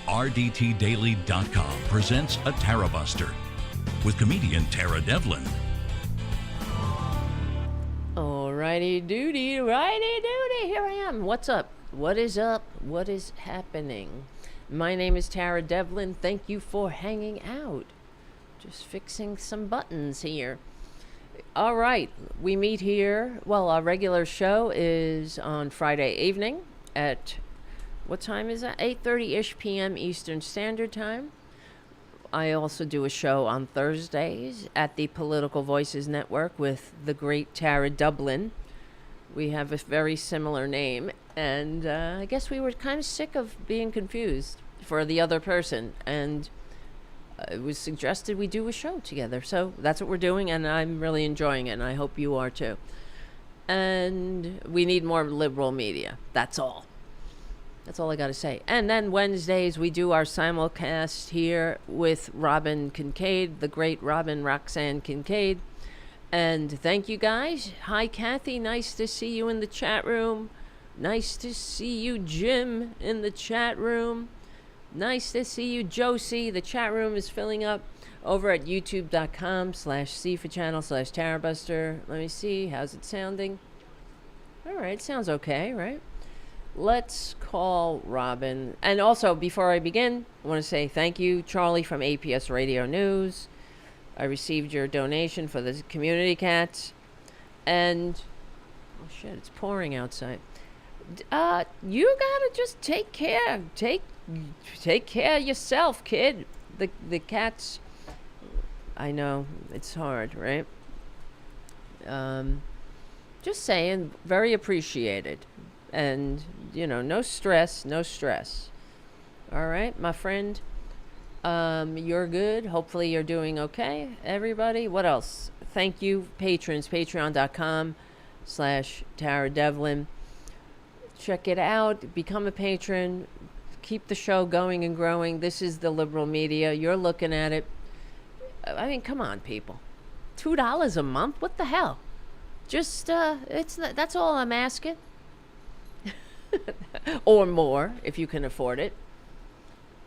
RDTDaily.com presents a Tarabuster with comedian Tara Devlin. Alrighty doody, righty doody, here I am. What's up? What is up? What is happening? My name is Tara Devlin. Thank you for hanging out. Just fixing some buttons here. All right, we meet here. Well, our regular show is on Friday evening at, what time is that? 8:30-ish p.m. Eastern Standard Time. I also do a show on Thursdays at the Political Voices Network with the great Tara Dublin. We have a very similar name, and I guess we were kind of sick of being confused for the other person, and it was suggested we do a show together. So that's what we're doing, and I'm really enjoying it, and I hope you are too. And we need more liberal media. That's all. That's all I got to say. And then Wednesdays, we do our simulcast here with Robyn Kincaid, the great Robyn Roxanne Kincaid. And thank you, guys. Hi, Kathy. Nice to see you in the chat room. Nice to see you, Jim, in the chat room. Nice to see you, Josie. The chat room is filling up over at youtube.com/c4channel/Tarabuster. Let me see. How's it sounding? All right. Sounds okay, right? Let's call Robyn. And also, before I begin, I want to say thank you, Charlie from APS Radio News. I received your donation for the community cats. And, oh shit, it's pouring outside. You gotta just take care. Take care of yourself, kid. The cats, I know, it's hard, right? Just saying, very appreciated. And, you know, no stress. All right, my friend. You're good. Hopefully you're doing okay, everybody. What else? Thank you, patrons. Patreon.com/Tara Devlin. Check it out. Become a patron. Keep the show going and growing. This is the liberal media. You're looking at it. I mean, come on, people. $2 a month? What the hell? Just, that's all I'm asking. Or more, if you can afford it.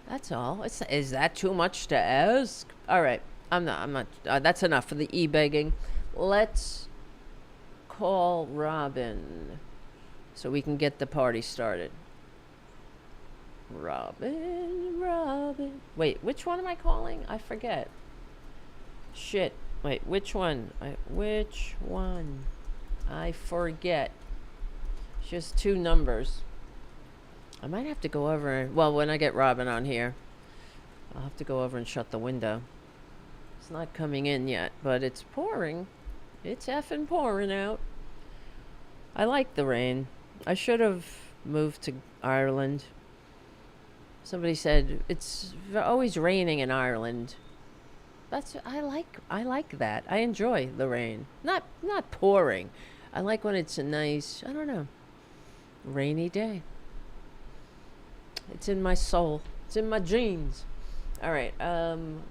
That's all. Is that too much to ask? All right. I'm not. That's enough for the e-begging. Let's call Robyn so we can get the party started. Robyn. Wait, which one am I calling? I forget. Shit. Wait, which one? I forget. Just two numbers. I might have to go over. Well, when I get Robyn on here, I'll have to go over and shut the window. It's not coming in yet, but it's pouring. It's effing pouring out. I like the rain. I should have moved to Ireland. Somebody said it's always raining in Ireland. I like that. I enjoy the rain. Not pouring. I like when it's a nice, I don't know, rainy day. It's in my soul. It's in my genes. All right.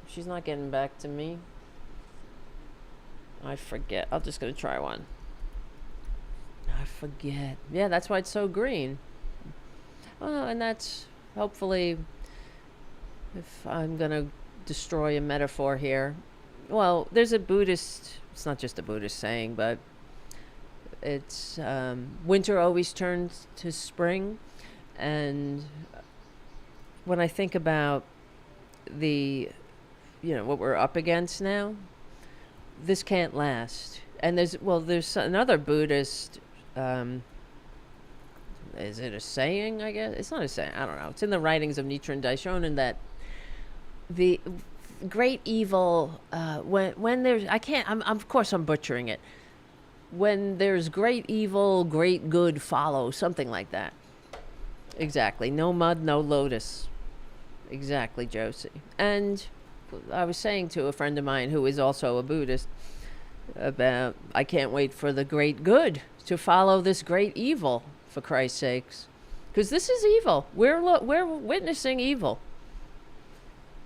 She's not getting back to me. I forget. I'm just going to try one. I forget. Yeah, that's why it's so green. Well, and that's hopefully, if I'm going to destroy a metaphor here. Well, there's a Buddhist, it's not just a Buddhist saying, but it's winter always turns to spring. And when I think about what we're up against now, this can't last. And there's another Buddhist, is it a saying, I guess? It's not a saying, I don't know. It's in the writings of Nichiren Daishonin that the great evil, when there's, of course I'm butchering it. When there's great evil, great good follow, something like that. Exactly. No mud, no lotus. Exactly, Josie. And I was saying to a friend of mine who is also a Buddhist about, I can't wait for the great good to follow this great evil, for Christ's sakes. Because this is evil. We're witnessing evil.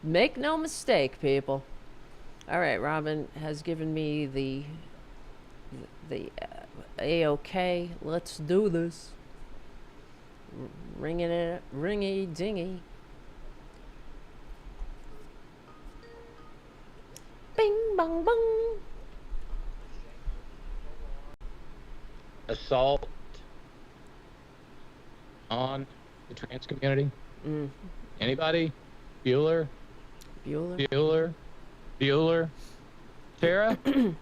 Make no mistake, people. All right, Robyn has given me the A-OK. Let's do this. Ringy dingy. Bing, bong, bong. Assault on the trans community? Anybody? Bueller? Bueller? Tara?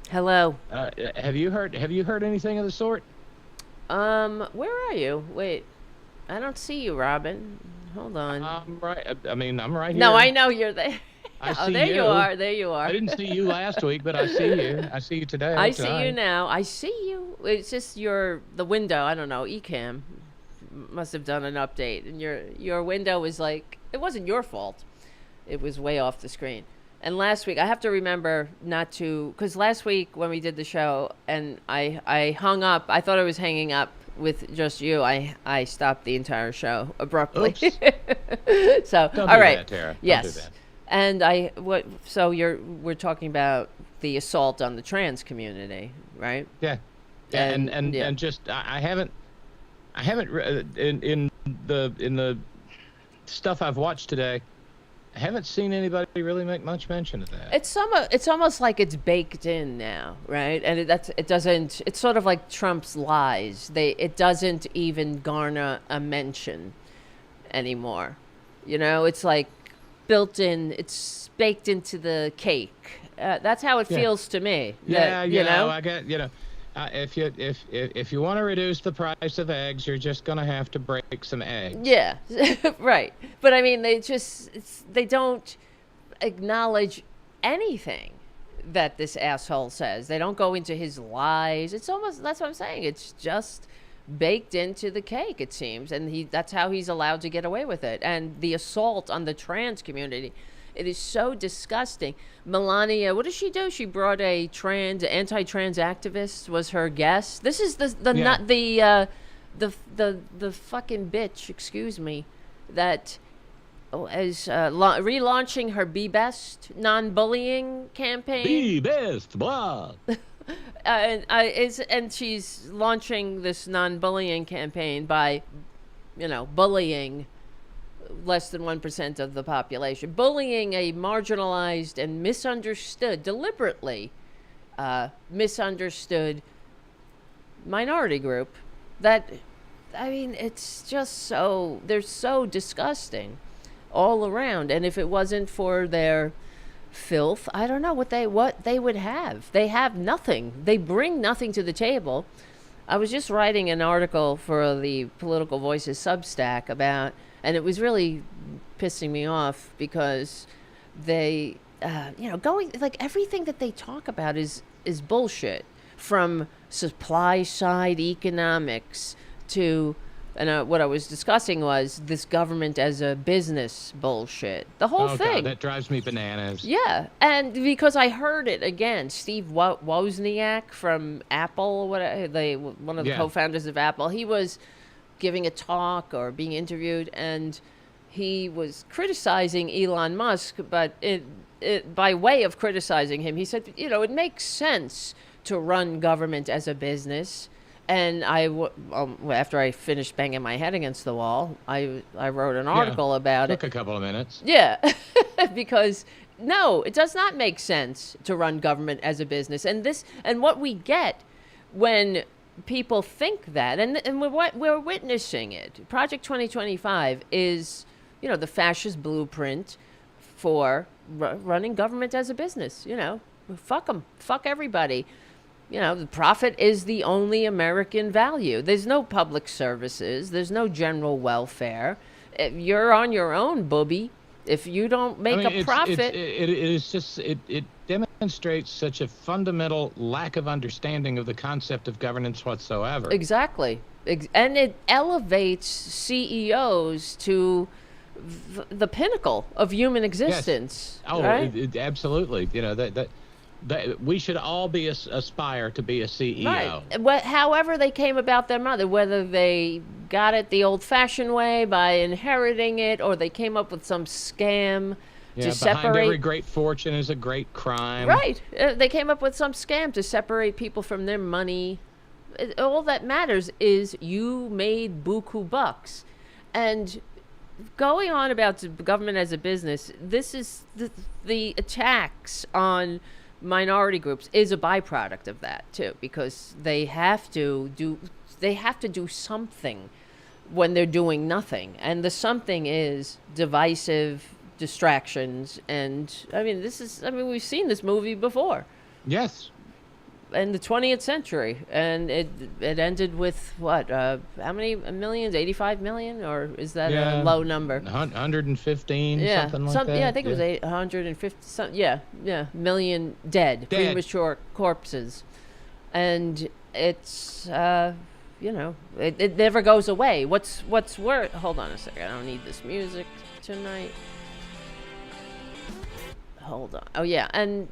Hello. Have you heard anything of the sort? Where are you? Wait, I don't see you, Robyn. Hold on. I'm right. I'm right here. No, I know you're there. I Oh, see there you. you are. There you are. I didn't see you last week, but I see you. I see you today. I see you tonight. now. I see you. It's just the window. I don't know. Ecamm must have done an update, and your window was like, it wasn't your fault. It was way off the screen. And last week, I have to remember not to, because last week when we did the show and I hung up, I thought I was hanging up with just you. I stopped the entire show abruptly. So, Don't all do right. that, Tara. Yes. Don't do that. And so we're talking about the assault on the trans community, right? Yeah. And just I haven't in the stuff I've watched today, I haven't seen anybody really make much mention of that. It's almost like it's baked in now, right? And it doesn't. It's sort of like Trump's lies. It doesn't even garner a mention anymore. You know, it's like built in. It's baked into the cake. That's how it feels to me. Yeah, you know. I get if you want to reduce the price of eggs, you're just gonna have to break some eggs. Yeah, right. But I mean, they don't acknowledge anything that this asshole says. They don't go into his lies. It's almost, that's what I'm saying. It's just baked into the cake, it seems, and that's how he's allowed to get away with it. And the assault on the trans community, it is so disgusting. Melania, what did she do? She brought a anti-trans activist, was her guest. This is the fucking bitch, excuse me, that is relaunching her Be Best non-bullying campaign. Be best, blah. And she's launching this non-bullying campaign by, bullying less than 1% of the population, bullying a marginalized and deliberately misunderstood minority group. It's just they're so disgusting all around. And if it wasn't for their filth, I don't know what they would have. They have nothing. They bring nothing to the table. I was just writing an article for the Political Voices Substack about, and it was really pissing me off because they, going, like, everything that they talk about is bullshit, from supply side economics to, and what I was discussing was this government as a business bullshit. The whole thing. God, that drives me bananas. Yeah, and because I heard it again, Steve Wozniak from Apple, one of the co-founders of Apple, he was giving a talk or being interviewed, and he was criticizing Elon Musk, but by way of criticizing him, he said, it makes sense to run government as a business. And after I finished banging my head against the wall, I wrote an article about it. Took a couple of minutes. Yeah, because no, it does not make sense to run government as a business. And what we get when people think that, and we're witnessing it. Project 2025 is, the fascist blueprint for running government as a business. Fuck them, fuck everybody. The profit is the only American value. There's no public services. There's no general welfare. You're on your own, booby. If you don't make a profit. It demonstrates such a fundamental lack of understanding of the concept of governance whatsoever. Exactly. And it elevates CEOs to the pinnacle of human existence. Yes. Oh, right? Absolutely. That we should all aspire to be a CEO. Right. However they came about their mother, whether they got it the old-fashioned way by inheriting it, or they came up with some scam to separate. Behind every great fortune is a great crime. Right. They came up with some scam to separate people from their money. All that matters is you made buku bucks. And going on about the government as a business, this is the attacks on minority groups is a byproduct of that too, because they have to do something when they're doing nothing, and the something is divisive distractions. And we've seen this movie before. Yes. In the 20th century, and it ended with what? How many millions? 85 million, or is that a low number? 115, something like that. Yeah, I think it was 150. Million dead, premature corpses, and it's it never goes away. What's worse? Hold on a second. I don't need this music tonight. Hold on. Oh yeah, and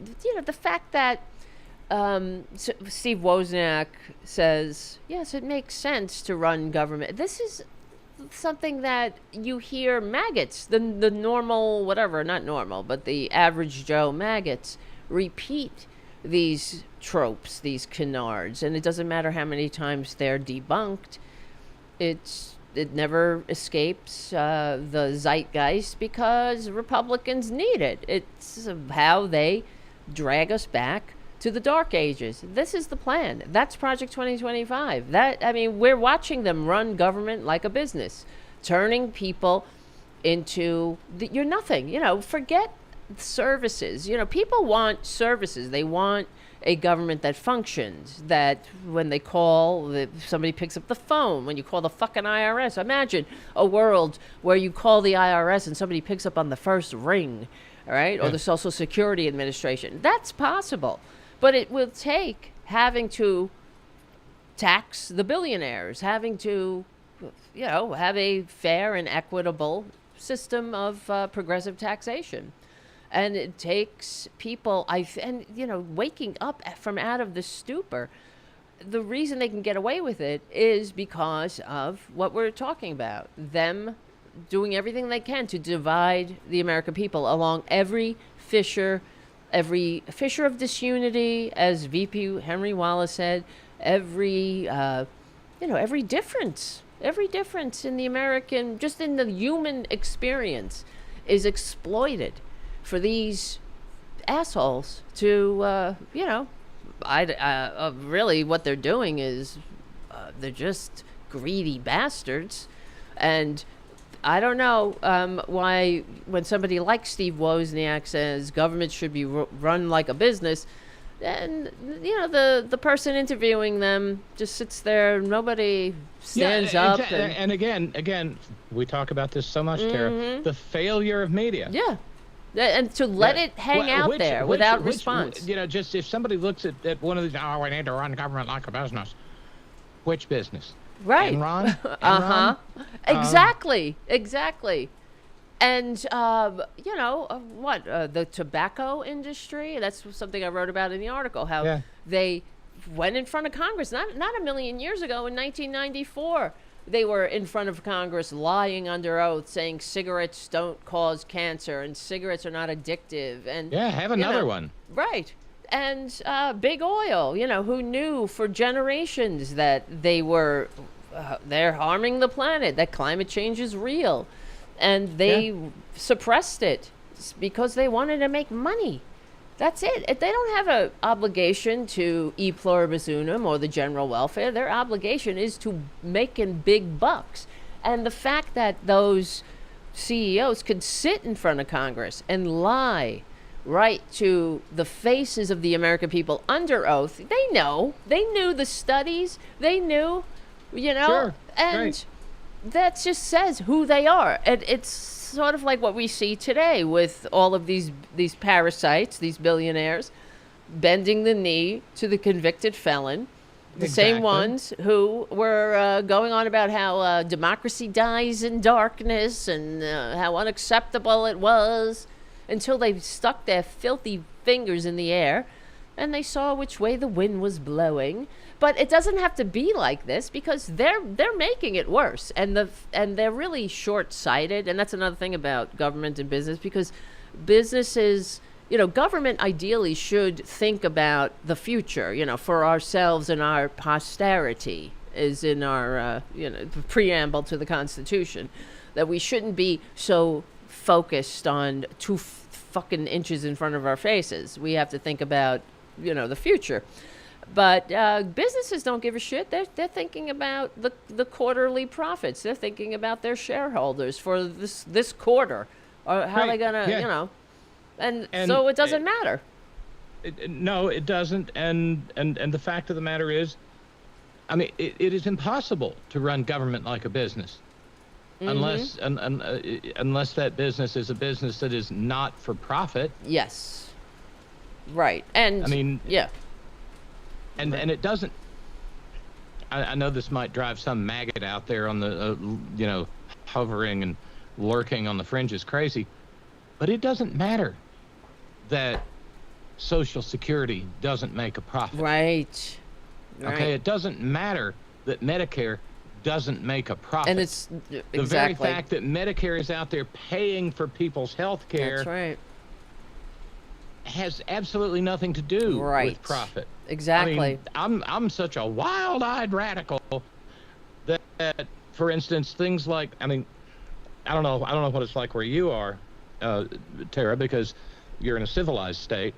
the fact that. Steve Wozniak says, yes, it makes sense to run government. This is something that you hear maggots, the normal, whatever, not normal, but the average Joe maggots repeat these tropes, these canards, and it doesn't matter how many times they're debunked. It never escapes the zeitgeist because Republicans need it. It's how they drag us back to the dark ages. This is the plan. That's Project 2025. We're watching them run government like a business, turning people into you're nothing. Forget services. People want services. They want a government that functions, that when they call, somebody picks up the phone. When you call the fucking IRS, imagine a world where you call the IRS and somebody picks up on the first ring, all right? Yeah. Or the Social Security Administration. That's possible. But it will take having to tax the billionaires, having to, have a fair and equitable system of progressive taxation. And it takes people, waking up from out of the stupor. The reason they can get away with it is because of what we're talking about. Them doing everything they can to divide the American people along every fissure of disunity, as VP Henry Wallace said, every difference in the American, just in the human experience, is exploited for these assholes to, really what they're doing is they're just greedy bastards. And I don't know why when somebody like Steve Wozniak says government should be run like a business, and the person interviewing them just sits there. Nobody stands up. And again, we talk about this so much, Tara. The failure of media. Yeah. And to let it hang out there without response. Just if somebody looks at one of these, we need to run government like a business. Which business? Right. Enron? Exactly. And, the tobacco industry, that's something I wrote about in the article, how they went in front of Congress, not a million years ago, in 1994. They were in front of Congress lying under oath, saying cigarettes don't cause cancer and cigarettes are not addictive. And have another one. Right. And big oil, who knew for generations that they're harming the planet, that climate change is real. And they suppressed it because they wanted to make money. That's it. They don't have an obligation to e pluribus unum or the general welfare. Their obligation is to making big bucks. And the fact that those CEOs could sit in front of Congress and lie right to the faces of the American people under oath, they knew the studies, they knew, Sure, and right. That just says who they are. And it's sort of like what we see today with all of these parasites, these billionaires, bending the knee to the convicted felon. The same ones who were going on about how democracy dies in darkness and how unacceptable it was, until they stuck their filthy fingers in the air and they saw which way the wind was blowing. But it doesn't have to be like this, because they're making it worse, and they're really short-sighted. And that's another thing about government and business, because businesses, government ideally should think about the future, for ourselves and our posterity, is in our preamble to the Constitution, that we shouldn't be so focused on too fucking inches in front of our faces. We have to think about, the future. But businesses don't give a shit. They're thinking about the quarterly profits. They're thinking about their shareholders for this quarter, or how they're gonna, and so it doesn't matter. No, it doesn't. And the fact of the matter is, I mean, it is impossible to run government like a business, unless that business is a business that is not for profit. Yes. Right. And I mean, yeah. And it doesn't. I know this might drive some maggot out there on the hovering and lurking on the fringes crazy, but it doesn't matter that Social Security doesn't make a profit. Right. Okay, it doesn't matter that Medicare doesn't make a profit. And it's the very fact that Medicare is out there paying for people's health care. That's right. Has absolutely nothing to do with profit. Exactly. I mean, I'm such a wild-eyed radical that, for instance, things like, I mean, I don't know what it's like where you are, Tara, because you're in a civilized state.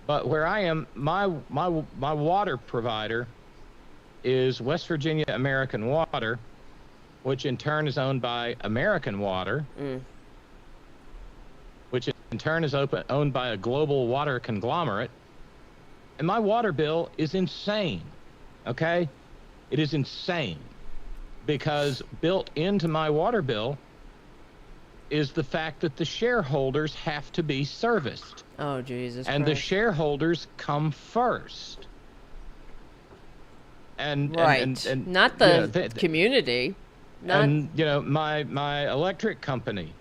But where I am, my water provider is West Virginia American Water, which in turn is owned by American Water, which in turn is owned by a global water conglomerate. And my water bill is insane, okay? It is insane because built into my water bill is the fact that the shareholders have to be serviced. Oh, Jesus And Christ. the shareholders come first. And not the community. Not... And, my electric company,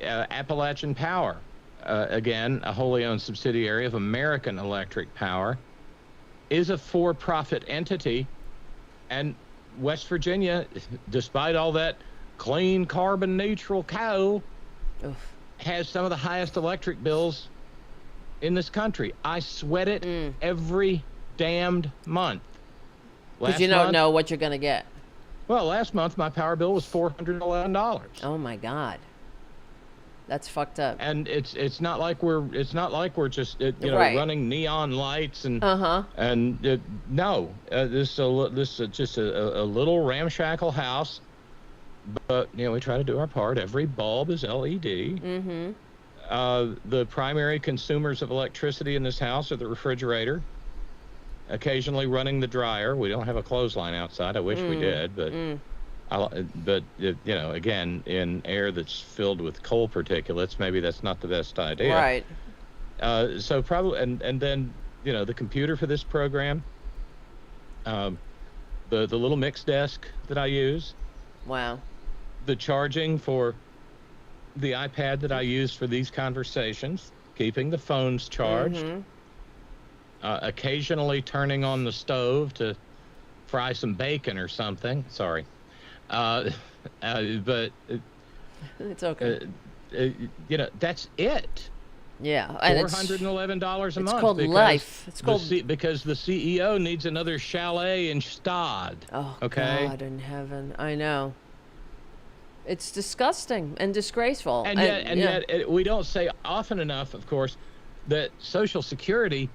Appalachian Power, again, a wholly owned subsidiary of American Electric Power, is a for-profit entity. And West Virginia, despite all that clean carbon neutral coal, has some of the highest electric bills in this country. I sweat it every damned month. Because you don't know what you're going to get. Well, last month my power bill was $411. Oh my God. That's fucked up. And it's not like we're just running neon lights and no, this is just a little ramshackle house, but we try to do our part. Every bulb is LED. The primary consumers of electricity in this house are the refrigerator, occasionally running the dryer. We don't have a clothesline outside. I wish we did, but. Again, in air that's filled with coal particulates, maybe that's not the best idea. Right. So probably, and then, the computer for this program, the little mix desk that I use. Wow. The charging for the iPad that I use for these conversations, keeping the phones charged, occasionally turning on the stove to fry some bacon or something. Sorry. But it's okay. That's it. Yeah, and $411 a month. It's called life. It's called because the CEO needs another chalet in Stad. Oh, okay? God in heaven! I know. It's disgusting and disgraceful. And yet, we don't say often enough, of course, that Social Security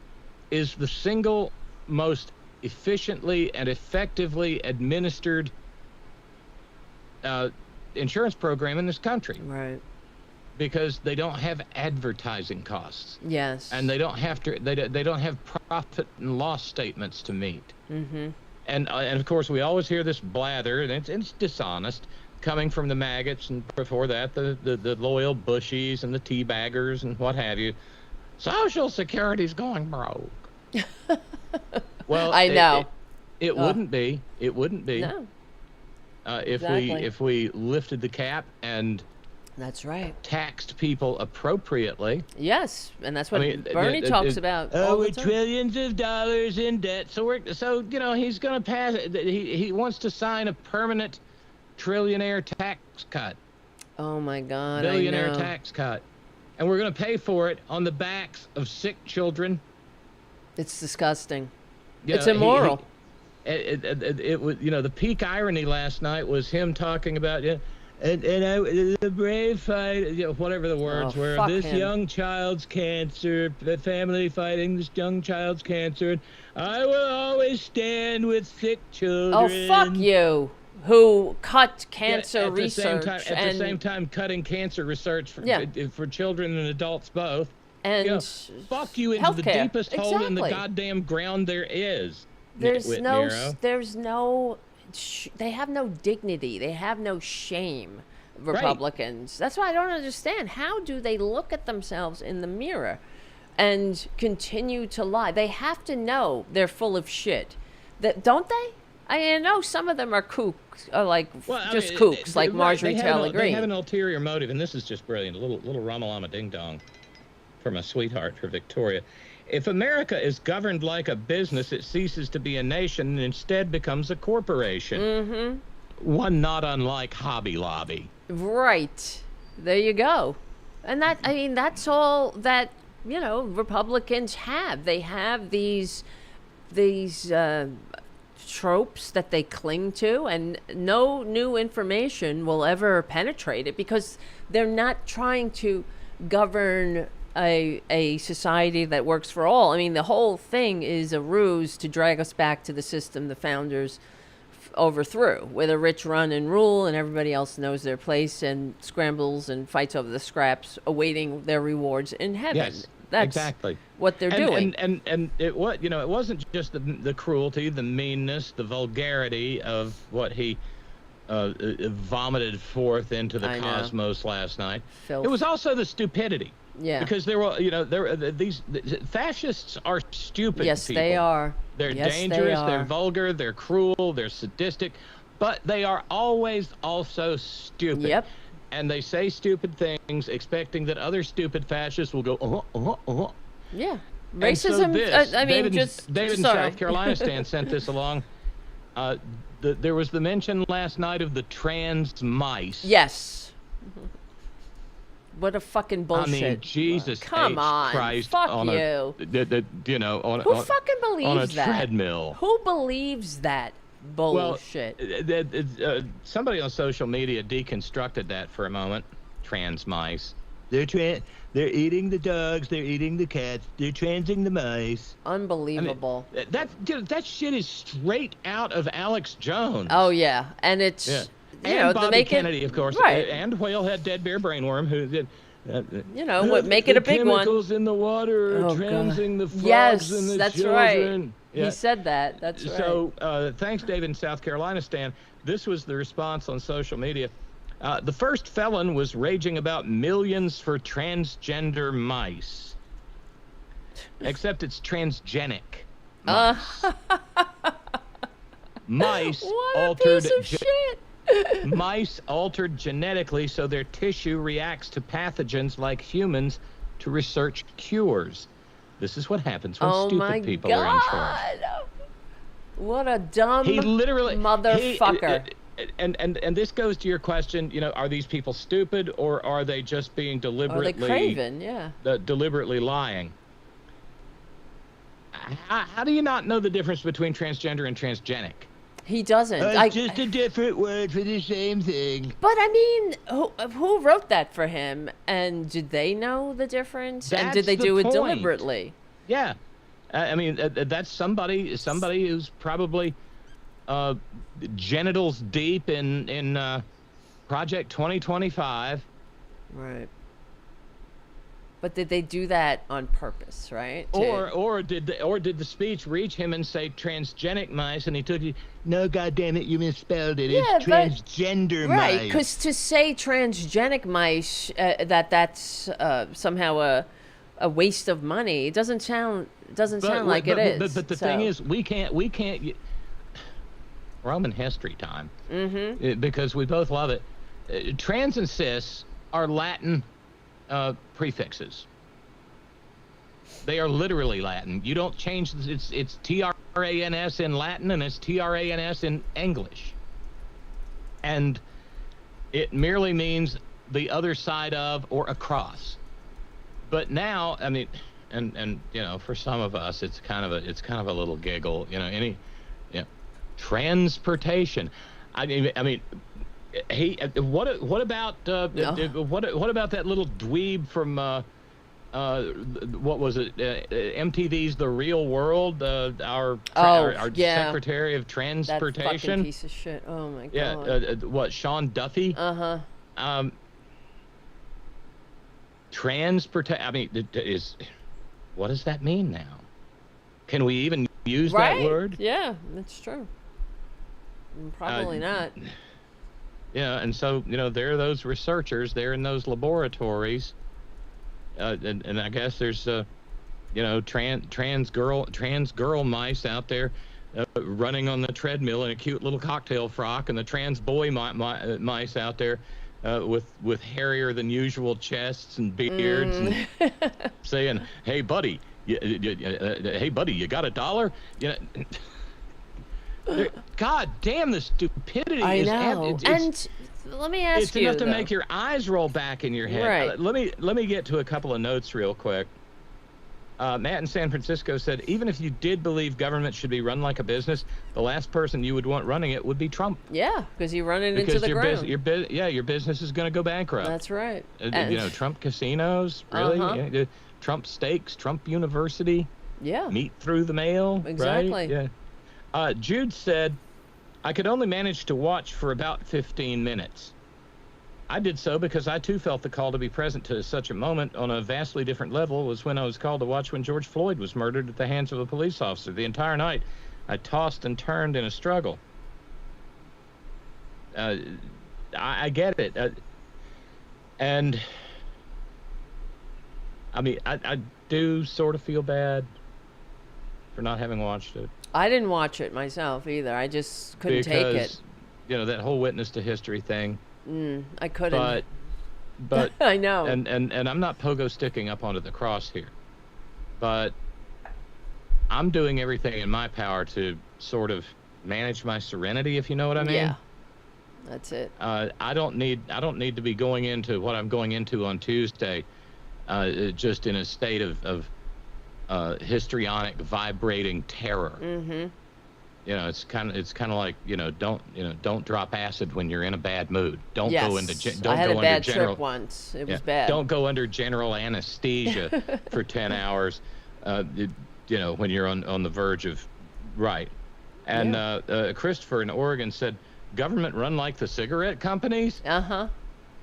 is the single most efficiently and effectively administered insurance program in this country. Right. Because they don't have advertising costs. Yes. And they don't have to. They don't have profit and loss statements to meet. And of course we always hear this blather, and it's dishonest, coming from the maggots, and before that the loyal bushies and the teabaggers and what have you. Social Security's going broke. Well, I know. It wouldn't be. It wouldn't be. No. If we lifted the cap and that's right, taxed people appropriately. Yes, and that's what Bernie talks about. We're trillions of dollars in debt. So he's going to pass. He wants to sign a permanent trillionaire tax cut. Oh my God! Billionaire tax cut, and we're going to pay for it on the backs of sick children. It's disgusting. It's immoral. It was, the peak irony last night was him talking about, the brave fight, whatever the words were. Fuck This him. young child's cancer, the family fighting this young child's cancer. And I will always stand with sick children. Oh, fuck you. Who cut cancer at research the same time cutting cancer research for children and adults both. and Fuck you into the healthcare. deepest hole in the Exactly. goddamn ground there is. There's Nitwit no, Nero. there's no, they have no dignity. They have no shame. Republicans. That's why I don't understand. How do they look at themselves in the mirror and continue to lie? They have to know they're full of shit. That don't they? I know some of them are kooks, or like kooks, like Marjorie Taylor Greene. They have an ulterior motive, and this is just brilliant. A little Ramalama ding dong for my sweetheart, for Victoria. If America is governed like a business, it ceases to be a nation and instead becomes a corporation. Mm-hmm. One not unlike Hobby Lobby. Right. There you go. And that, I mean, that's all that, Republicans have. They have these tropes that they cling to, and no new information will ever penetrate it because they're not trying to govern a society that works for all. I mean, the whole thing is a ruse to drag us back to the system the founders overthrew, where the rich run and rule and everybody else knows their place and scrambles and fights over the scraps, awaiting their rewards in heaven. Yes, that's exactly what they're doing. And it was, it wasn't just the cruelty, the meanness, the vulgarity of what he vomited forth into the cosmos last night. Filth. It was also the stupidity. Yeah. Because these fascists are stupid. Yes, people. they are. They're Yes, dangerous. they They're are. vulgar. They're cruel. They're sadistic, but they are always also stupid. Yep. And they say stupid things, expecting that other stupid fascists will go, Yeah. And Racism. so this, David in sorry. South Carolina Stan sent this along. There was the mention last night of the trans mice. Yes. What a fucking bullshit. I mean, Jesus Come H. on. Christ. Fuck on you. Who fucking believes on a that? treadmill. Who believes that bullshit? Well, somebody on social media deconstructed that for a moment. Trans mice. They're eating the dogs. They're eating the cats. They're transing the mice. Unbelievable. I mean, that shit is straight out of Alex Jones. Oh yeah, and it's and to Bobby make Kennedy, it, of course, right? and Whalehead Dead Bear Brainworm, who did. What make it a big one? Chemicals in the water are Oh, transing the frogs yes, and the that's children. right. Yeah. He said that. That's right. So, thanks, David in South Carolina, Stan. This was the response on social media. The first felon was raging about millions for transgender mice. Except it's transgenic mice. Mice What a altered piece of shit. mice altered genetically so their tissue reacts to pathogens like humans to research cures. This is what happens when stupid people are in charge. What a dumb He literally motherfucker. And this goes to your question, are these people stupid or are they just being deliberately craven, yeah. Deliberately lying? How do you not know the difference between transgender and transgenic? He doesn't. It's just a different word for the same thing. But I mean, who wrote that for him? And did they know the difference? And did they do it deliberately? Yeah, I mean that's somebody who's probably genitals deep in Project 2025. Right. But did they do that on purpose, right? Or did the speech reach him and say transgenic mice, and he took it? No, goddammit, you misspelled it. Yeah, it's transgender mice. Right, because to say transgenic mice, that's somehow a waste of money. It doesn't sound like it is. But the thing is, we can't. Roman history time. Mm-hmm. Because we both love it. Trans and cis are Latin prefixes. They are literally Latin. You don't change. It's T-R-A-N-S in Latin and it's T-R-A-N-S in English. And it merely means the other side of or across. But now, I mean, and for some of us, it's kind of a little giggle. Transportation. I mean, Hey, what about what about that little dweeb from what was it? MTV's The Real World. Our yeah. Secretary of Transportation. That fucking piece of shit. Oh my god. Yeah. What? Sean Duffy. Transportation. I mean, what does that mean now? Can we even use that word? Yeah, that's true. Probably not. Yeah, and so there are those researchers there in those laboratories, and I guess there's trans girl mice out there running on the treadmill in a cute little cocktail frock, and the trans boy mice out there with hairier than usual chests and beards and saying, "Hey buddy, hey buddy, you got $1?" God damn, the stupidity I is know. And let me ask you, it's enough to make your eyes roll back in your head. Right. Let me get to a couple of notes real quick. Matt in San Francisco said, even if you did believe government should be run like a business, the last person you would want running it would be Trump. Yeah, because you run it into the ground. Your business is going to go bankrupt. That's right. Trump casinos, really? Yeah, Trump steaks, Trump University. Yeah. Meat through the mail. Exactly. Right? Yeah. Jude said, I could only manage to watch for about 15 minutes. I did so because I too felt the call to be present to such a moment on a vastly different level was when I was called to watch when George Floyd was murdered at the hands of a police officer. The entire night, I tossed and turned in a struggle. I get it. And, I mean, I do sort of feel bad for not having watched it. I didn't watch it myself either. I just couldn't take it. That whole witness to history thing. I couldn't. But I know. And I'm not pogo sticking up onto the cross here, but I'm doing everything in my power to sort of manage my serenity, if you know what I mean. Yeah. That's it. I don't need to be going into what I'm going into on Tuesday, just in a state of histrionic, vibrating terror. Mm-hmm. It's kind of like don't drop acid when you're in a bad mood. Don't go into I had a bad trip once. It was bad. Don't go under general anesthesia for 10 hours. When you're on the verge of right. And Christopher in Oregon said, "Government run like the cigarette companies."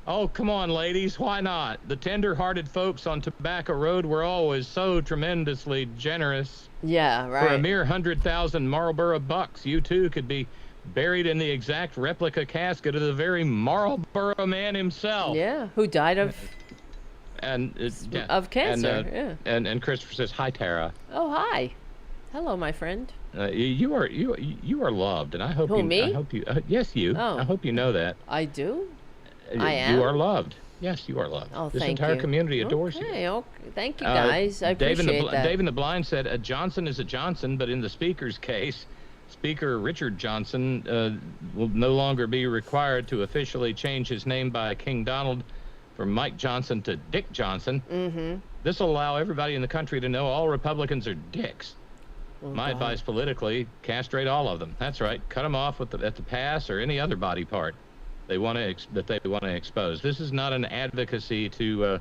Oh, come on, ladies. Why not? The tender-hearted folks on Tobacco Road were always so tremendously generous. Yeah, right. For a mere 100,000 Marlboro bucks, you too could be buried in the exact replica casket of the very Marlboro man himself. Yeah, who died of cancer. And Christopher says, "Hi, Tara." Oh, hi. Hello, my friend. You are loved, and I hope me? I hope you. Yes, you. Oh. I hope you know that. I do. I am? You are loved. Yes, you are loved. Oh, this thank entire you. community adores you. Okay, thank you, guys. I appreciate that. Dave in the Blind said, "A Johnson is a Johnson, but in the Speaker's case, Speaker Richard Johnson will no longer be required to officially change his name by King Donald from Mike Johnson to Dick Johnson. Mm-hmm. This will allow everybody in the country to know all Republicans are dicks. My advice politically, castrate all of them. That's right. Cut them off at the pass or any other body part they want to expose. This is not an advocacy to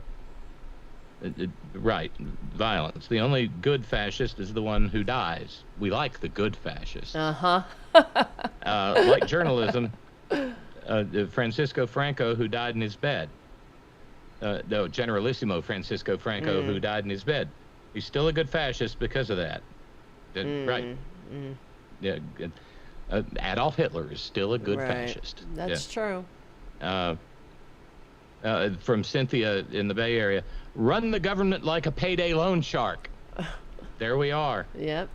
violence. The only good fascist is the one who dies. We like the good fascist. Like journalism, Francisco Franco, who died in his bed. No, Generalissimo Francisco Franco, who died in his bed. He's still a good fascist because of that. Right. Yeah. Adolf Hitler is still a good fascist. That's true. From Cynthia in the Bay Area, run the government like a payday loan shark. There we are. Yep.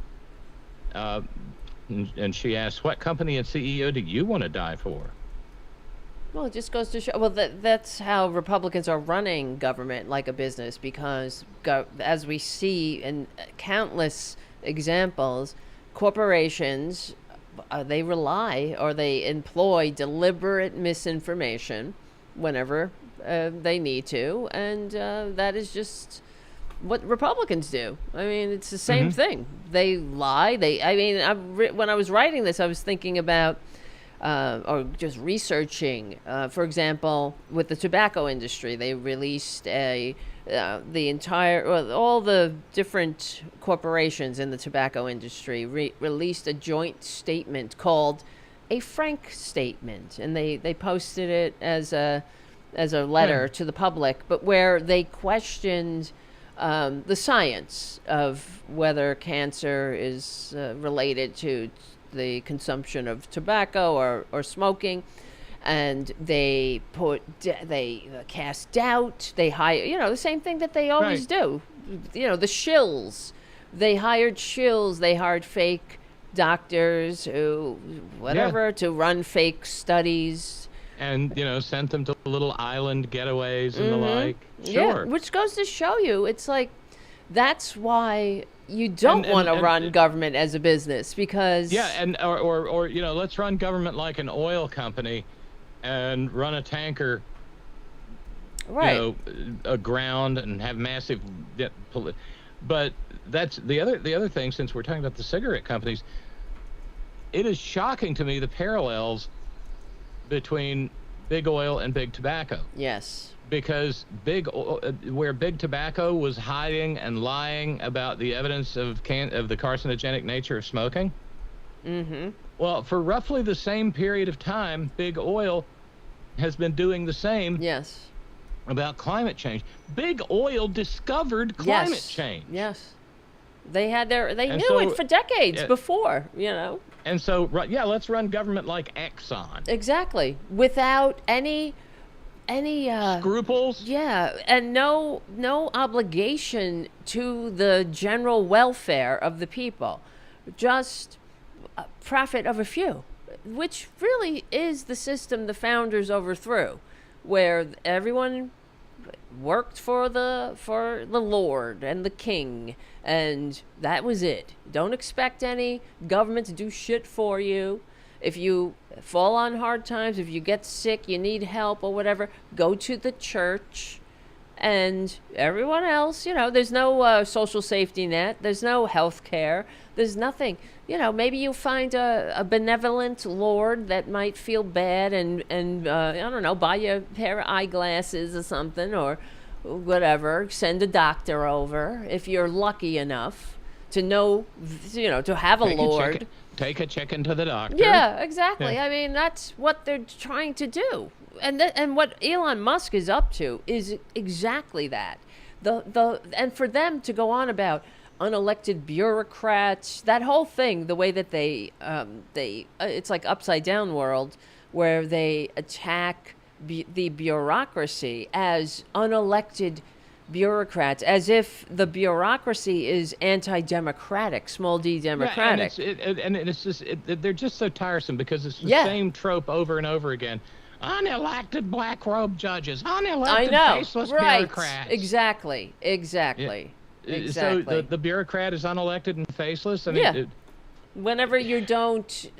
And she asked, what company and CEO do you want to die for? Well, it just goes to show. Well, that's how Republicans are running government like a business, because as we see in countless examples, corporations, they rely or they employ deliberate misinformation whenever they need to, and that is just what Republicans do. I mean, it's the same thing. They lie. When I was writing this, I was thinking about or just researching. For example, with the tobacco industry, they released all the different corporations in the tobacco industry released a joint statement called a frank statement, and they posted it as a letter to the public, but where they questioned the science of whether cancer is related to the consumption of tobacco or smoking. And they cast doubt. They hire, the same thing that they always do. The shills. They hired shills. They hired fake doctors to run fake studies. And, sent them to little island getaways and the like. Sure. Yeah, which goes to show you, it's like, that's why you don't want to run government as a business, because... Yeah, and or let's run government like an oil company and run a tanker, aground and have massive... But that's the other thing, since we're talking about the cigarette companies, it is shocking to me the parallels between big oil and big tobacco. Yes. Because where big tobacco was hiding and lying about the evidence of the carcinogenic nature of smoking. Mm-hmm. Well, for roughly the same period of time, big oil has been doing the same. Yes. About climate change. Big oil discovered climate change. Yes. They knew it for decades before, And so, let's run government like Exxon. Exactly. Without any scruples. Yeah, and no obligation to the general welfare of the people, just profit of a few, which really is the system the founders overthrew, where everyone worked for the Lord and the King, and that was it. Don't expect any government to do shit for you. If you fall on hard times, if you get sick, you need help or whatever, go to the church. And everyone else, there's no social safety net. There's no health care. There's nothing. Maybe you find a benevolent lord that might feel bad and I don't know, buy you a pair of eyeglasses or something, or whatever. Send a doctor over if you're lucky enough to know, to have a lord. Take a chicken to the doctor. Yeah, exactly. Yeah. I mean, that's what they're trying to do. And what Elon Musk is up to is exactly that. And for them to go on about unelected bureaucrats, that whole thing, the way that they it's like upside down world, where they attack the bureaucracy as unelected bureaucrats, as if the bureaucracy is anti-democratic, small d democratic. They're just so tiresome, because it's the same trope over and over again. Unelected black robe judges, unelected faceless bureaucrats. Exactly. So the bureaucrat is unelected and faceless. Whenever you don't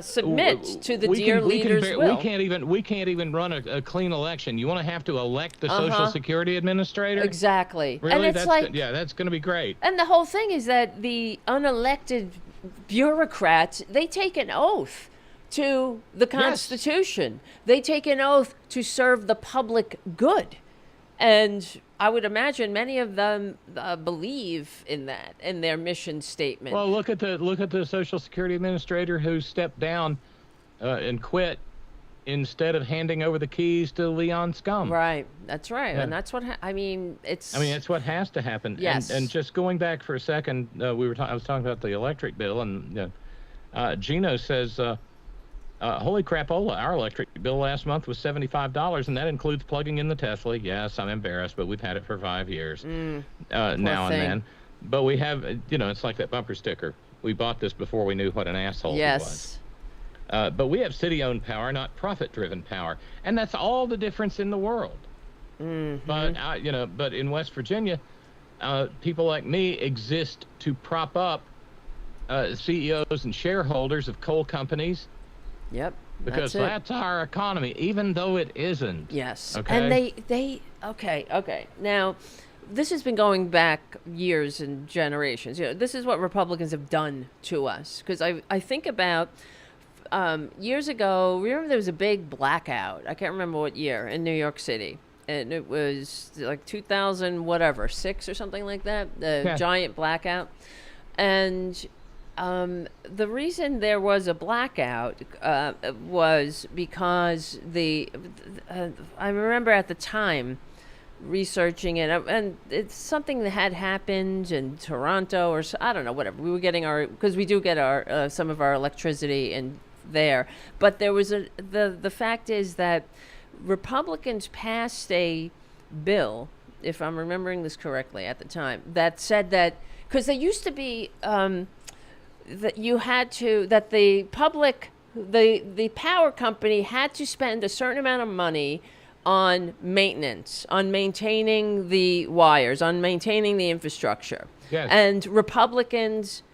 submit to the dear leader's will. We can't even run a clean election. You want to have to elect the Social Security Administrator? Exactly. Really? And it's that's going to be great. And the whole thing is that the unelected bureaucrats, they take an oath to the Constitution. Yes. They take an oath to serve the public good. And I would imagine many of them believe in that, in their mission statement. Well, look at the Social Security Administrator who stepped down and quit instead of handing over the keys to Leon Scum. Right, that's right, and that's what it's what has to happen. Yes. And just going back for a second, I was talking about the electric bill, and Gino says, holy crapola, our electric bill last month was $75, and that includes plugging in the Tesla. Yes, I'm embarrassed, but we've had it for 5 years now and then. But we have, it's like that bumper sticker. We bought this before we knew what an asshole he was. But we have city-owned power, not profit-driven power, and that's all the difference in the world. Mm-hmm. But in West Virginia, people like me exist to prop up CEOs and shareholders of coal companies. Yep. Because that's our economy, even though it isn't. Yes. Okay? And okay. Now, this has been going back years and generations. This is what Republicans have done to us. Because I think about years ago, remember there was a big blackout. I can't remember what year in New York City. And it was like 2000, whatever, 6 or something like that. The giant blackout. And the reason there was a blackout was because I remember at the time researching it, and it's something that had happened in Toronto, or I don't know, whatever. We were getting because we do get our some of our electricity in there, but there was the fact is that Republicans passed a bill, if I'm remembering this correctly at the time, that said that because there used to be that you had to, that the public, the power company had to spend a certain amount of money on maintenance, on maintaining the wires, on maintaining the infrastructure. Yes. And Republicans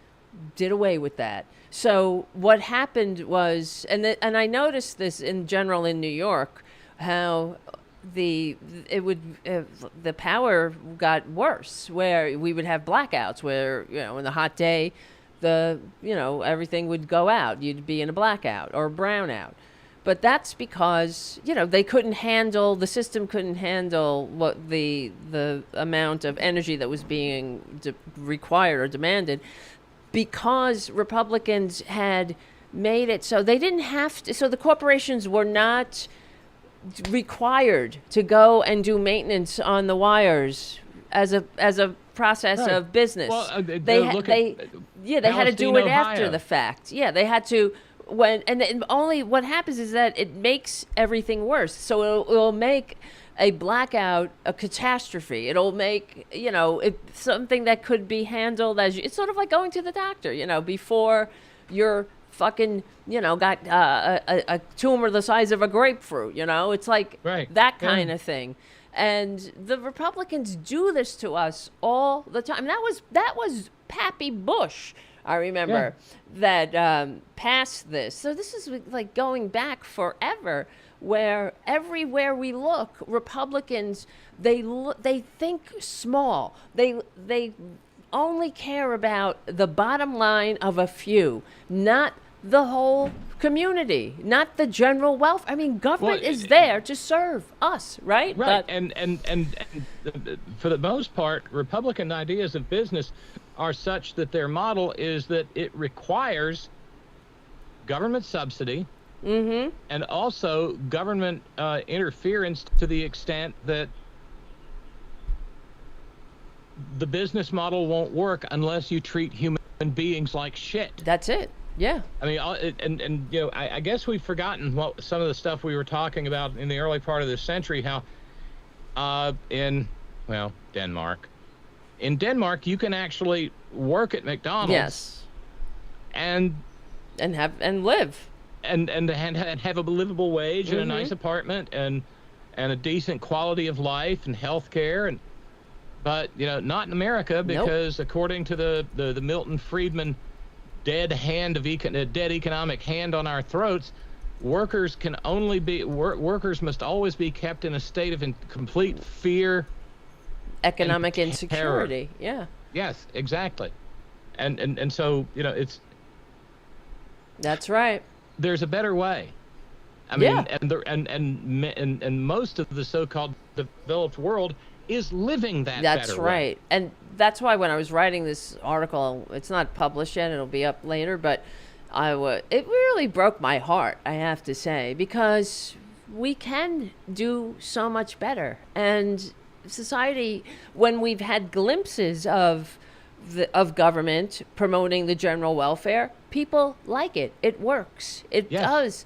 did away with that. So what happened was, and I noticed this in general in New York, how the power got worse, where we would have blackouts, where, you know, in the hot day, everything would go out. You'd be in a blackout or a brownout. But that's because, they couldn't handle, the system couldn't handle what the amount of energy that was being required or demanded, because Republicans had made it so they didn't have to, so the corporations were not required to go and do maintenance on the wires as a process of business. Well, they had to do it after the fact. Yeah, they had to. Only what happens is that it makes everything worse. So it'll make a blackout a catastrophe. It'll make, something that could be handled as it's sort of like going to the doctor, before you're fucking, got a tumor the size of a grapefruit, it's like that kind of thing. And the Republicans do this to us all the time. That was Pappy Bush, I remember, that passed this. So this is like going back forever, where everywhere we look, Republicans, they think small. They only care about the bottom line of a few, not the whole community, not the general wealth. I mean, government is there to serve us, right? Right. And for the most part, Republican ideas of business are such that their model is that it requires government subsidy, and also government interference to the extent that the business model won't work unless you treat human beings like shit. That's it. Yeah. I mean, I guess we've forgotten some of the stuff we were talking about in the early part of this century, how in Denmark. In Denmark, you can actually work at McDonald's. Yes. And live. And have a livable wage and a nice apartment and a decent quality of life and health care, but not in America, because according to the Milton Friedman dead economic hand on our throats, workers must always be kept in a state of complete fear, economic insecurity. Yeah. Yes, exactly. And so it's. That's right. There's a better way. I mean, and most of the so-called developed world is living that better way. That's right. And that's why when I was writing this article, it's not published yet, it'll be up later, but it really broke my heart, I have to say, because we can do so much better. And society, when we've had glimpses of government promoting the general welfare, people like it. It works. It does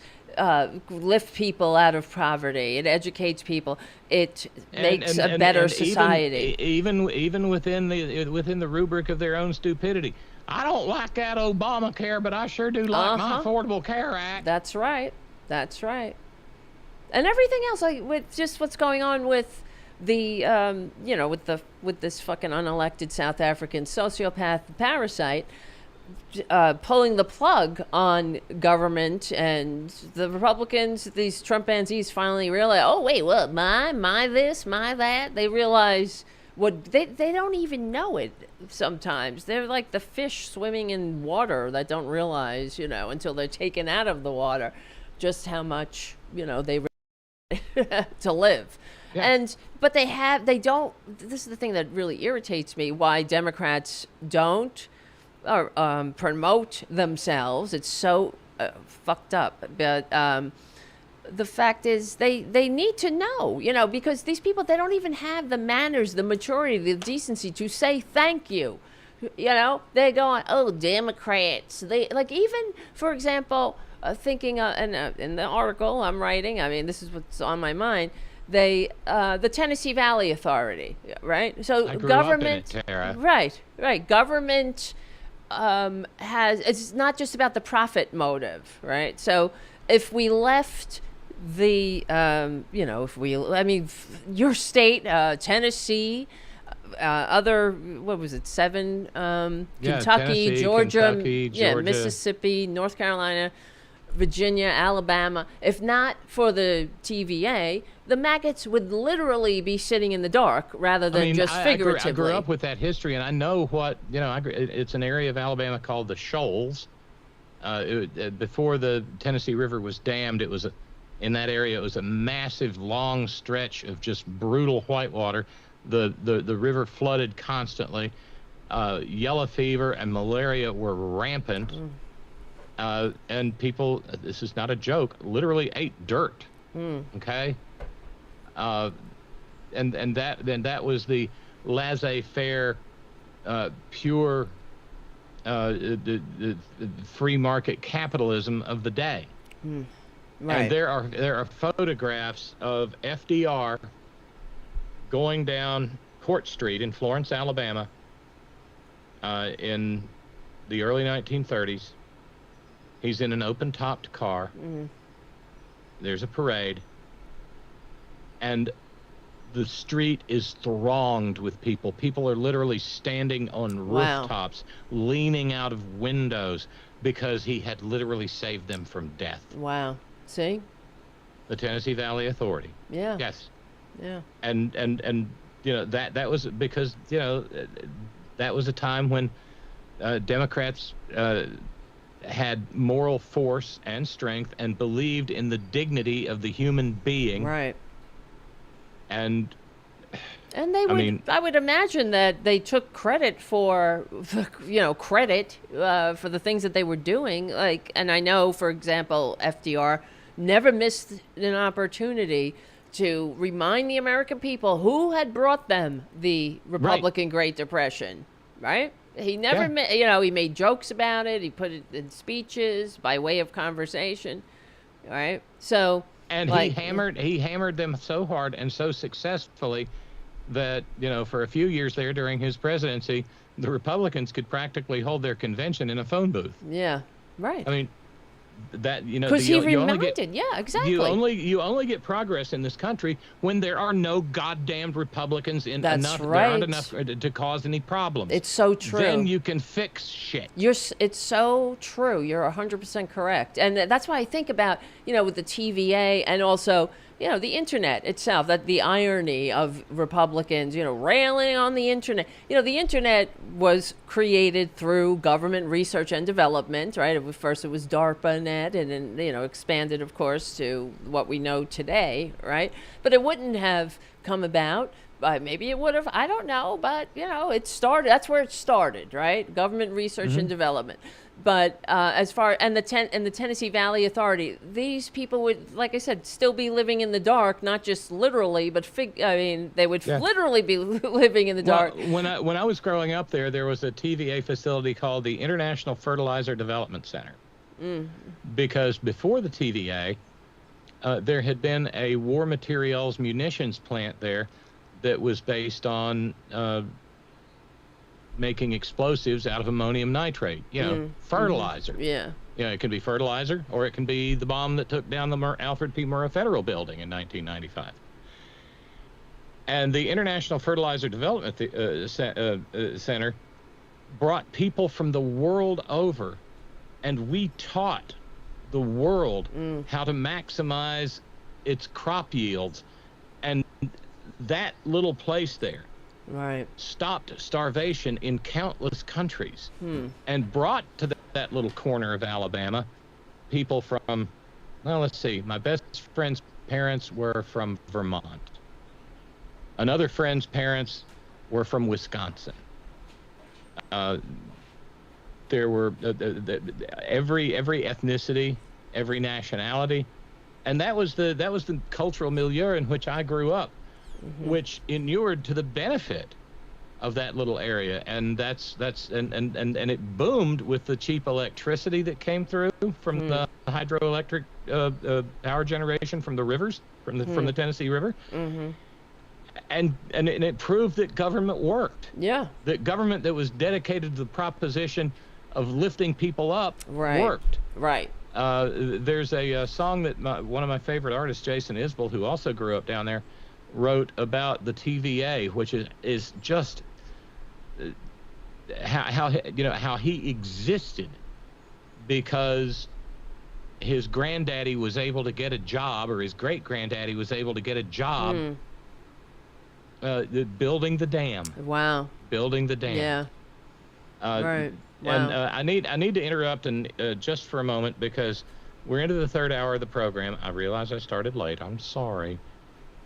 lift people out of poverty. It educates people. It makes a better society. Even within the rubric of their own stupidity. I don't like that Obamacare, but I sure do like my Affordable Care Act. That's right. That's right. And everything else, like with just what's going on with the with this fucking unelected South African sociopath parasite, pulling the plug on government, and the Republicans, these Trumpanzees, finally realize, oh wait, what, my this, my that. They realize they don't even know it sometimes. They're like the fish swimming in water that don't realize, until they're taken out of the water, just how much, they to live. Yeah. But they don't, this is the thing that really irritates me, why Democrats don't promote themselves. It's so fucked up. But the fact is they need to know, because these people, they don't even have the manners, the maturity, the decency to say thank you. They're going, oh, Democrats. They, like, even, for example, thinking in the article I'm writing, I mean, this is what's on my mind, the Tennessee Valley Authority, right? So I grew government, up in it, Tara. right. Government it's not just about the profit motive, right? So if we left your state, Tennessee, other, what was it, 7, Kentucky, Tennessee, Georgia, Georgia, Mississippi, North Carolina, Virginia, Alabama. If not for the TVA, the maggots would literally be sitting in the dark rather than just figuratively. I grew up with that history, and I know what, it's an area of Alabama called the Shoals. Before the Tennessee River was dammed, in that area, it was a massive, long stretch of just brutal whitewater. The river flooded constantly. Yellow fever and malaria were rampant. And people, this is not a joke, literally ate dirt. Okay? And that was the laissez-faire, pure the free market capitalism of the day. Right. And there are photographs of FDR going down Court Street in Florence, Alabama, in the early 1930s. He's in an open-topped car. There's a parade. And the street is thronged with people. People are literally standing on rooftops, leaning out of windows, because he had literally saved them from death. Wow. See? The Tennessee Valley Authority. Yeah. Yes. Yeah. And that was because, that was a time when Democrats had moral force and strength and believed in the dignity of the human being. Right. And they would, I would imagine that they took credit for the things that they were doing. Like, and I know, for example, FDR never missed an opportunity to remind the American people who had brought them the Republican Great Depression, right? He never, he made jokes about it. He put it in speeches by way of conversation, right? So, and he hammered them so hard and so successfully that, for a few years there during his presidency, the Republicans could practically hold their convention in a phone booth. Yeah, right. I mean, that, because he reminded, exactly. You only get progress in this country when there are no goddamned Republicans there aren't enough to cause any problems. It's so true. Then you can fix shit. It's so true. You're 100% correct, and that's why I think about with the TVA and also the internet itself, that the irony of Republicans, railing on the internet. The internet was created through government research and development, right? First it was DARPANet, and then, expanded, of course, to what we know today, right? But it wouldn't have come about. Maybe it would have, I don't know, but, it started, that's where it started, right? Government research and development. But as far, and the Tennessee Valley Authority, these people would, like I said, still be living in the dark, not just literally, but they would literally be living in the dark. Well, when I was growing up there was a TVA facility called the International Fertilizer Development Center. Because before the TVA, there had been a war materials munitions plant there that was based on making explosives out of ammonium nitrate, fertilizer. Yeah. It can be fertilizer, or it can be the bomb that took down the Alfred P. Murrah Federal Building in 1995. And the International Fertilizer Development Center brought people from the world over, and we taught the world how to maximize its crop yields. And that little place there Right. stopped starvation in countless countries, and brought to that little corner of Alabama people from, well, let's see, my best friend's parents were from Vermont. Another friend's parents were from Wisconsin. There were every ethnicity, every nationality, and that was the cultural milieu in which I grew up, which inured to the benefit of that little area, and that's and it boomed with the cheap electricity that came through from the hydroelectric power generation from the rivers, from the Tennessee River. And it proved that government worked. Yeah. That government that was dedicated to the proposition of lifting people up worked. Right. There's a song that one of my favorite artists, Jason Isbell, who also grew up down there, wrote about the TVA, which is just how he existed because his granddaddy was able to get a job, or his great granddaddy was able to get a job building the dam. Wow. Building the dam. Yeah. Right. Wow. And I need to interrupt and just for a moment, because we're into the third hour of the program. I realize I started late. I'm sorry.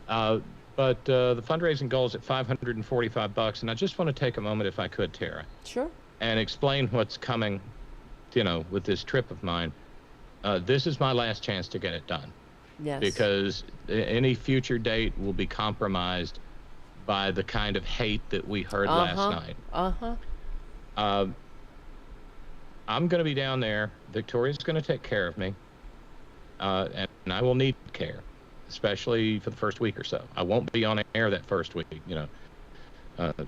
But the fundraising goal is at $545, and I just want to take a moment, if I could, Tara. Sure. And explain what's coming, with this trip of mine. This is my last chance to get it done. Yes. Because any future date will be compromised by the kind of hate that we heard last night. I'm going to be down there. Victoria's going to take care of me, and I will need care, especially for the first week or so. I won't be on air that first week.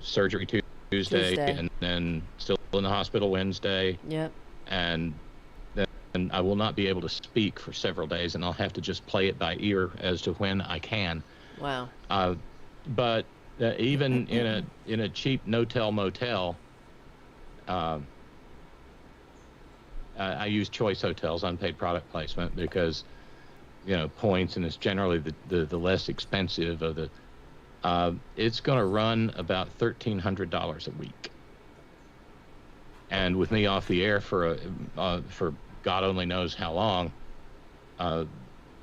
Surgery Tuesday, and then still in the hospital Wednesday. Yep. And I will not be able to speak for several days, and I'll have to just play it by ear as to when I can. Wow. But even in a cheap no-tell motel, I use Choice Hotels, unpaid product placement, because points, and it's generally the less expensive of the. It's going to run about $1,300 a week, and with me off the air for God only knows how long,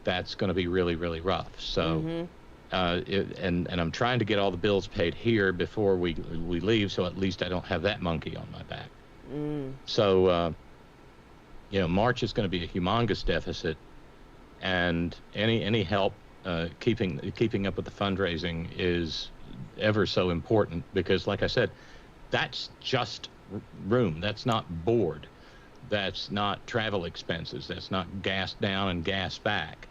that's going to be really, really rough. So, and I'm trying to get all the bills paid here before we leave, so at least I don't have that monkey on my back. So, March is going to be a humongous deficit, and any help keeping up with the fundraising is ever so important, because, like I said, that's just room. That's not board. That's not travel expenses. That's not gas down and gas back.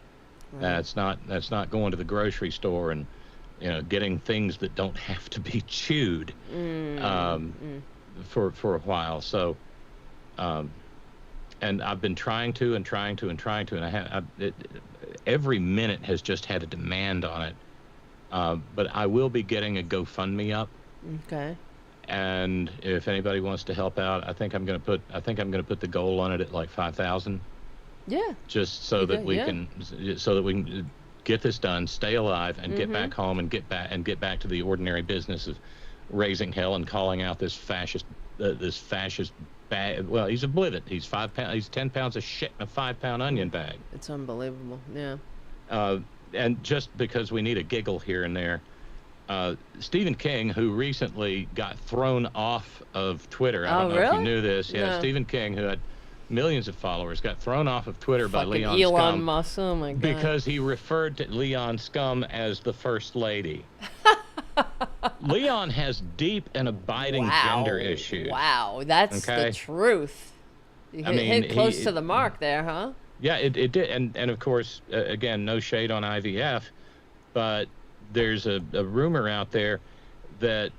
Right. That's not going to the grocery store and getting things that don't have to be chewed for a while. So, and I've been trying to, and every minute has just had a demand on it. But I will be getting a GoFundMe up. Okay. And if anybody wants to help out, I think I'm going to put the goal on it at like 5,000. Yeah. Just so that we can get this done, stay alive, and get back home, and get back to the ordinary business of raising hell and calling out this fascist bag. Well, he's a blivet. He's 5 pounds. He's 10 pounds of shit in a 5-pound onion bag. It's unbelievable. Yeah. And just because we need a giggle here and there. Stephen King, who recently got thrown off of Twitter. I don't know if you knew this. Yeah, no. Stephen King, who had millions of followers, got thrown off of Twitter by Leon Scum. Elon Musk, oh my God. Because he referred to Leon Scum as the First Lady. Leon has deep and abiding gender issues. Wow, that's the truth. You hit close to the mark there, huh? Yeah, it did. And of course, again, no shade on IVF, but there's a rumor out there that,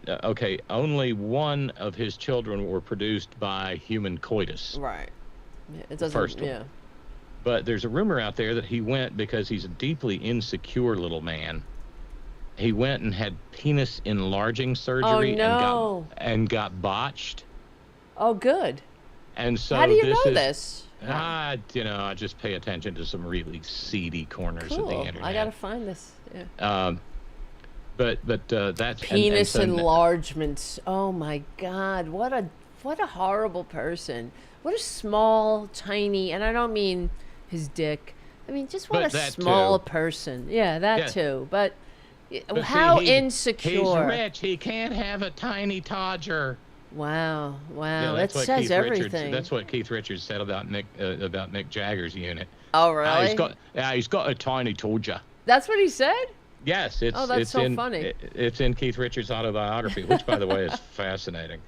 only one of his children were produced by human coitus. Right. It doesn't, yeah. But there's a rumor out there that he went, because he's a deeply insecure little man, he went and had penis enlarging surgery and got botched. Oh, good. And so how do you know this? I just pay attention to some really seedy corners of the internet. I gotta find this. Yeah. but that's Penis and so, enlargements. Oh my God! What a horrible person. What a small, tiny, and I don't mean his dick. I mean just what But a that small too. person. Yeah, that Yeah. too. But But how see, he's insecure. rich. He can't have a tiny Todger. Wow, Yeah, wow. That that's what says Keith everything. Richards. That's what Keith Richards said about Mick Jagger's unit. Oh, really? He's got a tiny Todger. That's what he said? Yes, Oh, that's so funny. It's in Keith Richards' autobiography, which, by the way, is fascinating.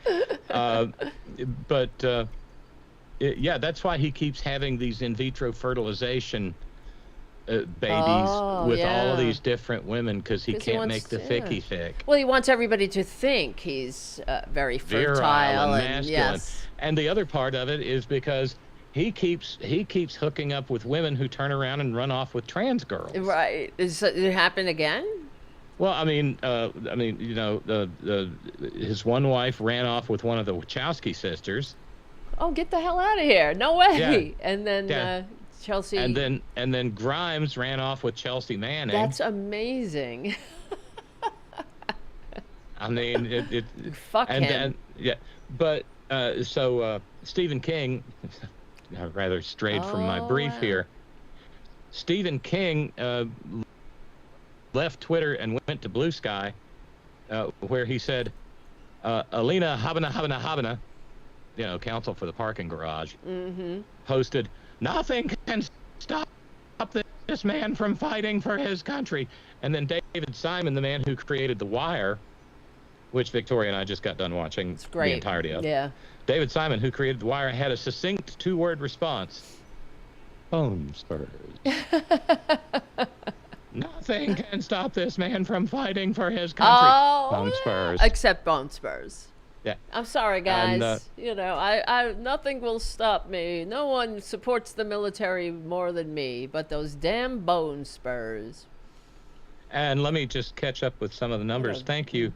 Yeah, that's why he keeps having these in vitro fertilization babies with all of these different women, because he 'Cause he can't wants make the to- thicky thick. Well, he wants everybody to think he's very fertile Virile and and masculine. yes. And the other part of it is because he keeps hooking up with women who turn around and run off with trans girls. Right. Did it happen again? Well, I mean, you know, his one wife ran off with one of the Wachowski sisters. Oh, get the hell out of here. No way. Yeah. And then Yeah. Chelsea. And then Grimes ran off with Chelsea Manning. That's amazing. I mean, it Fuck him. and yeah, but so Stephen King, I rather strayed from my brief wow. here. Stephen King left Twitter and went to Blue Sky, where he said, Alina Habana, you know, counsel for the parking garage, posted, "Nothing can stop this man from fighting for his country." And then David Simon, the man who created The Wire, which Victoria and I just got done watching It's great. the entirety of. Yeah. David Simon, who created The Wire, had a succinct two-word response. Bone spurs. Nothing can stop this man from fighting for his country. Oh, Bone spurs. Except bone spurs. Yeah. I'm sorry, guys. And, you know, I nothing will stop me. No one supports the military more than me, but those damn bone spurs. And let me just catch up with some of the numbers. Thank you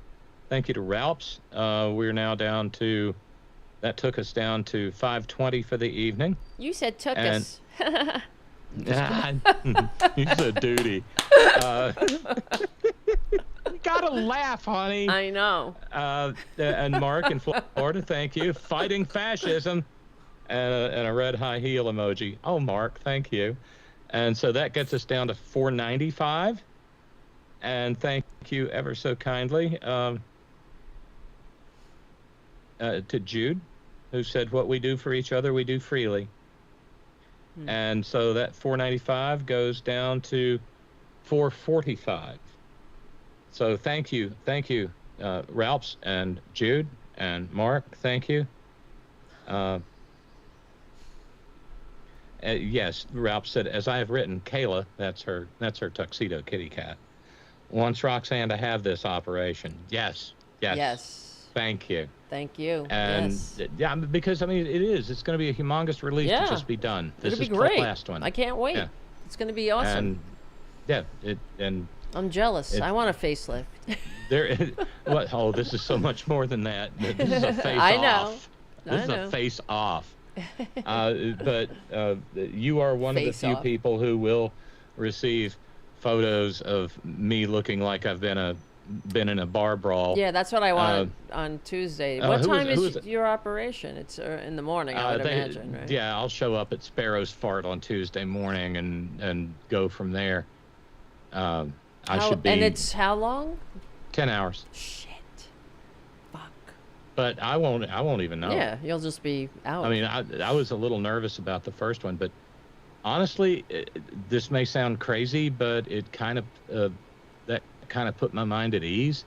to Ralphs. We're now down to, that took us down to 5:20 for the evening. You said took And- us. He's a duty. You gotta laugh, honey. I know. And Mark in Florida, thank you. Fighting fascism, and a red high heel emoji. Oh, Mark, thank you. And so that gets us down to 495. And thank you ever so kindly to Jude, who said, "What we do for each other, we do freely." And so that 495 goes down to 445. So thank you, Ralphs and Jude and Mark. Thank you. Yes, Ralph said, "As I have written, Kayla, that's her tuxedo kitty cat, wants Roxanne to have this operation." Yes. Thank you. Thank you. And yes. yeah, because I mean, it's going to be a humongous relief Yeah. to just be done. This It'll be is the great. last one. I can't wait. Yeah. It's going to be awesome. And yeah, I'm jealous. I want a facelift. there. What? Oh, this is so much more than that. This is a face I know. off. This is I know. a face off. But you are one Face of the few off. people who will receive photos of me looking like I've been in a bar brawl. Yeah, that's what I want on Tuesday. What who time is is it? your operation? It's in the morning, I would imagine, right? Yeah, I'll show up at Sparrow's Fart on Tuesday morning and go from there. I should be. And it's how long? 10 hours. Shit. Fuck. But I won't even know. Yeah, you'll just be out. I mean, I was a little nervous about the first one, but honestly, this may sound crazy, but it kind of that kind of put my mind at ease,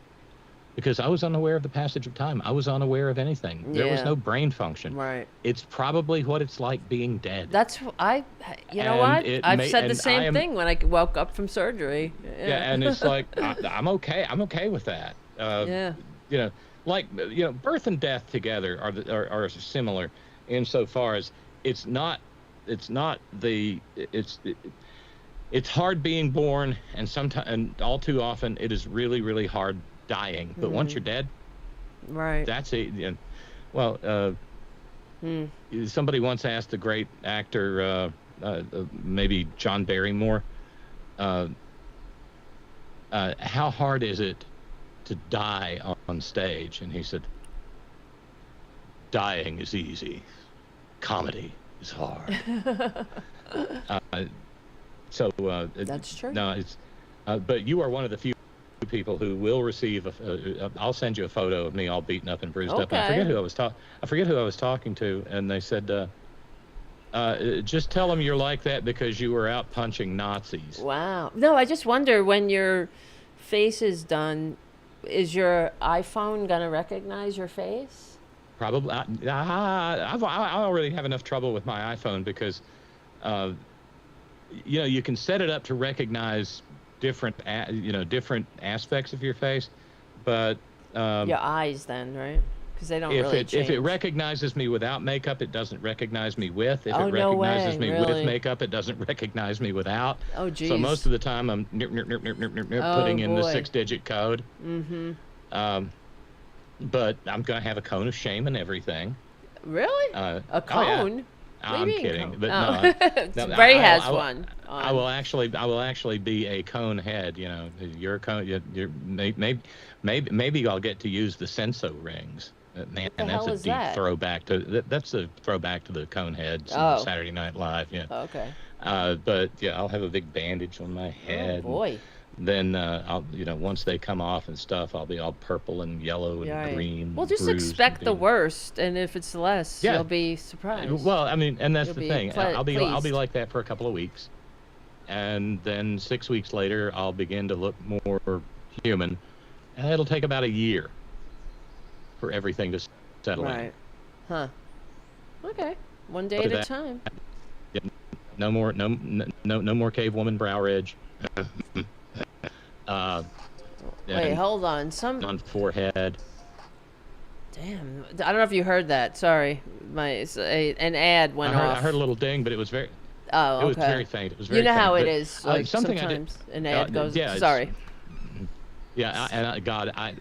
because I was unaware of the passage of time. I was unaware of anything. There was Yeah. no brain function. Right. It's probably what it's like being dead. That's you know And what? I've said the and same thing when I woke up from surgery. Yeah, and it's like I'm okay. I'm okay with that. Yeah. You know, like birth and death together are similar insofar as it's hard being born, and sometimes, and all too often, it is really, really hard dying. But once you're dead, Right. that's it. Yeah. Well, somebody once asked the great actor, maybe John Barrymore, how hard is it to die on stage, and he said, "Dying is easy, comedy is hard." That's true. No, it's but you are one of the few people who will receive. I'll send you a photo of me all beaten up and bruised up. And I forget who I was talking to, and they said, "Just tell them you're like that because you were out punching Nazis." Wow. No, I just wonder, when your face is done, is your iPhone gonna recognize your face? Probably. I already have enough trouble with my iPhone because, you can set it up to recognize different aspects of your face, but Your eyes, then, right? Because they don't really change. If it recognizes me without makeup, it doesn't recognize me with. If it no recognizes way, me really? with makeup, it doesn't recognize me without. Oh, geez. So most of the time, I'm putting in the 6-digit code. Mm-hmm. But I'm going to have a cone of shame and everything. Really? A cone? Oh, yeah. What do you I'm mean kidding, cone? but no. Ray has one. I will actually be a cone head. You're a cone. Maybe I'll get to use the senso rings. Man, that's a deep throwback to the cone heads on Saturday Night Live. Yeah. Okay. But yeah, I'll have a big bandage on my head. Oh boy. Then I'll, once they come off and stuff, I'll be all purple and yellow and green. Well, just expect the worst, and if it's less, you'll be surprised. Well, I mean, and that's the thing. I'll be pleased. like that for a couple of weeks, and then 6 weeks later, I'll begin to look more human, and it'll take about a year for everything to settle in. Right. Huh. Okay. One day at a time. No more cave woman brow ridge. Wait, hold on. On forehead. Damn. I don't know if you heard that. Sorry. An ad went off. I heard a little ding, but it was very. Oh, okay. It was very faint. It was very. You know faint, how but, it is. Like sometimes an ad goes. Yeah, sorry. Yeah, God, I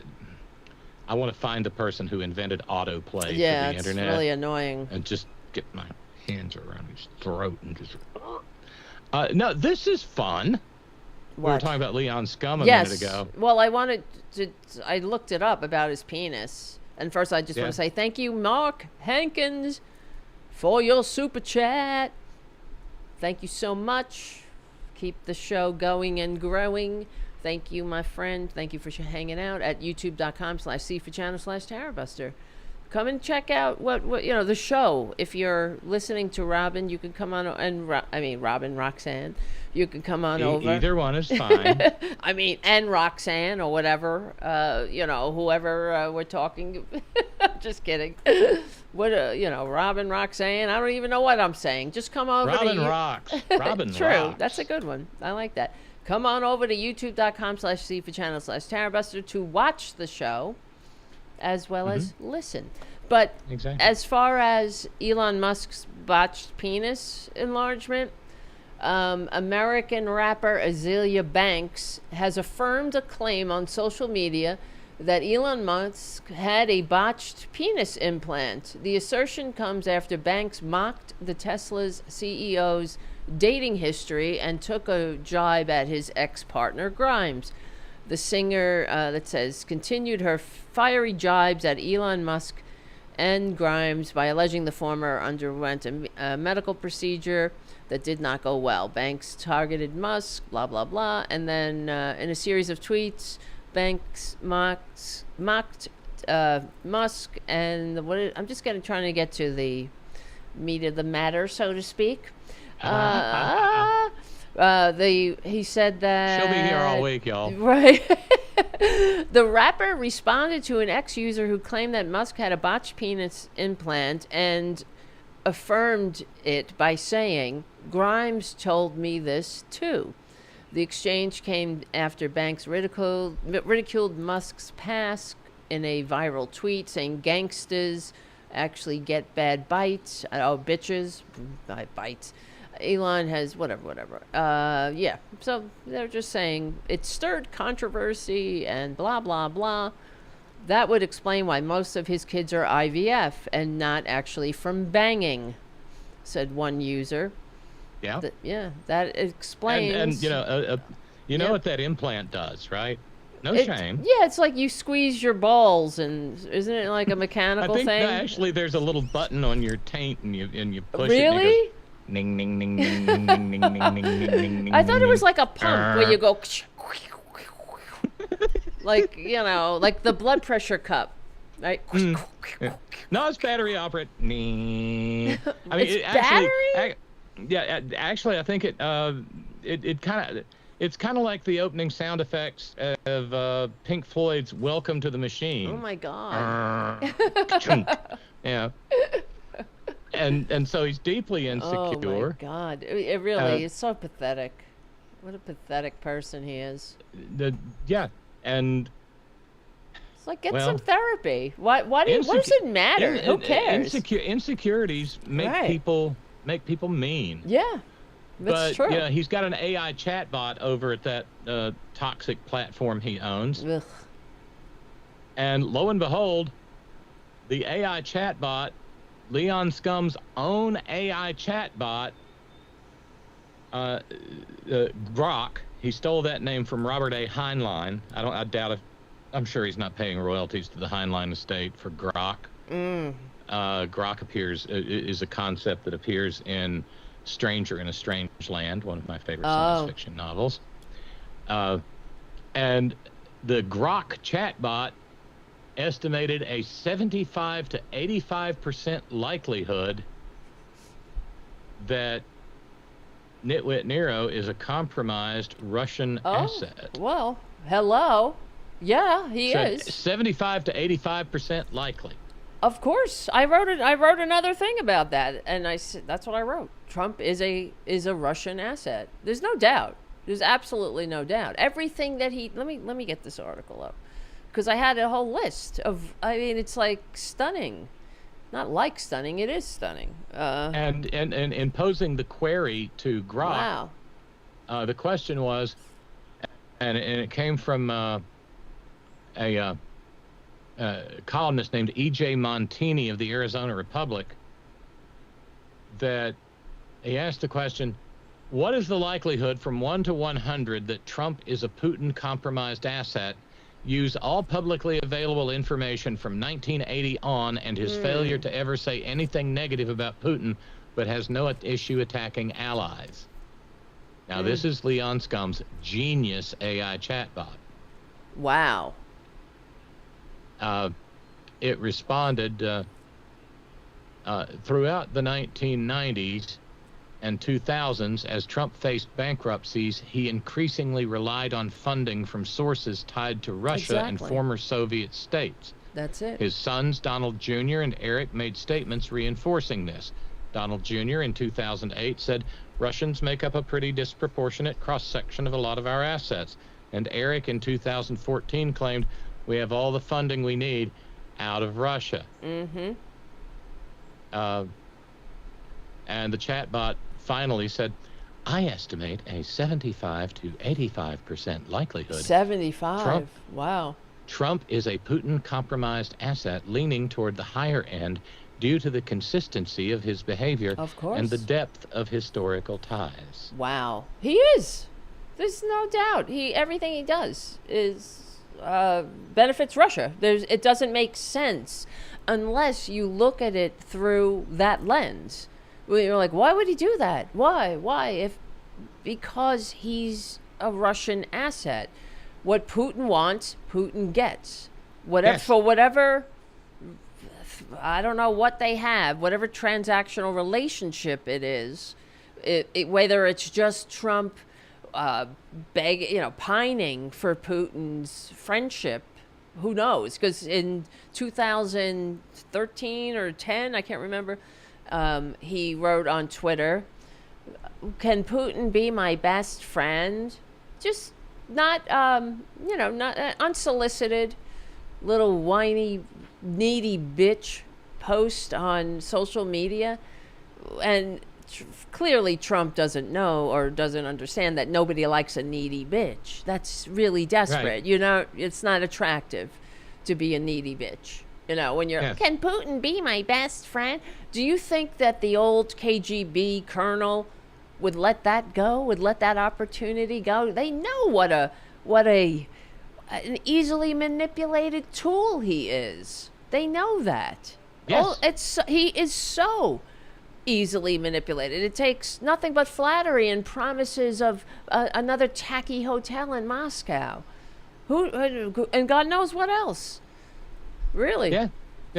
want to find the person who invented autoplay for the internet. Yeah, it's really annoying. And just get my hands around his throat and just. No, this is fun. What? We were talking about Leon Scum a minute ago. Well, I looked it up about his penis. And first I just want to say thank you, Mark Hankins, for your super chat. Thank you so much. Keep the show going and growing. Thank you, my friend. Thank you for hanging out at youtube.com/cfachannel/Tarabuster. Come and check out what the show. If you're listening to Robyn, you can come on, and Robyn Roxanne, you can come on over. Either one is fine. And Roxanne or whatever, whoever we're talking. Just kidding. Robyn Roxanne. I don't even know what I'm saying. Just come over. Robyn rocks. Robyn True. rocks. That's a good one. I like that. Come on over to youtube.com/cfachannel/Tarabuster to watch the show, as well as listen. But as far as Elon Musk's botched penis enlargement, American rapper Azealia Banks has affirmed a claim on social media that Elon Musk had a botched penis implant. The assertion comes after Banks mocked the Tesla's CEO's dating history and took a jibe at his ex-partner Grimes. The singer, that says, continued her fiery jibes at Elon Musk and Grimes by alleging the former underwent a medical procedure that did not go well. Banks targeted Musk, blah, blah, blah. And then in a series of tweets, Banks mocked Musk. And I'm just trying to get to the meat of the matter, so to speak. He said that she'll be here all week, y'all. Right. The rapper responded to an ex-user who claimed that Musk had a botched penis implant and affirmed it by saying, "Grimes told me this too." The exchange came after Banks ridiculed Musk's past in a viral tweet, saying gangsters actually get bad bites. Bitches, bites. Elon has whatever. So they're just saying it stirred controversy and blah, blah, blah. That would explain why most of his kids are IVF and not actually from banging, said one user. Yeah. That explains. And what that implant does, right? No shame. Yeah, it's like you squeeze your balls, and isn't it like a mechanical I think thing? actually there's a little button on your taint, and you push it. Really? And it goes, ning ning ning ning ning ning ning ning ning ning. I thought it was like a pump where you go, like like the blood pressure cup, right? Yeah. No, it's battery operated. I mean, It's battery? Actually, I think it's kind of like the opening sound effects of Pink Floyd's "Welcome to the Machine." Oh my God. Yeah. And so he's deeply insecure. Oh my God. It really is so pathetic. What a pathetic person he is. And it's like, get some therapy. What does it matter? Who cares? Insecurities make people mean. Yeah. That's true. But he's got an AI chatbot over at that toxic platform he owns. Ugh. And lo and behold, the AI chatbot, Leon Scum's own AI chatbot, Grok, he stole that name from Robert A. Heinlein. I doubt it. I'm sure he's not paying royalties to the Heinlein estate for Grok. Grok is a concept that appears in Stranger in a Strange Land, one of my favorite science fiction novels. And the Grok chatbot estimated a 75 to 85% likelihood that Nitwit Nero is a compromised Russian asset. Well, hello. Yeah, he is. 75 to 85% likely. Of course, I wrote another thing about that, and I said that's what I wrote. Trump is a Russian asset. There's no doubt. There's absolutely no doubt. Everything that he let me get this article up, because I had a whole list of. I mean, it's like stunning, not like stunning. It is stunning. And in posing the query to Grok, the question was, and it came from a columnist named E.J. Montini of the Arizona Republic, that he asked the question, what is the likelihood from 1 to 100 that Trump is a Putin-compromised asset? Use all publicly available information from 1980 on and his failure to ever say anything negative about Putin, but has no issue attacking allies. Now, this is Leon Scum's genius AI chatbot. Wow. It responded throughout the 1990s and 2000s, as Trump faced bankruptcies, he increasingly relied on funding from sources tied to Russia and former Soviet states. That's it. His sons, Donald Jr. and Eric, made statements reinforcing this. Donald Jr. in 2008 said, Russians make up a pretty disproportionate cross-section of a lot of our assets. And Eric in 2014 claimed, we have all the funding we need out of Russia. And the chatbot finally said, I estimate a 75 to 85% likelihood. 75? Wow. Trump is a Putin-compromised asset leaning toward the higher end due to the consistency of his behavior and the depth of historical ties. Wow. He is. There's no doubt. Everything he does is benefits Russia. It doesn't make sense unless you look at it through that lens. You're like, why would he do that? Why? Because he's a Russian asset. What Putin wants, Putin gets. For whatever, I don't know what they have, whatever transactional relationship it is, whether it's just Trump pining for Putin's friendship, who knows? Because in 2013 or 10, I can't remember, he wrote on Twitter, can Putin be my best friend? Just not, not unsolicited, little whiny, needy bitch post on social media. And clearly Trump doesn't know or doesn't understand that nobody likes a needy bitch. That's really desperate. Right. It's not attractive to be a needy bitch. When you're, can Putin be my best friend? Do you think that the old KGB colonel would let that go, would let that opportunity go? They know what a an easily manipulated tool he is. They know that. Yes. He is so easily manipulated. It takes nothing but flattery and promises of another tacky hotel in Moscow. And God knows what else. Really. Yeah.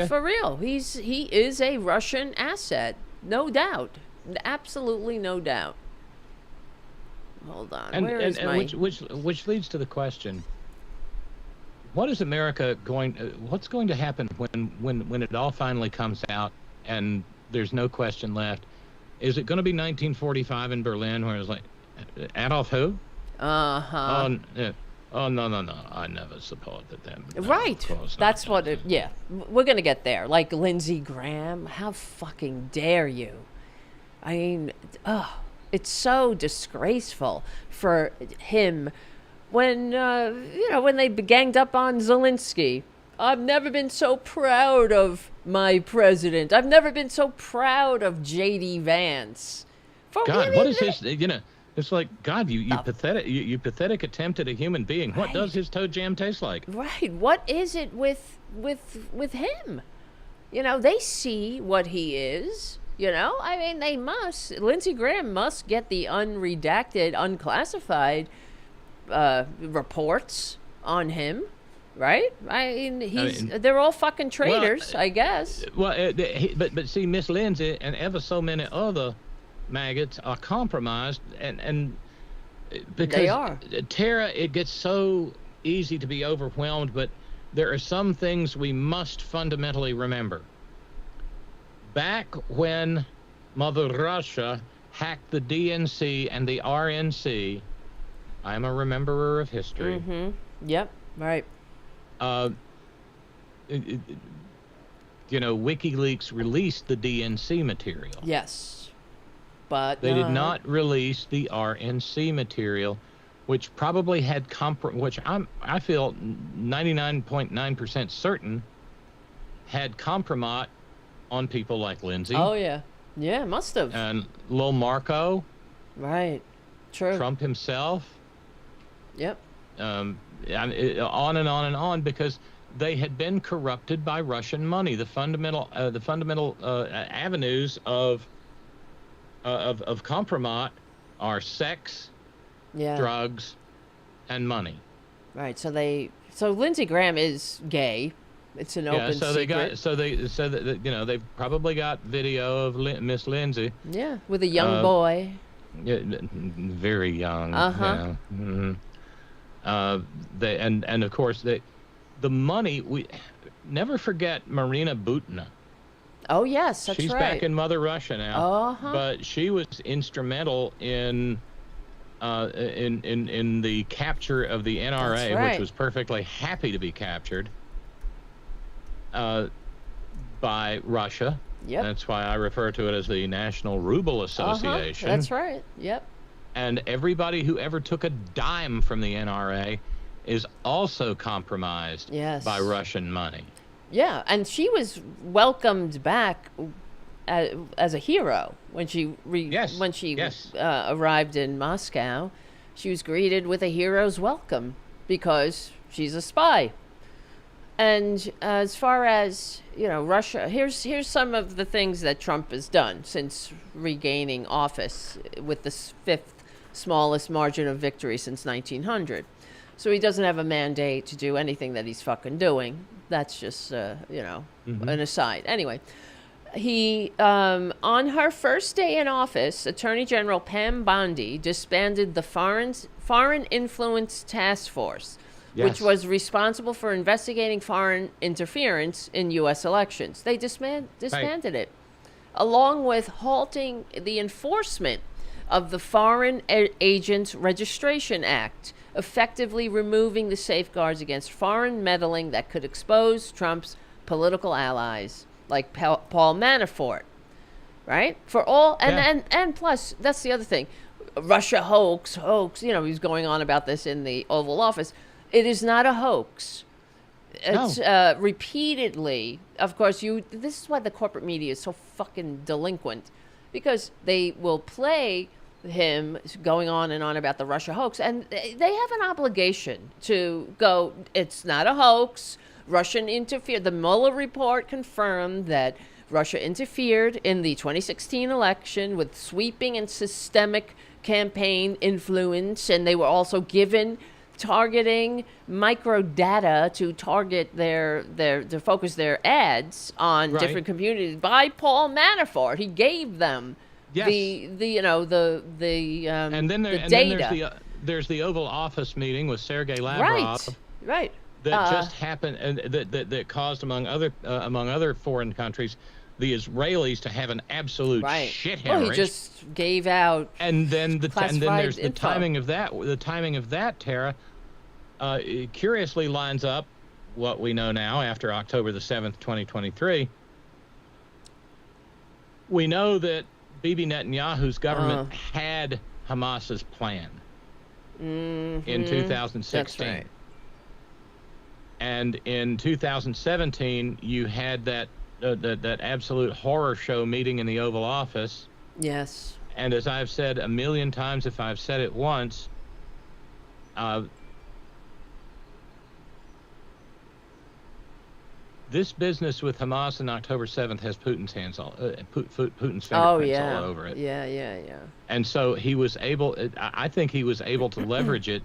For real. He is a Russian asset. No doubt. Absolutely no doubt. Hold on. Which leads to the question: what is America what's going to happen when it all finally comes out and there's no question left? Is it going to be 1945 in Berlin, where it's like, Adolf who? Uh-huh. Oh, no. I never supported them. No, right. That's not. yeah. We're going to get there. Like Lindsey Graham. How fucking dare you? I mean, it's so disgraceful for him when, when they ganged up on Zelensky. I've never been so proud of my president. I've never been so proud of J.D. Vance. God, what is his, it's like, God, you pathetic attempt at a human being. What does his toe jam taste like? Right. What is it with him? They see what he is. I mean, they must. Lindsey Graham must get the unredacted, unclassified reports on him, right? I mean, they're all fucking traitors, I guess. Well, but see, Miss Lindsay and ever so many other maggots are compromised, and because they are. Tara, it gets so easy to be overwhelmed, but there are some things we must fundamentally remember. Back when Mother Russia hacked the DNC and the RNC, I'm a rememberer of history. Mm-hmm. Yep. Right. WikiLeaks released the DNC material. Yes. But they did not release the RNC material, which probably had which I feel 99.9% certain had compromise on people like Lindsay. Oh yeah, must have. And Lil Marco. Right. True. Trump himself. Yep. On and on and on, because they had been corrupted by Russian money. The fundamental avenues of compromise are sex, drugs, and money. Right. So Lindsey Graham is gay. It's an open secret. They've probably got video of Miss Lindsay. Yeah, with a young boy. Yeah, very young. Uh-huh. Mm-hmm. And of course the money, we never forget Marina Butina. Oh yes, that's She's right. back in Mother Russia now. Uh-huh. But she was instrumental in the capture of the NRA, right. which was perfectly happy to be captured by Russia. Yep. That's why I refer to it as the National Ruble Association. Uh-huh. That's right. Yep. And everybody who ever took a dime from the NRA is also compromised by Russian money. Yeah, and she was welcomed back as a hero when she arrived in Moscow. She was greeted with a hero's welcome because she's a spy. And as far as Russia, here's some of the things that Trump has done since regaining office with the fifth smallest margin of victory since 1900. So he doesn't have a mandate to do anything that he's fucking doing. That's just an aside. Anyway, he on her first day in office, Attorney General Pam Bondi disbanded the Foreign Influence Task Force. Yes. Which was responsible for investigating foreign interference in U.S. elections. They disbanded it, along with halting the enforcement of the Foreign Agents Registration Act, effectively removing the safeguards against foreign meddling that could expose Trump's political allies, like Paul Manafort, right? For all, and plus, that's the other thing, Russia hoax, he's going on about this in the Oval Office. It is not a hoax. It's repeatedly, of course, this is why the corporate media is so fucking delinquent, because they will play him going on and on about the Russia hoax, and they have an obligation to go, it's not a hoax. Russian interfered. The Mueller report confirmed that Russia interfered in the 2016 election with sweeping and systemic campaign influence, and they were also given targeting micro data to target to focus their ads on different communities by Paul Manafort. He gave them and then there's the Oval Office meeting with Sergei Lavrov. Right. That just happened, and that caused, among other foreign countries, the Israelis to have an absolute shit hemorrhage. Well, he just gave out. And then there's the info. timing of that. The timing of that, Tara, curiously lines up what we know now after October the 7th, 2023. We know that Bibi Netanyahu's government had Hamas's plan in 2016. That's right. And in 2017, you had that absolute horror show meeting in the Oval Office. Yes. And as I've said a million times, if I've said it once, this business with Hamas on October 7th has Putin's hands Putin's fingerprints all over it. Yeah. And so I think he was able to leverage it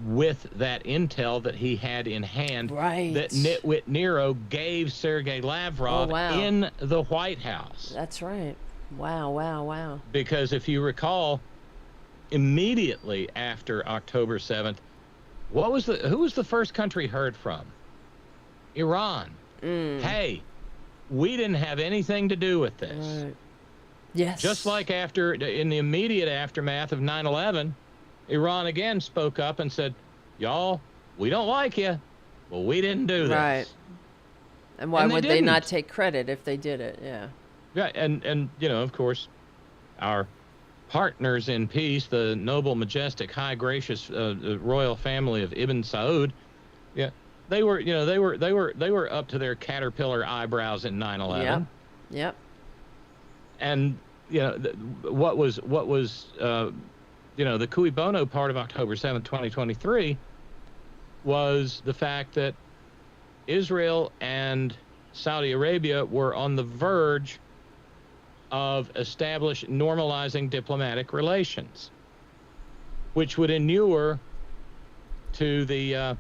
with that intel that he had in hand that Nitwit Nero gave Sergei Lavrov in the White House. That's right. Wow. Because if you recall, immediately after October 7th, who was the first country heard from? Iran. Hey, we didn't have anything to do with this. Right. Yes. Just like in the immediate aftermath of 9/11, Iran again spoke up and said, y'all, we don't like you. Well, we didn't do this. Right. And why would they not take credit if they did it? Yeah. Yeah, and of course, our partners in peace, the noble, majestic, high, gracious royal family of Ibn Saud, they were up to their caterpillar eyebrows in 9/11. Yep. And what was the cui bono part of October 7th, 2023 was the fact that Israel and Saudi Arabia were on the verge of normalizing diplomatic relations, which would inure to the,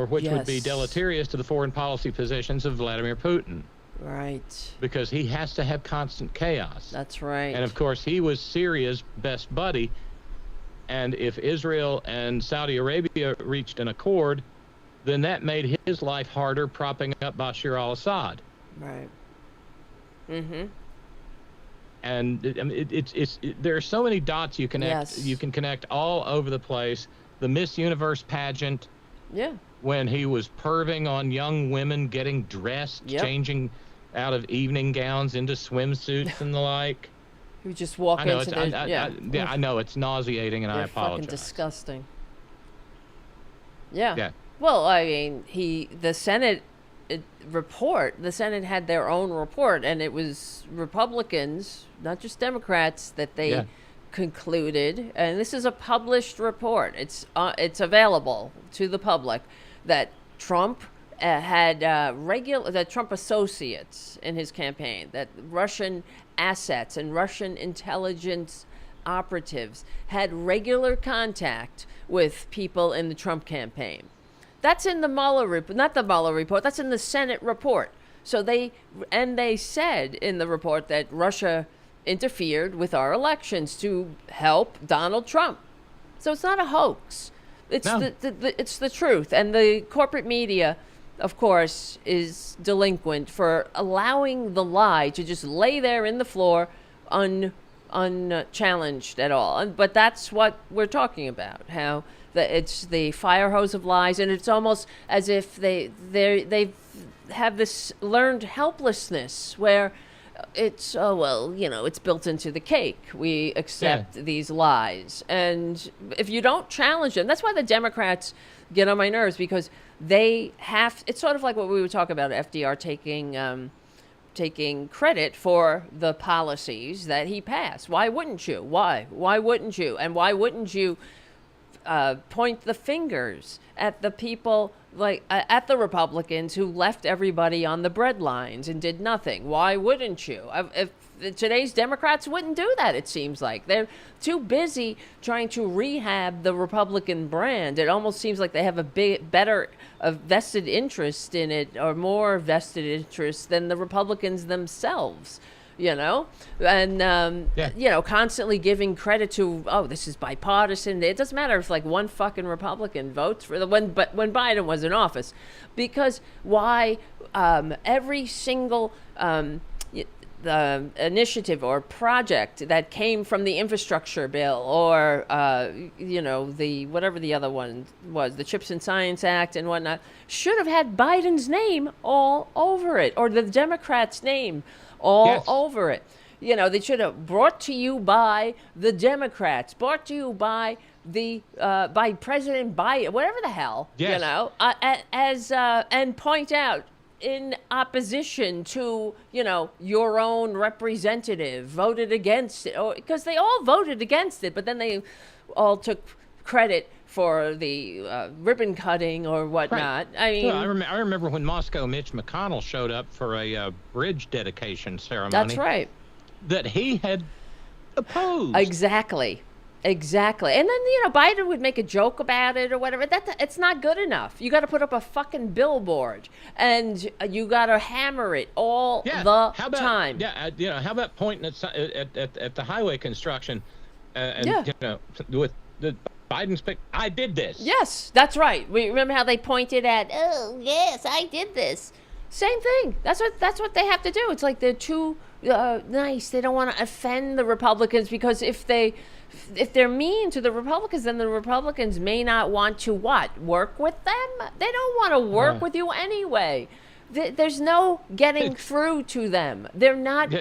which would be deleterious to the foreign policy positions of Vladimir Putin. Right. Because he has to have constant chaos. That's right. And of course, he was Syria's best buddy. And if Israel and Saudi Arabia reached an accord, then that made his life harder, propping up Bashar al-Assad. Right. And there are so many dots you connect. You can connect all over the place. The Miss Universe pageant. Yeah. When he was perving on young women getting dressed, changing out of evening gowns into swimsuits and the like. You just walk into the... I know, it's nauseating, and I apologize. Fucking disgusting. Yeah. Well, I mean, the Senate had their own report, and it was Republicans, not just Democrats, that they concluded, and this is a published report. It's available to the public, that Trump had that Trump associates in his campaign, that Russian assets and Russian intelligence operatives had regular contact with people in the Trump campaign. That's in the Mueller report, not the Mueller report, that's in the Senate report. So they said in the report that Russia interfered with our elections to help Donald Trump. So it's not a hoax. It's it's the truth. And the corporate media, of course, is delinquent for allowing the lie to just lay there in the floor unchallenged at all. But that's what we're talking about, how it's the fire hose of lies, and it's almost as if they have this learned helplessness where it's, it's built into the cake. We accept these lies. And if you don't challenge them, that's why the Democrats get on my nerves, because they have, it's sort of like what we were talking about, FDR taking taking credit for the policies that he passed. Why wouldn't you? Why? Why wouldn't you? And why wouldn't you point the fingers at the people, like at the Republicans who left everybody on the bread lines and did nothing? Why wouldn't you? If today's Democrats wouldn't do that, it seems like. They're too busy trying to rehab the Republican brand. It almost seems like they have a vested interest in it, or more vested interest than the Republicans themselves. And, constantly giving credit to, this is bipartisan. It doesn't matter if like one fucking Republican votes for when Biden was in office, because why every single the initiative or project that came from the infrastructure bill, or the whatever the other one was, the Chips and Science Act and whatnot, should have had Biden's name all over it, or the Democrats' name all over it. They should have brought to you by the Democrats, brought to you by the by President Biden, whatever the hell, and point out, in opposition to, your own representative voted against it, because they all voted against it, but then they all took credit for the ribbon cutting or whatnot. Right. I mean, I remember when Moscow Mitch McConnell showed up for a bridge dedication ceremony. That's right. That he had opposed. Exactly. And then, Biden would make a joke about it or whatever. It's not good enough. You got to put up a fucking billboard, and you got to hammer it all the time. Yeah, how about pointing at the highway construction, with the Biden's pick? I did this. Yes, that's right. We remember how they pointed at, oh yes, I did this. Same thing. That's what they have to do. It's like they're too nice. They don't want to offend the Republicans, because if they're mean to the Republicans, then the Republicans may not want to work with them. They don't want to work with you anyway. There's no getting through to them. They're not,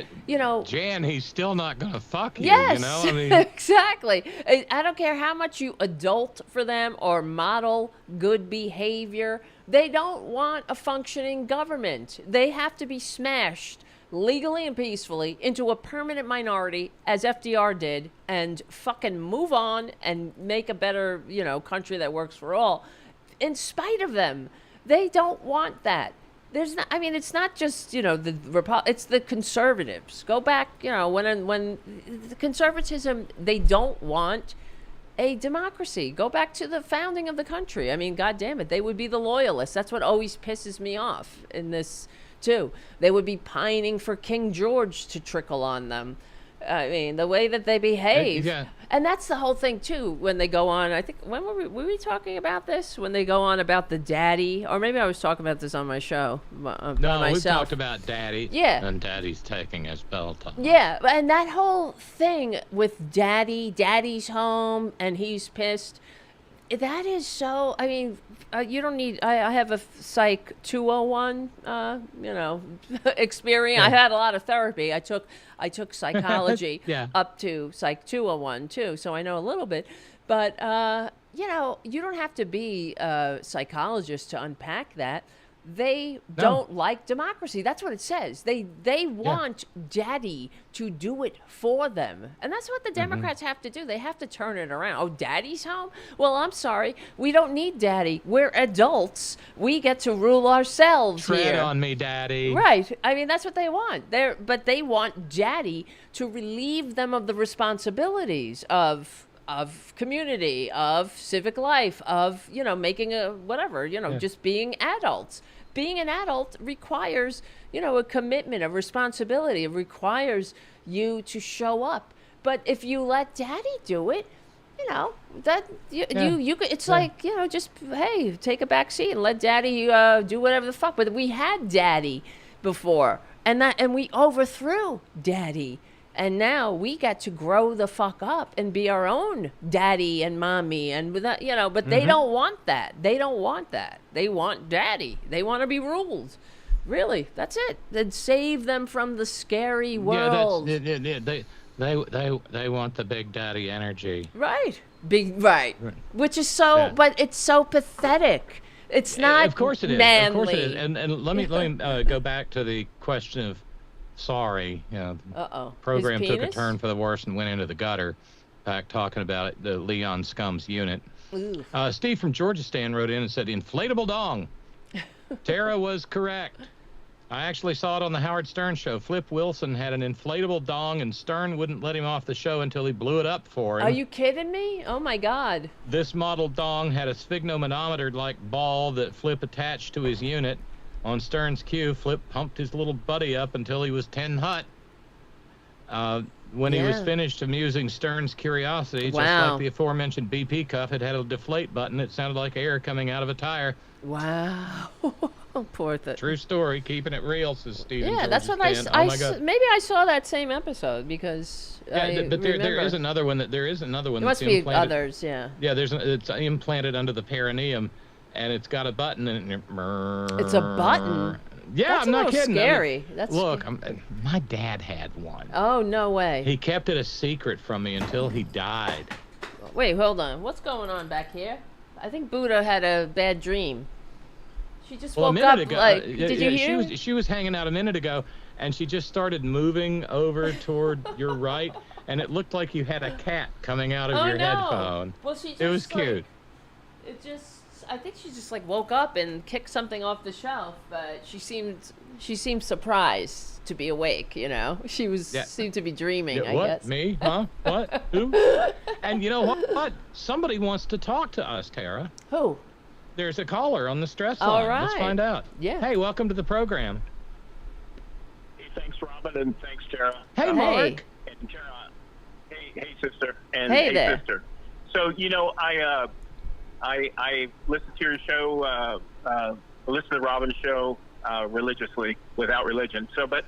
Jan, he's still not going to fuck you, Yes, exactly. I don't care how much you adult for them or model good behavior. They don't want a functioning government. They have to be smashed legally and peacefully into a permanent minority, as FDR did, and fucking move on and make a better, country that works for all. In spite of them, they don't want that. It's not just, it's the conservatives. Go back, when the conservatism, they don't want a democracy. Go back to the founding of the country. God damn it, they would be the loyalists. That's what always pisses me off in this too. They would be pining for King George to trickle on them. The way that they behave. And that's the whole thing too, when they go on. I think, when were we talking about this? When they go on about the daddy, or maybe I was talking about this on my show by myself. We talked about daddy. Yeah. And daddy's taking his belt off. Yeah, and that whole thing with daddy's home and he's pissed. That is so, you don't need, I have a Psych 201, experience. Yeah. I had a lot of therapy. I took psychology up to Psych 201 too, so I know a little bit. But, you don't have to be a psychologist to unpack that. They don't like democracy. That's what it says. They want daddy to do it for them. And that's what the Democrats have to do. They have to turn it around. Oh, daddy's home? Well, I'm sorry. We don't need daddy. We're adults. We get to rule ourselves here. Tread on me, daddy. Right. That's what they want. But they want daddy to relieve them of the responsibilities of community, of civic life, of, making a whatever, just being adults. Being an adult requires, a commitment, a responsibility. It requires you to show up. But if you let daddy do it, it's like, just, hey, take a back seat and let daddy do whatever the fuck. But we had daddy before, and we overthrew daddy. And now we got to grow the fuck up and be our own daddy and mommy, and without, but they don't want that. They don't want that. They want daddy. They want to be ruled. Really, that's it. Then save them from the scary world. They want the big daddy energy. Right. Right. Which is so, but it's so pathetic. It's not. Of course it is. Manly. Of course it is. And let me go back to the question of sorry. You know, Uh-oh. program His took a penis? turn for the worse and went into the gutter. Back talking about it, the Leon Scums unit. Ooh. Steve from Georgia Stan wrote in and said, inflatable dong. Tara was correct. I actually saw it on the Howard Stern show. Flip Wilson had an inflatable dong, and Stern wouldn't let him off the show until he blew it up for him. Are you kidding me? Oh, my God. This model dong had a sphygmomanometer-like ball that Flip attached to his unit. On Stern's cue, Flip pumped his little buddy up until he was 10 hut. When he was finished amusing Stern's curiosity, just like the aforementioned BP cuff, it had a deflate button. It sounded like air coming out of a tire. Wow. Poor thing. True story, keeping it real, says Steven. Yeah, that's what Georgia Stan. maybe I saw that same episode because but there is another one There that's must be implanted. others, yeah. Yeah, it's implanted under the perineum, and it's got a button, and It's a button? Yeah, That's I'm not kidding. Scary. Look, my dad had one. Oh, no way. He kept it a secret from me until he died. Wait, hold on. What's going on back here? I think Buddha had a bad dream. She just woke up did you hear? She was hanging out a minute ago, and she just started moving over toward your right, and it looked like you had a cat coming out of your headphone. Well, she just, it was cute. I think she just woke up and kicked something off the shelf, but she seemed surprised to be awake, you know. She seemed to be dreaming, I guess. Me? Huh? What? Who? And you know what? Somebody wants to talk to us, Tara. Who? There's a caller on the stress line. All right. Let's find out. Yeah. Hey, welcome to the program. Hey, thanks, Robyn, and thanks, Tara. Hey, Mark. And Tara. Hey, sister. And hey there. Sister. So, you know, I listen to your show, listen to Robyn's show religiously, without religion. So, but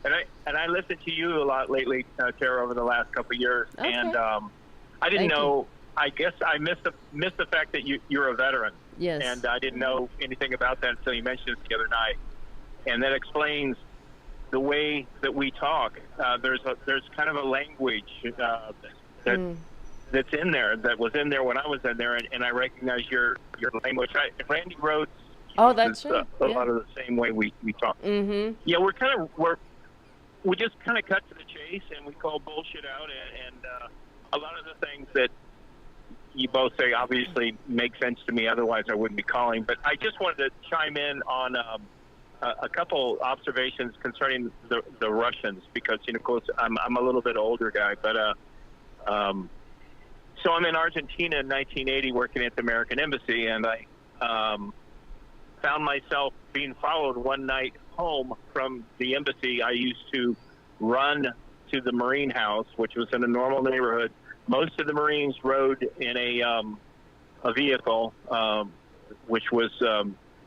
and I listen to you a lot lately, Tara, over the last couple of years, okay. and I didn't know. I guess I missed the fact that you're a veteran. Yes. And I didn't know anything about that until you mentioned it the other night, and that explains the way that we talk. There's kind of a language that's in there, that was in there when I was in there, and I recognize your language. Randy Rhodes. Oh, that's right. A lot of the same way we talk. Mm-hmm. Yeah, we just kind of cut to the chase, and we call bullshit out, and a lot of the things that you both say obviously make sense to me. Otherwise, I wouldn't be calling. But I just wanted to chime in on a couple observations concerning the Russians, because, you know, of course, I'm a little bit older guy, but so I'm in Argentina in 1980 working at the American Embassy, and I found myself being followed one night home from the embassy. I used to run to the Marine House, which was in a normal neighborhood. Most of the Marines rode in a vehicle, which was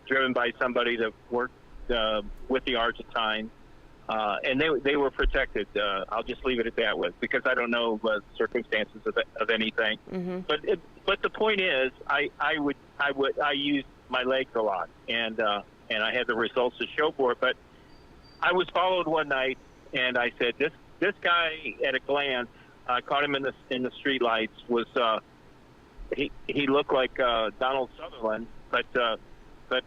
driven by somebody that worked with the Argentine, and they were protected. I'll just leave it at that, because I don't know the circumstances of anything. Mm-hmm. But the point is, I used my legs a lot, and I had the results to show for it. But I was followed one night, and I said, this guy, at a glance, I caught him in the street lights, was he looked like Donald Sutherland, but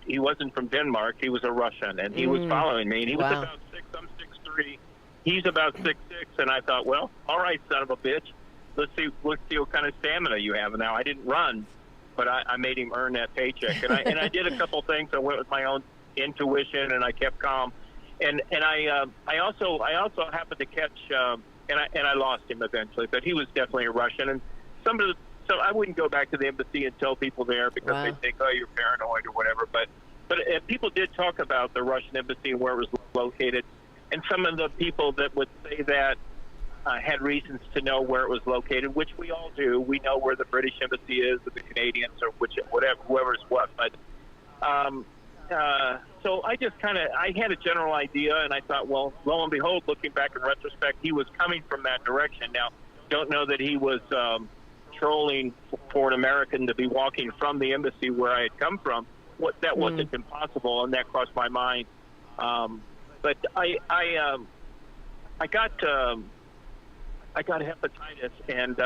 he wasn't from Denmark. He was a Russian, and he was following me, and he was about 6. I'm 6'3". He's about 6'6", and I thought, well, all right, son of a bitch, let's see what kind of stamina you have. Now, I didn't run, but I made him earn that paycheck, and I did a couple things. I went with my own intuition, and I kept calm, and I also happened to catch. And I lost him eventually, but he was definitely a Russian. And so I wouldn't go back to the embassy and tell people there, because they think, oh, you're paranoid or whatever. But people did talk about the Russian embassy and where it was located. And some of the people that would say that had reasons to know where it was located, which we all do. We know where the British embassy is, or the Canadians, or whoever's what. But so I just I had a general idea, and I thought, well, lo and behold, looking back in retrospect, he was coming from that direction. Now, don't know that he was trolling for an American to be walking from the embassy where I had come from. That wasn't impossible, and that crossed my mind. But I got hepatitis, and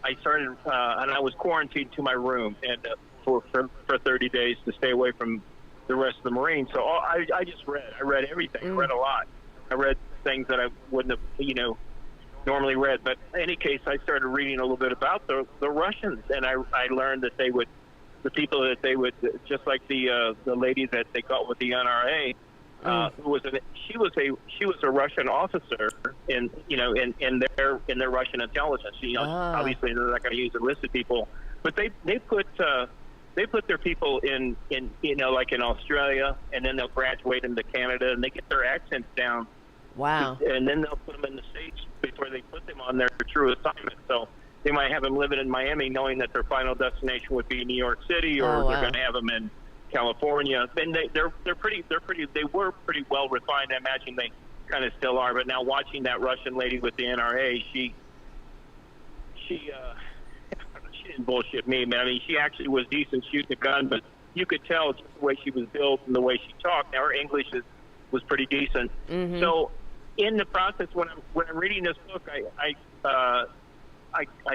I started, and I was quarantined to my room, and for 30 days to stay away from the rest of the Marines. So I just read. I read everything. I read a lot. I read things that I wouldn't have, normally read. But in any case, I started reading a little bit about the Russians, and I learned that the people that they would, just like the lady that they caught with the NRA, she was a Russian officer in their Russian intelligence. Obviously they're not going to use enlisted people, but they put their people in like in Australia, and then they'll graduate them to Canada, and they get their accents down. Wow. And then they'll put them in the States before they put them on their true assignment. So they might have them living in Miami, knowing that their final destination would be New York City, or they're going to have them in California. And they were pretty well refined. I imagine they kind of still are. But now watching that Russian lady with the NRA, she didn't bullshit me, man. I mean, she actually was decent shooting a gun, but you could tell just the way she was built and the way she talked. Now her English was pretty decent. Mm-hmm. So in the process, when I'm reading this book, I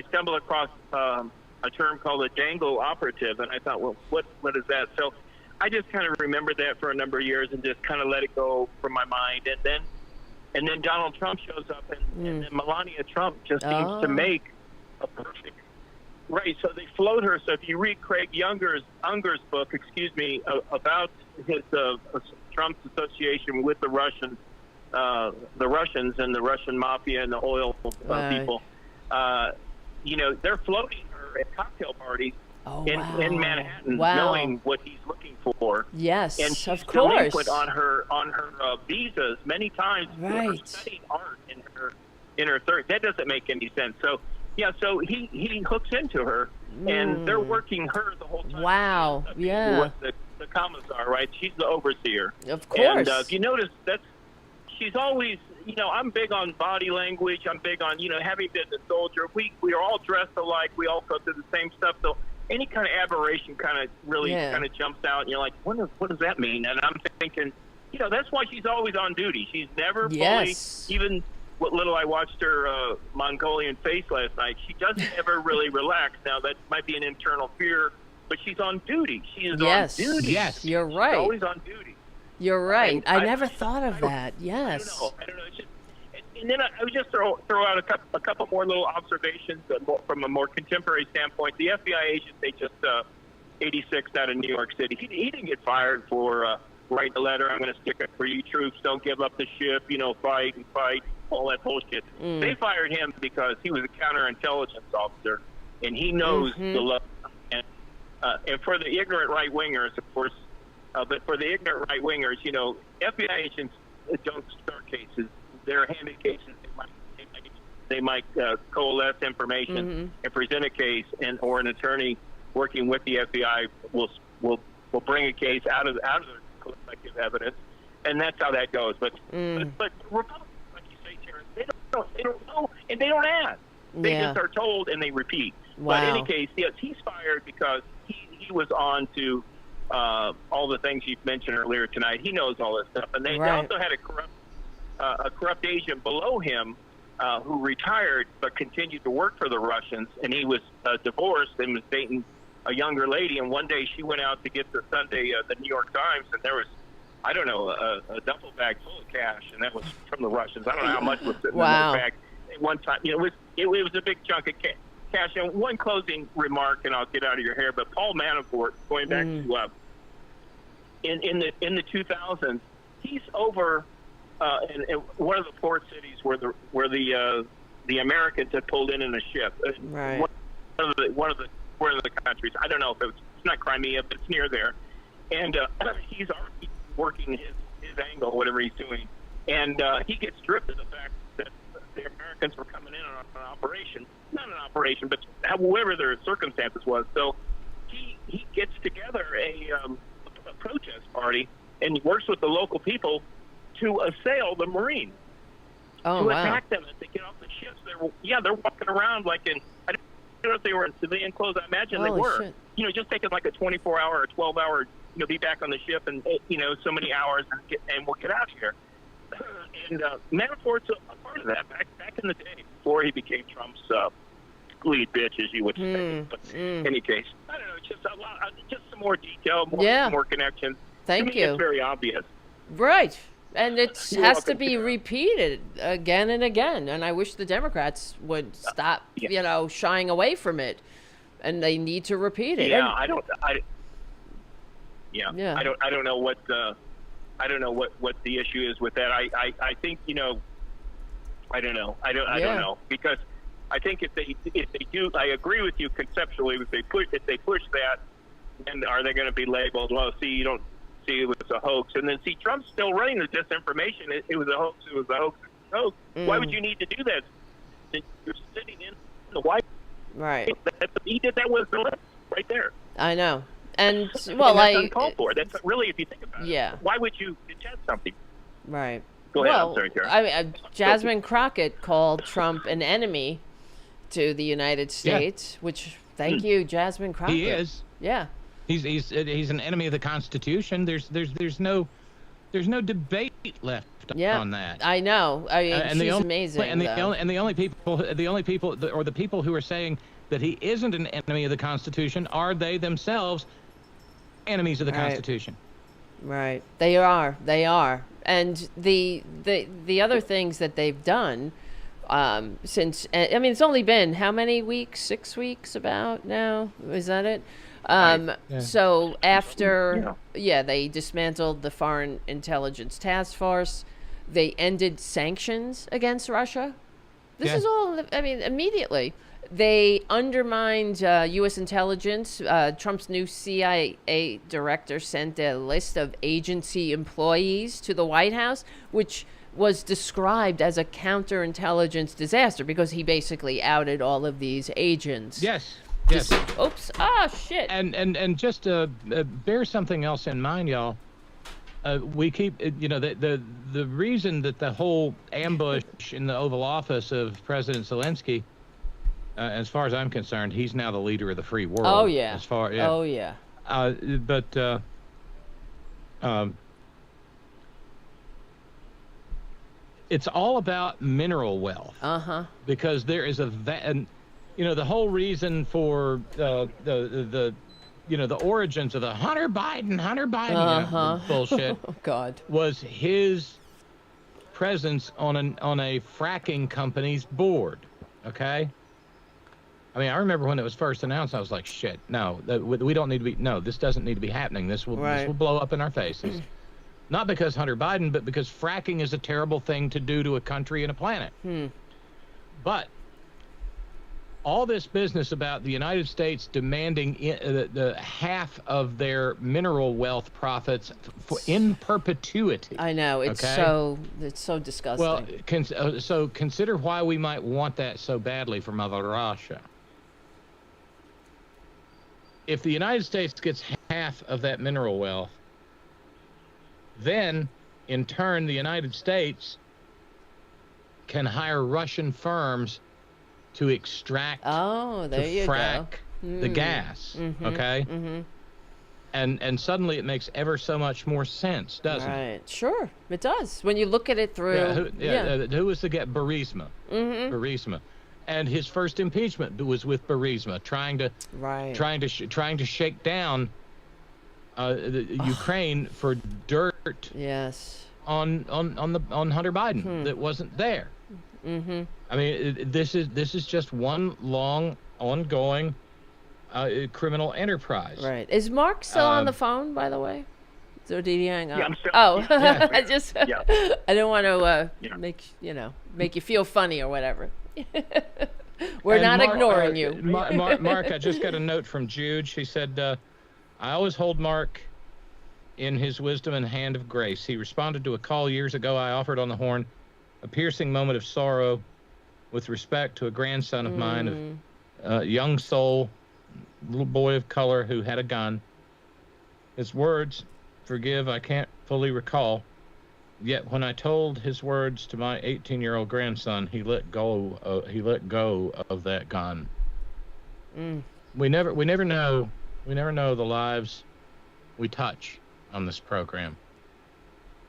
stumbled across a term called a dangle operative, and I thought, well, what is that? So I just kind of remembered that for a number of years and just kind of let it go from my mind. And then Donald Trump shows up, and then Melania Trump just seems to make a perfect right. So they float her. So if you read Craig Unger's book, about his Trump's association with the Russians and the Russian mafia and the oil people. They're floating her at cocktail parties in Manhattan, knowing what he's looking for. Yes, and she's of course. delinquent on her visas many times. Right. For studying art in her third. That doesn't make any sense. So so he hooks into her, and they're working her the whole time. Wow. Yeah. What the commissar, right? She's the overseer. Of course. And if you notice, she's always, I'm big on body language. I'm big on, having been a soldier. We are all dressed alike. We all go through the same stuff. So any kind of aberration kind of really kind of jumps out, and you're like, what does that mean? And I'm thinking, that's why she's always on duty. She's never fully, even what little I watched her Mongolian face last night, she doesn't ever really relax. Now, that might be an internal fear, but she's on duty. She is on duty. Yes, you're right. She's always on duty. You're right. I never thought of that. Yes. I don't know. It's just, and then I would just throw out a couple more little observations from a more contemporary standpoint. The FBI agent, they just 86 out of New York City. He didn't get fired for writing a letter. I'm going to stick up for you troops. Don't give up the ship. Fight and fight. All that bullshit. They fired him because he was a counterintelligence officer, and he knows the love. And for the ignorant right wingers, of course. But for the ignorant right-wingers, FBI agents don't start cases. They're handed cases. They might coalesce information and present a case, or an attorney working with the FBI will bring a case out of their collective evidence, and that's how that goes. But Republicans, like you say, Terrence, they don't know, and they don't ask. They just are told and they repeat. Wow. But in any case, yes, he's fired because he was on to all the things you've mentioned earlier tonight. He knows all this stuff, and they also had a corrupt agent below him who retired but continued to work for the Russians, and he was divorced and was dating a younger lady. And one day she went out to get the Sunday, the New York Times, and there was, I don't know, a duffel bag full of cash, and that was from the Russians. I don't know how much was sitting in that bag. At one time, it was a big chunk of cash. And one closing remark, and I'll get out of your hair, but Paul Manafort, going back to in the 2000s, he's over in one of the port cities where the Americans had pulled in a ship. Right. One of the countries. I don't know if it's not Crimea, but it's near there. And he's already working his angle, whatever he's doing, and he gets stripped of the fact that the Americans were coming in on an operation. Not an operation, but however their circumstances was. So he gets together a protest party and works with the local people to assail the Marines, to attack them as they get off the ships. They're walking around like in, I don't know if they were in civilian clothes. I imagine they were. Shit. Just taking like a 24-hour or 12-hour, be back on the ship and so many hours and we'll get out of here. And Manafort's a part of that back in the day before he became Trump's lead bitch, as you would say. But in any case, I don't know. It's just a lot, just some more detail, more connections. Thank you. It's very obvious. Right. And it has to be repeated again and again. And I wish the Democrats would stop, shying away from it. And they need to repeat it. Yeah, and, I don't know what the issue is with that. I think I don't know because I think if they do, I agree with you conceptually. If they push that, then are they going to be labeled? Well, see, you don't see it was a hoax, and then see Trump's still running the disinformation. It was a hoax. It was a hoax. It was a hoax. Why would you need to do that? You're sitting in the White House. Right. He did that with the list right there. I know. And that's uncalled for. That's really, if you think about it. Why would you suggest something? Right. Go ahead. I'm sorry, Tara. Jasmine Crockett called Trump an enemy to the United States, which thank you, Jasmine Crockett. He is. Yeah. He's an enemy of the Constitution. There's no debate left on that. I know. She's amazing. And the only people who are saying that he isn't an enemy of the Constitution are they themselves enemies of the Constitution. Right. They are. And the other things that they've done since it's only been how many weeks? 6 weeks about now? Is that it? So after they dismantled the Foreign Intelligence Task Force, they ended sanctions against Russia. This is all immediately. They undermined U.S. intelligence. Trump's new CIA director sent a list of agency employees to the White House, which was described as a counterintelligence disaster because he basically outed all of these agents. Yes. Oops. Ah, shit. And just bear something else in mind, y'all. We keep, the reason that the whole ambush in the Oval Office of President Zelensky, as far as I'm concerned, he's now the leader of the free world. Oh, yeah. Oh, yeah. It's all about mineral wealth. Because there is the whole reason for the origins of the Hunter Biden bullshit oh, God. was his presence on a fracking company's board. Okay. I remember when it was first announced, I was like, shit, no, we don't need to be, no, this doesn't need to be happening. This will blow up in our faces. Not because Hunter Biden, but because fracking is a terrible thing to do to a country and a planet. But all this business about the United States demanding the half of their mineral wealth profits in perpetuity. I know, it's so disgusting. Well, so consider why we might want that so badly from Mother Russia. If the United States gets half of that mineral wealth, then in turn the United States can hire Russian firms to extract, frack the gas, okay? And suddenly it makes ever so much more sense, doesn't it? Right, sure, it does. When you look at it through... Who was the guy? Burisma. Burisma. And his first impeachment was with Burisma, trying to shake down Ukraine for dirt on Hunter Biden that wasn't there. This is just one long, ongoing criminal enterprise. Right. Is Mark still on the phone, by the way? So did he hang up? Yeah, I'm still. I don't want to make you feel funny or whatever. We're not ignoring you. Mark, I just got a note from Jude. She said, I always hold Mark in his wisdom and hand of grace. He responded to a call years ago I offered on the horn, a piercing moment of sorrow with respect to a grandson of mine, a young soul, little boy of color who had a gun. His words, forgive, I can't fully recall. Yet when I told his words to my 18-year-old grandson, he let go of that gun. We never know the lives we touch on this program.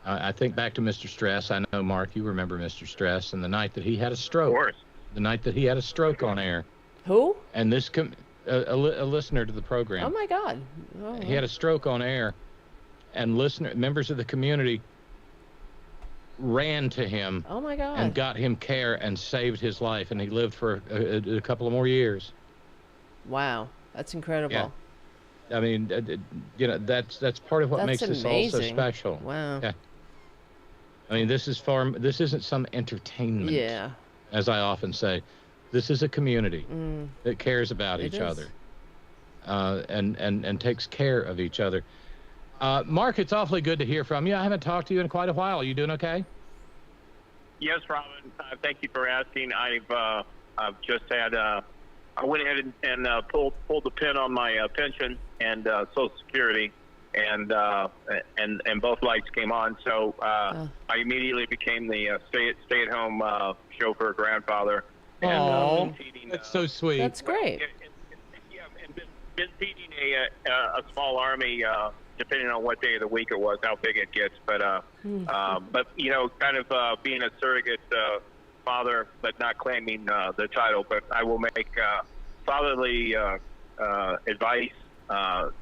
I think back to Mr. Stress. I know, Mark, you remember Mr. Stress, and the night that he had a stroke. Of course. The night that he had a stroke on air. Who? And this a listener to the program. Oh my God! He had a stroke on air, and members of the community ran to him. Oh my God. And got him care and saved his life, and he lived for a couple of more years. Wow, that's incredible. Yeah. I mean, that's part of what makes this all so special. Wow. Yeah. I mean, this isn't some entertainment. Yeah. As I often say, this is a community that cares about each other, and takes care of each other. Mark, it's awfully good to hear from you. I haven't talked to you in quite a while. Are you doing okay? Yes, Robyn. Thank you for asking. I've just had I went ahead and pulled the pin on my pension and Social Security, and both lights came on. So I immediately became the stay-at-home chauffeur grandfather. Oh, that's so sweet. That's great. And been feeding a small army, depending on what day of the week it was, how big it gets. But kind of being a surrogate father, but not claiming the title. But I will make fatherly advice. But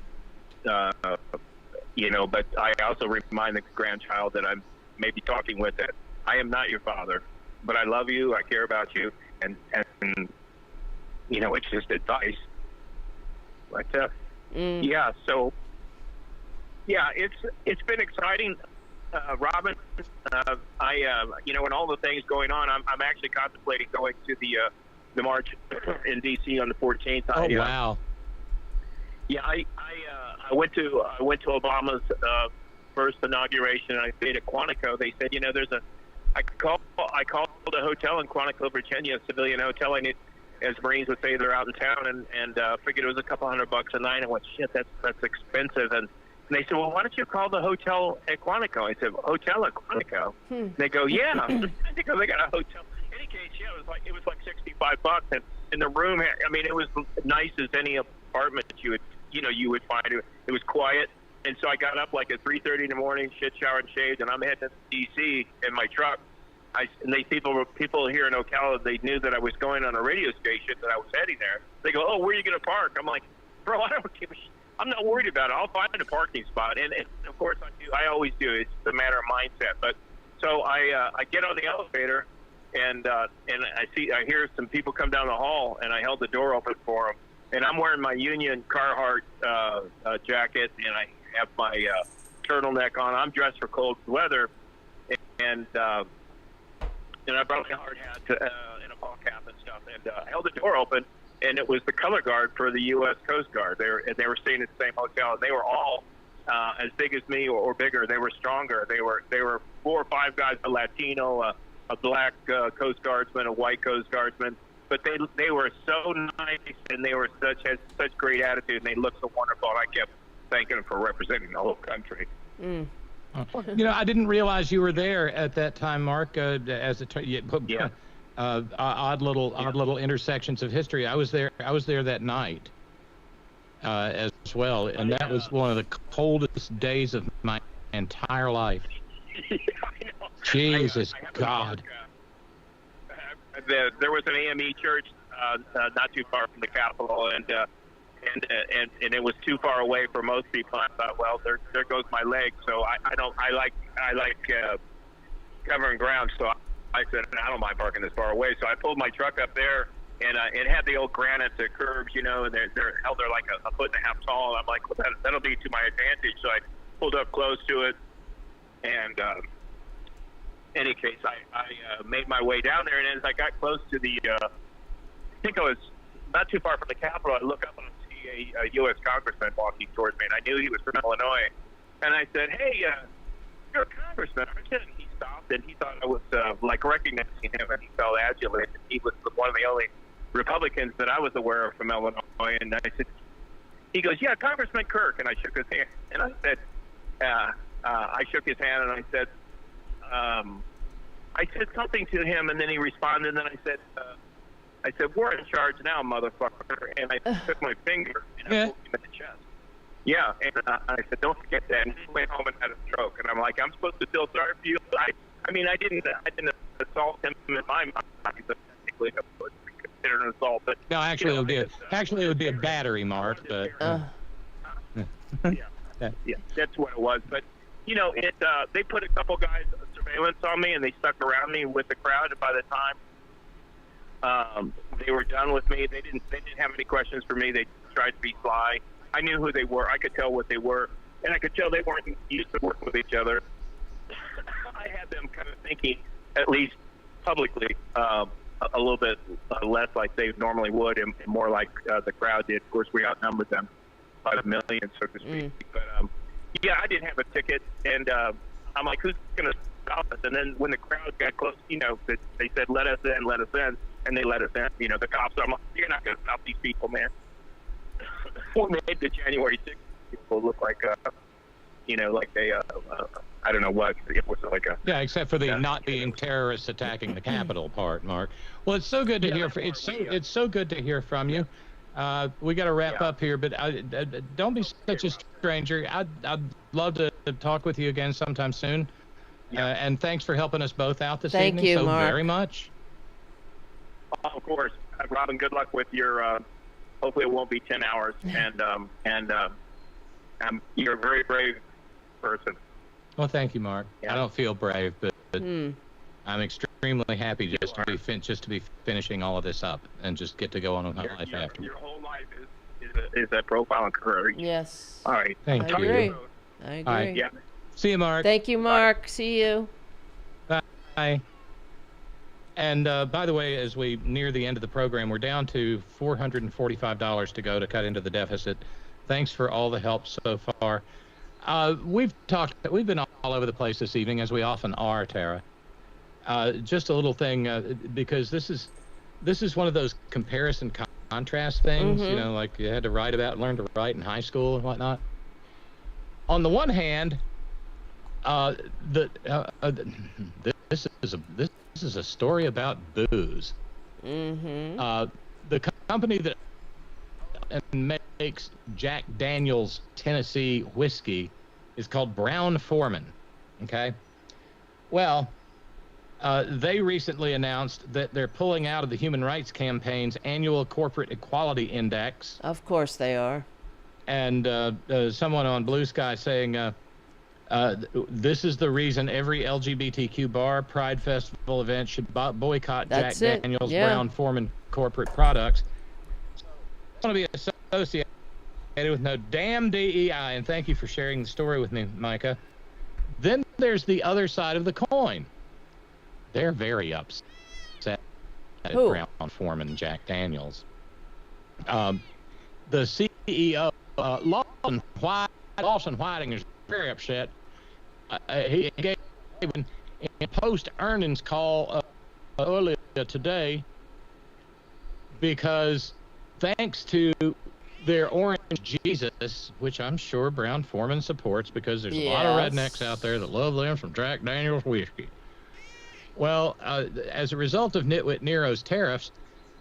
I also remind the grandchild that I'm maybe talking with it. I am not your father, but I love you. I care about you, and it's just advice. But yeah, so yeah, it's been exciting, Robyn. And all the things going on, I'm actually contemplating going to the march in D.C. on the 14th. Oh wow. Yeah, I went to Obama's first inauguration. I stayed at Quantico. They said, I called a hotel in Quantico, Virginia, a civilian hotel. I knew, as Marines would say, they're out in town, and figured it was a couple $100 a night. I went, shit, that's expensive. And they said, well, why don't you call the hotel at Quantico? I said, hotel at Quantico? They go, yeah, because they got a hotel. In any case, yeah, it was like $65, and in the room, I mean, it was nice as any apartment that you would find. It was quiet, and so I got up like at 3:30 in the morning, shit, showered, and shaved, and I'm heading to D.C. in my truck. People here in Ocala, they knew that I was going on a radio station, that I was heading there. They go, oh, where are you going to park? I'm like, bro, I don't give a shit. I'm not worried about it. I'll find a parking spot, and of course I do. I always do. It's a matter of mindset. But so I get on the elevator, and I hear some people come down the hall, and I held the door open for them. And I'm wearing my Union Carhartt jacket, and I have my turtleneck on. I'm dressed for cold weather, and I brought my hard hat and a ball cap and stuff. And I held the door open, and it was the color guard for the U.S. Coast Guard. They were staying at the same hotel, and they were all as big as me or bigger. They were stronger. They were 4 or 5 guys, a Latino, a black Coast Guardsman, a white Coast Guardsman. But they were so nice, and they had such great attitude, and they looked so wonderful. And I kept thanking them for representing the whole country. I didn't realize you were there at that time, Mark. Odd little intersections of history. I was there that night as well, and that was one of the coldest days of my entire life. Yeah, I know. Jesus I God. There was an AME church not too far from the Capitol, and it was too far away for most people. I thought, well, there goes my leg. So I like covering ground. So I said, I don't mind parking this far away. So I pulled my truck up there, and it had the old granite curbs, and they're held there like a foot and a half tall. I'm like, well, that'll be to my advantage. So I pulled up close to it, and in any case, I made my way down there, and as I got close to I think I was not too far from the Capitol, I look up and I see a U.S. congressman walking towards me, and I knew he was from Illinois. And I said, hey, you're a congressman, aren't you? And he stopped, and he thought I was recognizing him, and he felt agitated. He was one of the only Republicans that I was aware of from Illinois. And I said, he goes, yeah, Congressman Kirk. And I shook his hand, and I said, I shook his hand, and I said something to him, and then he responded, and then I said, we're in charge now, motherfucker. And I took my finger and I poked him in the chest. Yeah, and I said, don't forget that. And he went home and had a stroke. And I'm like, I'm supposed to feel sorry for you. I mean, I didn't assault him in my mind, but technically it was considered an assault. But no, actually, it would be a battery, Mark. But yeah, that's what it was. But they put a couple guys surveillance on me, and they stuck around me with the crowd. And by the time they were done with me, they didn't have any questions for me. They tried to be sly. I knew who they were. I could tell what they were, and I could tell they weren't used to working with each other. I had them kind of thinking, at least publicly, a little bit less like they normally would, and more like the crowd did. Of course, we outnumbered them by a million, so to speak. But yeah, I didn't have a ticket, and I'm like, who's going to stop us? And then when the crowd got close, you know, they said, let us in, and they let us in. You know, the cops, I'm like, you're not going to stop these people, man. We made the January 6th people look like, you know, like they, I don't know what, it was like a... Yeah, except for the not being terrorists attacking the Capitol part, Mark. Well, it's so good to hear. It's so good to hear from you. We got to wrap up here, but don't be such a stranger. I'd love to talk with you again sometime soon. And thanks for helping us both out this evening. Thank you, so Mark. very much. Of course. Robyn, good luck with your, hopefully it won't be 10 hours. And you're a very brave person. Well, thank you, Mark. Yeah. I don't feel brave, but I'm extremely happy just to be finishing all of this up and just get to go on with my life after. Your whole life is a profile and courage. Yes. All right. Thank I you. agree. I agree. All right. Yeah. See you, Mark. Thank you, Mark. See you. Bye. And by the way, as we near the end of the program, we're down to $445 to go to cut into the deficit. Thanks for all the help so far. We've been all over the place this evening, as we often are, Tara. Just a little thing, because this is one of those comparison contrast things, you know, like you had to learn to write in high school and whatnot. On the one hand, this is a story about booze. The company that makes Jack Daniel's Tennessee whiskey is called Brown-Forman. Okay. Well, they recently announced that they're pulling out of the Human Rights Campaign's annual Corporate Equality Index. Of course they are. And someone on Blue Sky saying, this is the reason every LGBTQ bar, Pride Festival event should boycott Jack Daniel's Brown-Forman corporate products. I want to be associated with no damn DEI, and thank you for sharing the story with me, Micah. Then there's the other side of the coin. They're very upset at Brown-Forman Jack Daniels. The CEO, Lawson Whiting, is very upset. He gave a post-earnings call earlier today because thanks to their Orange Jesus, which I'm sure Brown-Forman supports because there's a lot of rednecks out there that love them from Jack Daniel's whiskey. Well, as a result of Nitwit Nero's tariffs,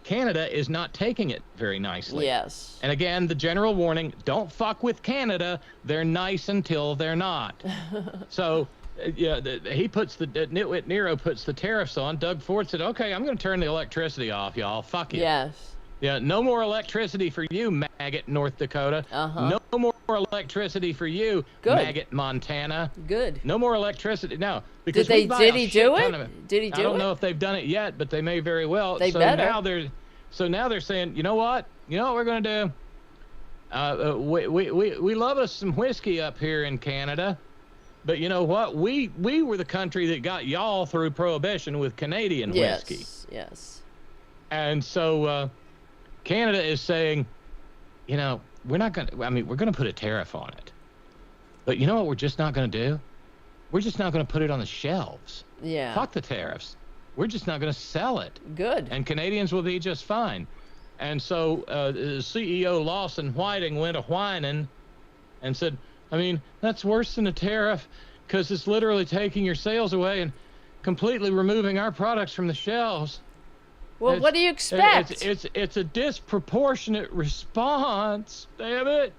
Canada is not taking it very nicely. Yes. And again, the general warning, don't fuck with Canada. They're nice until they're not. So, Nitwit Nero puts the tariffs on. Doug Ford said, okay, I'm going to turn the electricity off, y'all. Fuck you. Yes. Yeah, no more electricity for you, maggot North Dakota. No more electricity for you, maggot Montana. Good. No more electricity. No, because did he do it? Did he do it? I don't know if they've done it yet, but they may very well. They better. Now they're saying, you know what? You know what we're going to do? We love us some whiskey up here in Canada, but you know what? We were the country that got y'all through Prohibition with Canadian whiskey. Yes. And so Canada is saying, you know, we're going to put a tariff on it. But you know what we're just not going to do? We're just not going to put it on the shelves. Yeah. Fuck the tariffs. We're just not going to sell it. Good. And Canadians will be just fine. And so CEO Lawson Whiting went a whining and said, I mean, that's worse than a tariff because it's literally taking your sales away and completely removing our products from the shelves. Well, what do you expect? It's a disproportionate response. Damn it.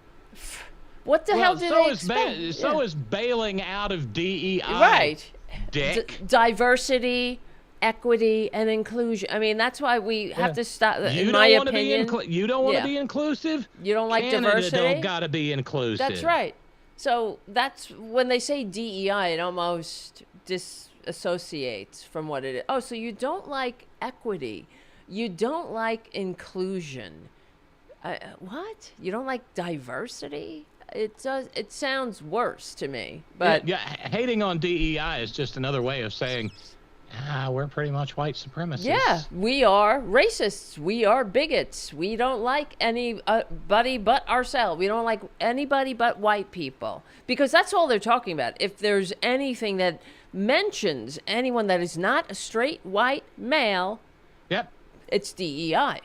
What the hell did they expect? So is bailing out of DEI. Right. Dick. Diversity, equity, and inclusion. I mean, that's why we have to stop. In my opinion, you don't want to be inclusive. You don't like Canada diversity. Don't gotta be inclusive. That's right. So that's when they say DEI, it almost associates from what it is. Oh, so you don't like equity. You don't like inclusion. What? You don't like diversity? It does. It sounds worse to me. But yeah, hating on DEI is just another way of saying, we're pretty much white supremacists. yeah, we are racists. We are bigots. We don't like anybody but ourselves. We don't like anybody but white people, because that's all they're talking about. If there's anything that mentions anyone that is not a straight white male, Yep. it's DEI.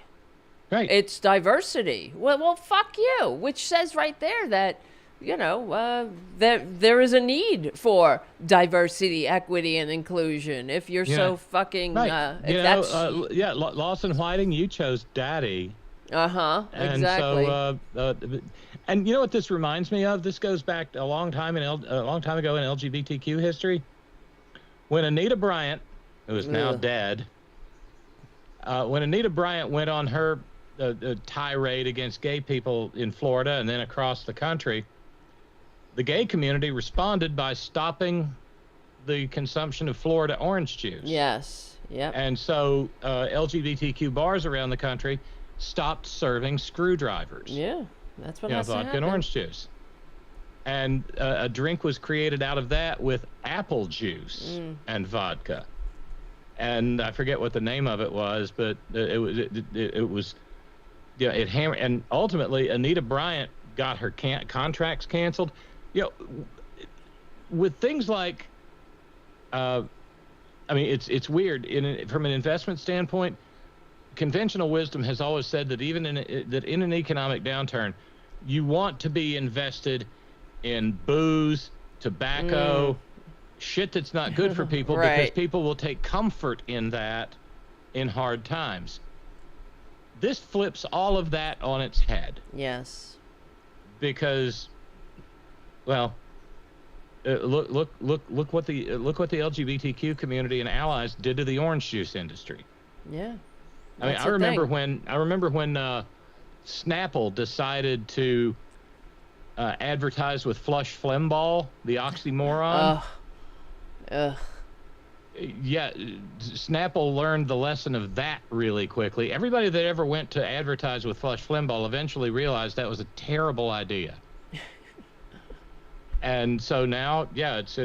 Right. It's diversity. Well, fuck you. Which says right there that, there is a need for diversity, equity, and inclusion. If you're so fucking, right. Lawson Whiting, you chose daddy. Exactly. And so, and you know what this reminds me of? This goes back a long time ago in LGBTQ history, when Anita Bryant, who is now dead, when Anita Bryant went on her tirade against gay people in Florida and then across the country, the gay community responded by stopping the consumption of Florida orange juice. Yes. Yep. And so LGBTQ bars around the country stopped serving screwdrivers. Yeah, that's what has to vodka happen. and orange juice. And a drink was created out of that with apple juice and vodka. And I forget what the name of it was, but it was, it hammered. And ultimately, Anita Bryant got her contracts canceled. With things like, it's weird. From an investment standpoint, conventional wisdom has always said that even in an economic downturn, you want to be invested in booze, tobacco, shit that's not good for people, Right. because people will take comfort in that in hard times. This flips all of that on its head, Yes. because, well, look what the LGBTQ community and allies did to the orange juice industry. Yeah. I mean, I remember when Snapple decided to advertise with flush phlegmball, the oxymoron. Ugh. Yeah, Snapple learned the lesson of that really quickly. Everybody that ever went to advertise with flush phlegmball eventually realized that was a terrible idea. And so now, yeah, it's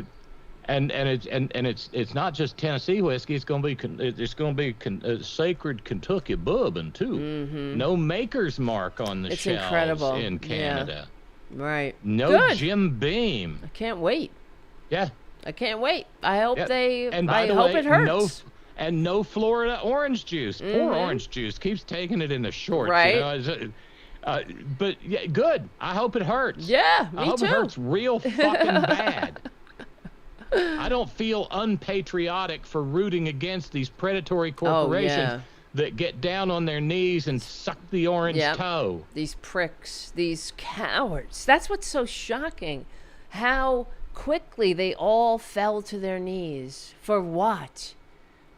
not just Tennessee whiskey. It's going to be sacred Kentucky bourbon too. Mm-hmm. No maker's mark on the It's shelves incredible. in Canada. Yeah. Right. No Good. Jim Beam. I can't wait. Yeah. I can't wait. I hope And by I the hope way, it hurts. no Florida orange juice. Poor orange juice keeps taking it in the shorts. Right. But yeah, good. I hope it hurts. Yeah, me I hope too. it hurts real fucking bad. I don't feel unpatriotic for rooting against these predatory corporations that get down on their knees and suck the orange toe. These pricks, these cowards. That's what's so shocking. How quickly they all fell to their knees. For what?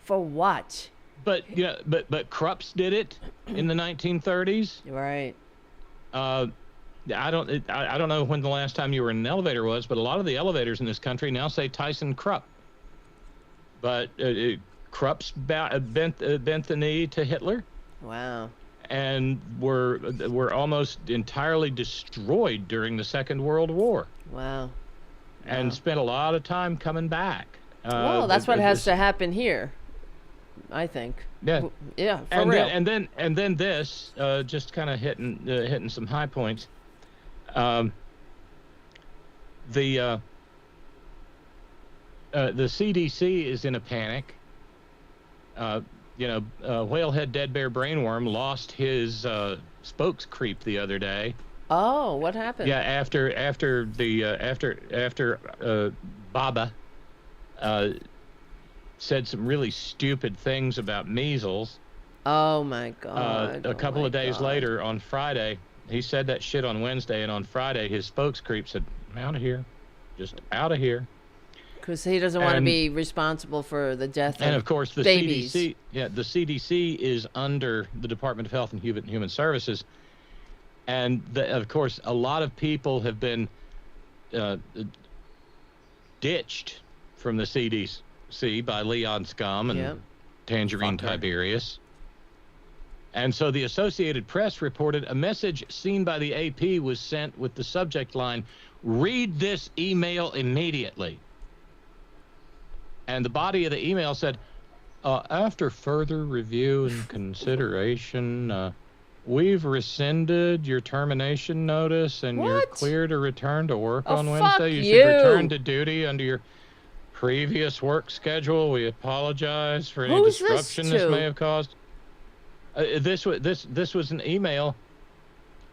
For what? But Krupps did it in the 1930s. Right. I don't know when the last time you were in an elevator was, but a lot of the elevators in this country now say Tyson Krupp. But Krupps bent the knee to Hitler. Wow. And were almost entirely destroyed during the Second World War. Wow. And spent a lot of time coming back. Well, that's what has to happen here, I think. Yeah. Yeah, for real. And then this, just kind of hitting some high points. The CDC is in a panic. Whalehead dead bear brainworm lost his spokes creep the other day. Oh, what happened? Yeah, after Baba said some really stupid things about measles. Oh my God. A couple of days later, on Friday, he said that shit on Wednesday, and on Friday his spokes creep said, "Out of here, just out of here." Because he doesn't want to be responsible for the death and of course the babies. CDC. Yeah, the CDC is under the Department of Health and Human Services, and of course a lot of people have been ditched from the see, by Leon Scum and Yep. Tangerine Fucker. Tiberius. And so the Associated Press reported a message seen by the AP was sent with the subject line, "Read this email immediately." And the body of the email said, after further review and consideration, we've rescinded your termination notice and you're What? clear to return to work Oh, on fuck Wednesday. You you. should return to duty under your previous work schedule. We apologize for any Who's this disruption this to? may have caused. This was an email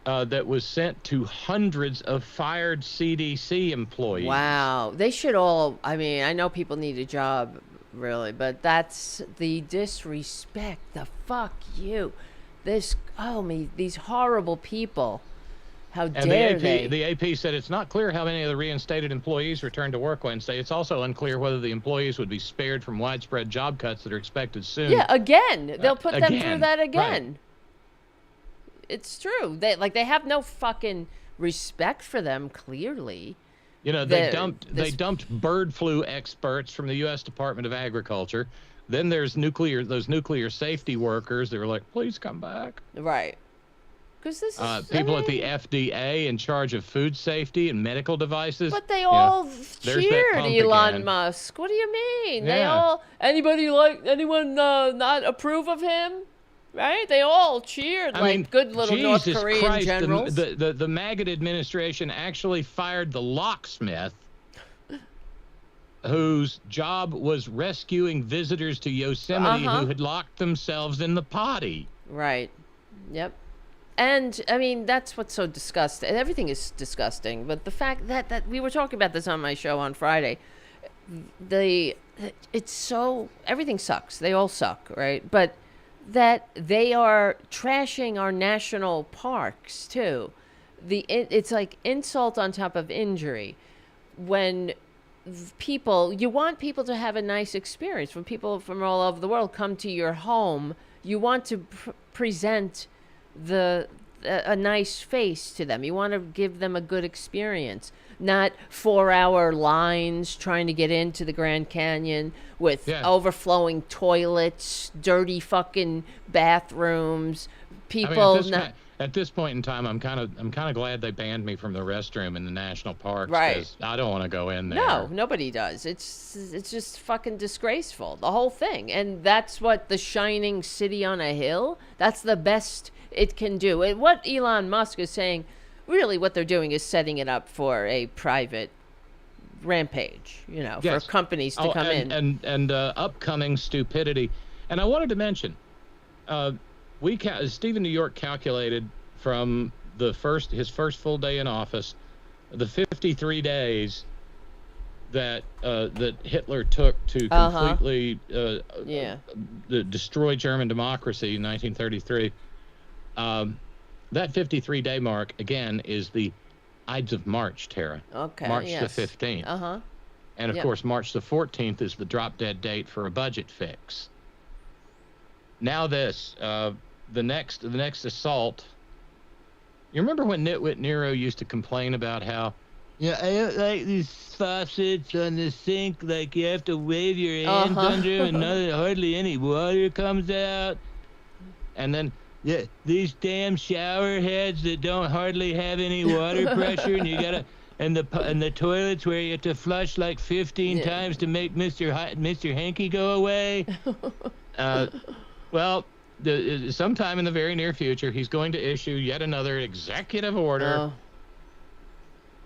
that was sent to hundreds of fired CDC employees. Wow. They should all, I mean, I know people need a job, really, but that's the disrespect. The fuck you. These horrible people. How And dare they? the AP said it's not clear how many of the reinstated employees returned to work Wednesday. It's also unclear whether the employees would be spared from widespread job cuts that are expected soon. Yeah, again. They'll put them through again, that again. right. It's true. They have no fucking respect for them, clearly. You know, they this- dumped bird flu experts from the U.S. Department of Agriculture. Then there's those nuclear safety workers. They were like, please come back. Right. Because this is... People at the FDA in charge of food safety and medical devices. But they Yeah. all There's that cheered pump Elon again. Musk. What do you mean? They Yeah. all... Anyone not approve of him? Right? They all cheered good little North Jesus Korean Christ, generals. The maggot administration actually fired the locksmith whose job was rescuing visitors to Yosemite Uh-huh. who had locked themselves in the potty. Right. Yep. And, I mean, that's what's so disgusting. Everything is disgusting. But the fact that we were talking about this on my show on Friday, everything sucks. They all suck, right? But that they are trashing our national parks, too. It's like insult on top of injury. When you want people to have a nice experience. When people from all over the world come to your home, you want to present a nice face to them. You want to give them a good experience, not 4-hour lines trying to get into the Grand Canyon with overflowing toilets, dirty fucking bathrooms, people. At this point in time, I'm kind of glad they banned me from the restroom in the national parks. Right. 'Cause I don't want to go in there. No, nobody does. It's just fucking disgraceful, the whole thing. And that's what the shining city on a hill, that's the best it can do. And what Elon Musk is saying, really what they're doing is setting it up for a private rampage, for companies to come in. And upcoming stupidity. And I wanted to mention, Stephen New York calculated from his first full day in office, the 53 days that Hitler took to completely destroy German democracy in 1933. That 53-day mark again is the Ides of March, Tara. Okay. March yes. the 15th. Uh-huh. And of course, March the 14th is the drop-dead date for a budget fix. Now the next assault. You remember when Nitwit Nero used to complain about how, I don't like these faucets on the sink, like you have to wave your hands under them and hardly any water comes out. And then these damn shower heads that don't hardly have any water pressure, and you gotta and the toilets where you have to flush like 15 times to make Mr. Hanky go away. Well, sometime in the very near future, he's going to issue yet another executive order.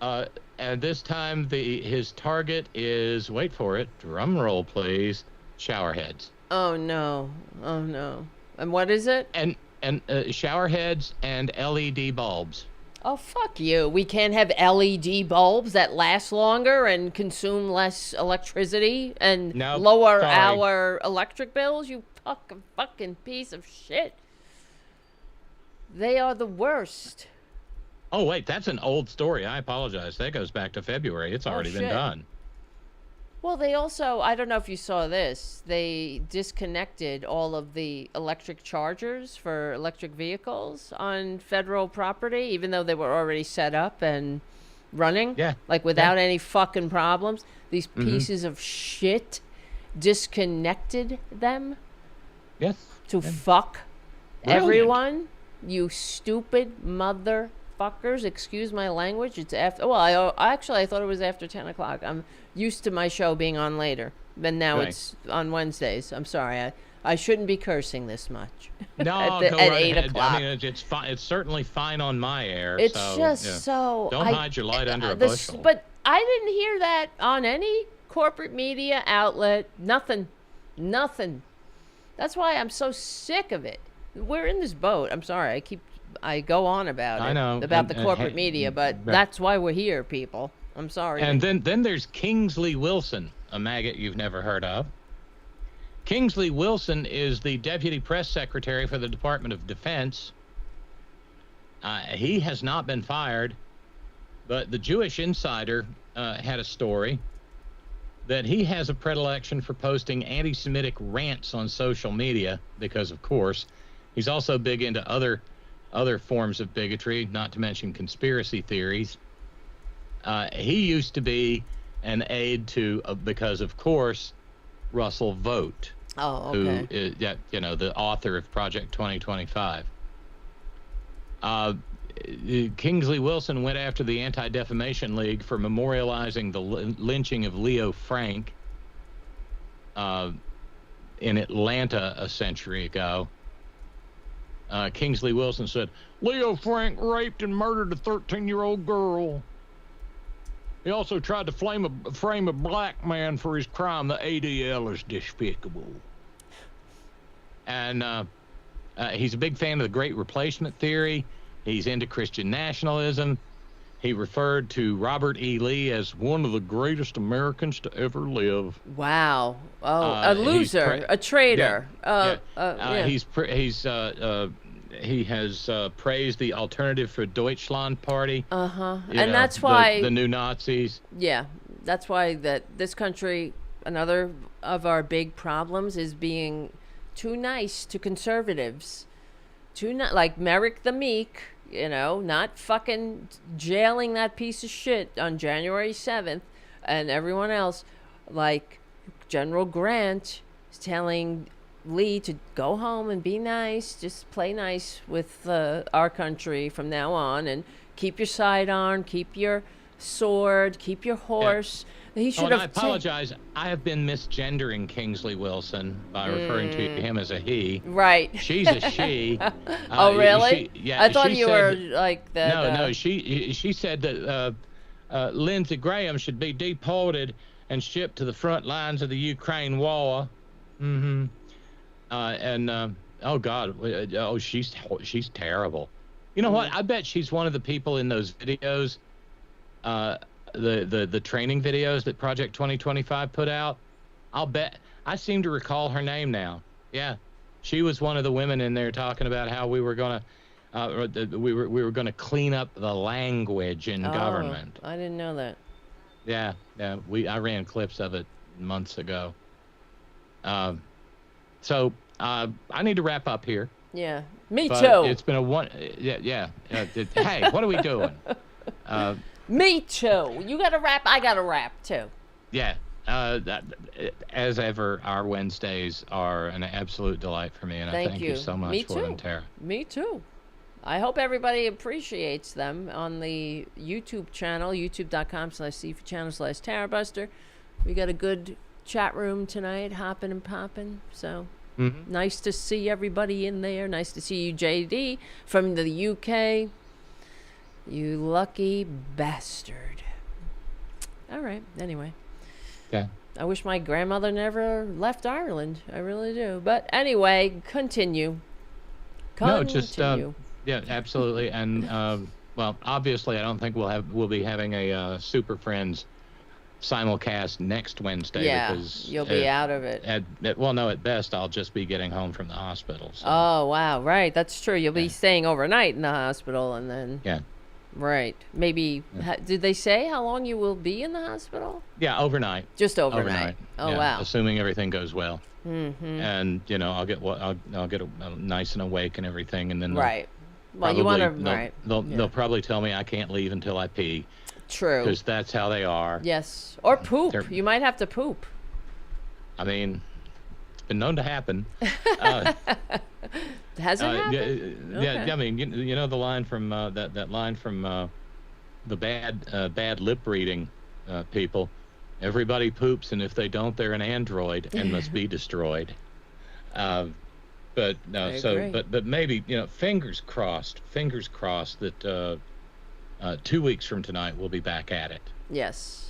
And this time, his target is, wait for it, drum roll please, shower heads. Oh no! And what is it? And shower heads and LED bulbs. Oh, fuck you. We can't have LED bulbs that last longer and consume less electricity and lower our electric bills? You fucking piece of shit. They are the worst. Oh, wait, that's an old story. I apologize. That goes back to February. It's already been done. Well, they also, I don't know if you saw this, they disconnected all of the electric chargers for electric vehicles on federal property, even though they were already set up and running. Yeah. Like without any fucking problems. These pieces of shit disconnected them Yes. to Yeah. fuck Brilliant. everyone. You stupid motherfuckers. Excuse my language. It's after. Well, I thought it was after 10 o'clock. I'm used to my show being on later, but now Right. it's on Wednesdays. I'm sorry. I shouldn't be cursing this much. No, at go at right 8 ahead. o'clock. I mean, it's fine. It's certainly fine on my air. It's so, just yeah. so. Don't hide your light under a bushel. But I didn't hear that on any corporate media outlet. Nothing. That's why I'm so sick of it. We're in this boat. I'm sorry. I go on about it. I know. About the And- corporate media, but that's why we're here, people. I'm sorry. And then there's Kingsley Wilson, a maggot you've never heard of. Kingsley Wilson is the Deputy Press Secretary for the Department of Defense. He has not been fired, but the Jewish Insider had a story that he has a predilection for posting anti-Semitic rants on social media because, of course, he's also big into other forms of bigotry, not to mention conspiracy theories. He used to be an aide to, because, of course, Russell Vogt. Oh, okay. Who is, the author of Project 2025. Kingsley Wilson went after the Anti-Defamation League for memorializing the lynching of Leo Frank in Atlanta a century ago. Kingsley Wilson said, Leo Frank raped and murdered a 13-year-old girl. He also tried to frame a black man for his crime. The ADL is despicable. And he's a big fan of the Great Replacement theory. He's into Christian nationalism. He referred to Robert E. Lee as one of the greatest Americans to ever live. Wow. Oh, a loser, a traitor. He has praised the Alternative for Deutschland party. And that's why the new Nazis. Yeah, that's why that this country, another of our big problems is being too nice to conservatives. Like Merrick the Meek, not fucking jailing that piece of shit on January 7th, and everyone else, like General Grant is telling Lee to go home and be nice, just play nice with our country from now on, and keep your sidearm, keep your sword, keep your horse. He should have. I apologize. I have been misgendering Kingsley Wilson by referring to him as a he. Right. She's a she. Oh, really? I thought you were that, like that. No. She said that Lindsey Graham should be deported and shipped to the front lines of the Ukraine war. Oh God, she's terrible. You know what? I bet she's one of the people in those videos, the training videos that Project 2025 put out. I'll bet. I seem to recall her name now. Yeah, she was one of the women in there talking about how we were gonna we were gonna clean up the language in government. I didn't know that. Yeah. I ran clips of it months ago. So I need to wrap up here. Yeah, me But too. It's been a one. Yeah. Hey, what are we doing? Me too. You got to rap. I got to rap too. Yeah. As ever, our Wednesdays are an absolute delight for me, and I thank you so much Me for too. them, Tara. Me too. I hope everybody appreciates them on the YouTube channel, youtube.com/c4channel/Tarabuster. We got a good chat room tonight, hopping and popping. So nice to see everybody in there. Nice to see you, JD, from the UK. You lucky bastard. All right. Anyway. Yeah. I wish my grandmother never left Ireland. I really do. But anyway, continue. No, just yeah, absolutely. And well, obviously, I don't think we'll be having a Super Friends simulcast next Wednesday. Yeah, because you'll be out of it. At best, I'll just be getting home from the hospital. So. Oh wow, right, that's true. You'll be staying overnight in the hospital, and then right, maybe. Did they say how long you will be in the hospital? Yeah, overnight. Just overnight. Oh yeah, wow. Assuming everything goes well. Mm-hmm. And I'll get nice and awake and everything, and then right. Well, you want to They'll probably tell me I can't leave until I pee. True. Because that's how they are. Yes. Or poop. You might have to poop. I mean, it's been known to happen. Has it happened? Yeah, Okay. I mean, you know the line from that line from the bad lip reading people. Everybody poops, and if they don't, they're an android and must be destroyed. But no, I so agree. but maybe, you know, fingers crossed that 2 weeks from tonight we'll be back at it. Yes.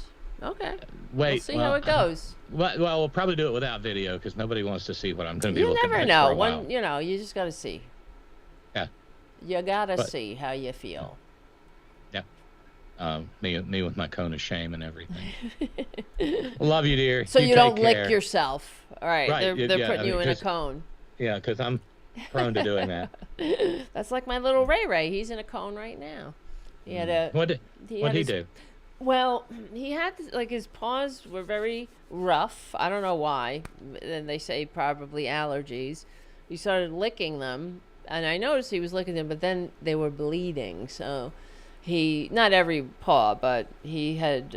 Okay. Wait, We'll see how it goes. Well, we'll probably do it without video because nobody wants to see what I'm going to be You looking never like know. for a while. When, you know, you just got to see. Yeah. You got to But- see how you feel. Yeah. Me with my cone of shame and everything. Love you, dear. So you don't take care. lick yourself. All right. Right, They're yeah, putting I mean, you in a 'cause- cone. Yeah, because I'm prone to doing that. That's like my little Ray Ray. He's in a cone right now. He had a. What'd he his- do? Well, he had like his paws were very rough. I don't know why. And they say probably allergies. He started licking them, and I noticed he was licking them, but then they were bleeding. So he, not every paw, but he had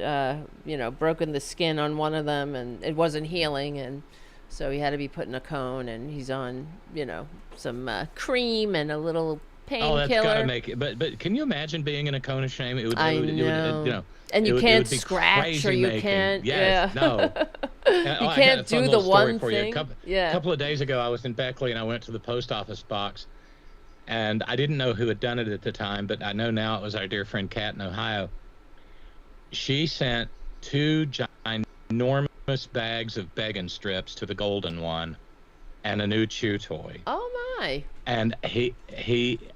broken the skin on one of them, and it wasn't healing, and so he had to be put in a cone. And he's on some cream and a little painkiller. Oh, that's gotta make it. But can you imagine being in a cone of shame? It would. I It would, know. you know. And you it can't would be scratch, or you crazy-making. can't. Yes, Yeah. no. You can't do the one thing. A Yeah. couple of days ago, I was in Beckley and I went to the post office box, and I didn't know who had done it at the time, but I know now it was our dear friend Kat in Ohio. She sent 2 ginormous bags of begging strips to the golden one, and a new chew toy. Oh my. And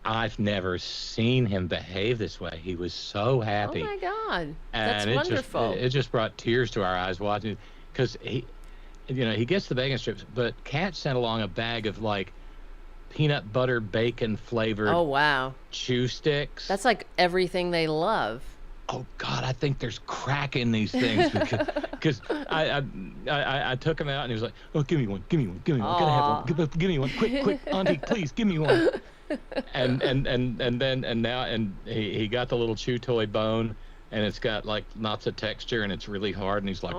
I've never seen him behave this way. He was so happy. Oh my God. That's And wonderful. it just brought tears to our eyes watching, because he gets the bacon strips, but Kat sent along a bag of like peanut butter bacon flavored Oh wow. chew sticks. That's like everything they love. Oh God, I think there's crack in these things, because I took him out and he was like, oh, give me one, gotta have one, give me one, quick, auntie, please give me one. And he got the little chew toy bone, and it's got like lots of texture, and it's really hard, and he's like,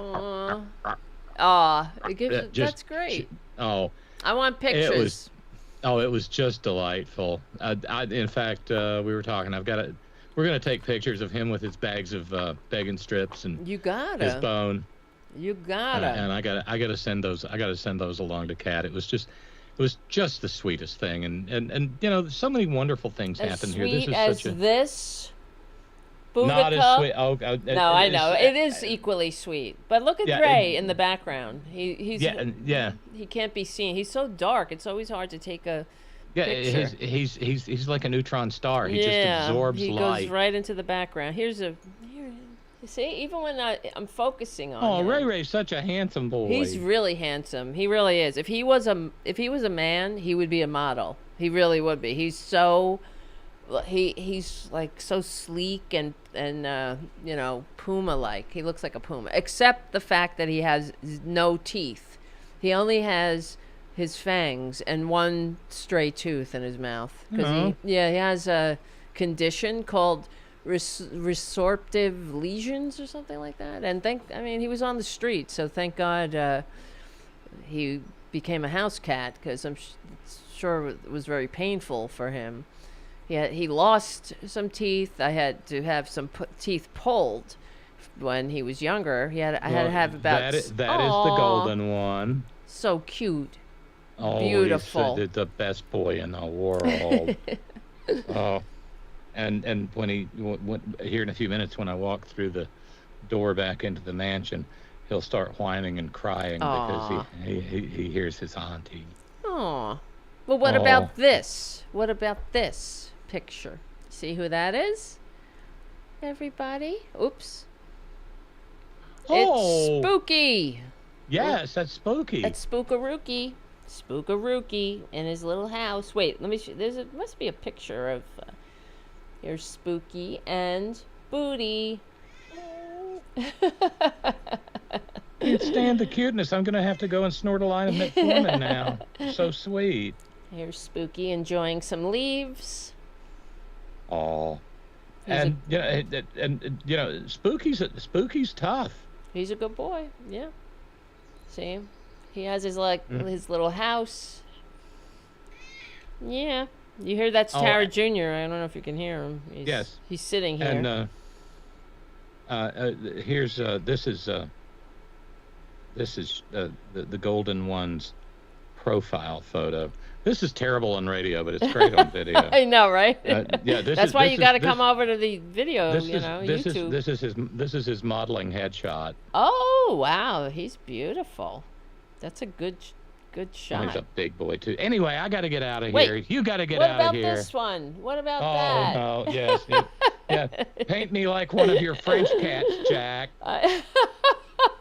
It gives, that's great. Oh, I want pictures. it was just delightful. In fact, we were talking. We're gonna take pictures of him with his bags of bacon strips and You gotta. his bone. You gotta. And I gotta send those. I gotta send those along to Kat. It was just the sweetest thing, and you know, so many wonderful things As happen sweet here. This is as such a this Buddha not as cup. sweet. Oh, No, I know it is equally sweet. But look at Yeah, Ray in the background. He's yeah. he can't be seen. He's so dark. It's always hard to take a Yeah, picture. he's like a neutron star. He just yeah. absorbs He light. goes right into the background. Here. You see, even when I'm focusing on Oh, him, Ray Ray's such a handsome boy. he's really handsome. He really is. If he was a man, he would be a model. He really would be. He's so he's like so sleek and puma like. He looks like a puma, except the fact that he has no teeth. He only has his fangs and one stray tooth in his mouth because he has a condition called resorptive lesions or something like that. And he was on the street, so thank God he became a house cat, because I'm sure it was very painful for him. He lost some teeth. I had to have some teeth pulled when he was younger. I had to have about that is the golden one. So cute. Oh, Beautiful. He's the best boy in the world. Oh, and when here in a few minutes, when I walk through the door back into the mansion, he'll start whining and crying because he hears his auntie. Aw. Well, what about this? What about this picture? See who that is? Everybody? Oops. Oh. It's Spooky. Yes, that's Spooky. That's Spookarookie. Spookarookie in his little house. Wait, let me show. Must be a picture of here's Spooky and Booty. Can't stand the cuteness. I'm gonna have to go and snort a line of metformin now. So sweet. Here's Spooky enjoying some leaves. Oh, and Spooky's tough. He's a good boy. Yeah. See him? He has his his little house. Yeah. You hear that's Tara Jr. I don't know if you can hear him. Yes. He's sitting here. And here's this is the Golden One's profile photo. This is terrible on radio, but it's great on video. I know, right? Yeah, that's why you got to come over to the video. YouTube. This is his modeling headshot. Oh wow, he's beautiful. That's a good shot. He's a big boy too. Anyway, I got to get out of Wait, here. You got to get out of here. What about this one? What about that? Oh no, yes, yeah. Paint me like one of your French cats, Jack. That's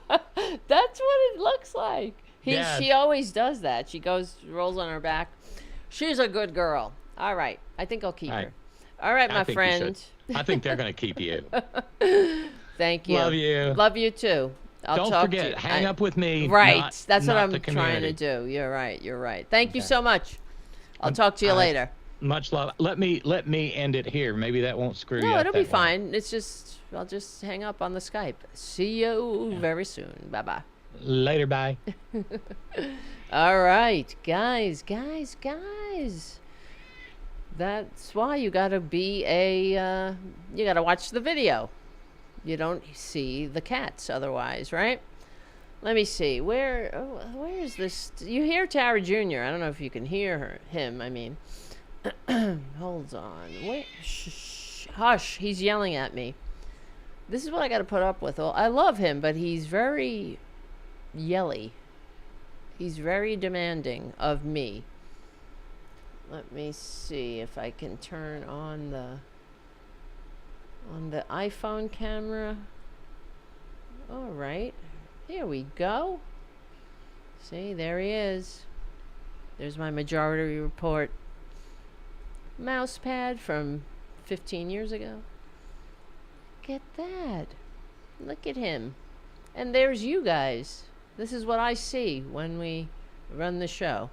what it looks like. Yes. She always does that. She rolls on her back. She's a good girl. All right. I think I'll keep her. All right, my friend. I think they're going to keep you. Thank you. Love you. Love you too. Don't forget, hang up with me. Right. That's what I'm trying to do. You're right. Thank you so much. I'll talk to you later. Much love. Let me end it here. Maybe that won't screw you up. No, it'll be that way. fine. It's just I'll just hang up on the Skype. See you very soon. Bye-bye. Later, bye. All right, guys. That's why you gotta you gotta watch the video. You don't see the cats otherwise, right? Let me see. Where is this? You hear Tara Jr. I don't know if you can hear him. I mean, hold on. Wait, hush. He's yelling at me. This is what I got to put up with. I love him, but he's very yelly. He's very demanding of me. Let me see if I can turn on the iPhone camera. All right. Here we go. See, there he is. There's my majority report mouse pad from 15 years ago. Look at that. Look at him. And there's you guys. This is what I see when we run the show.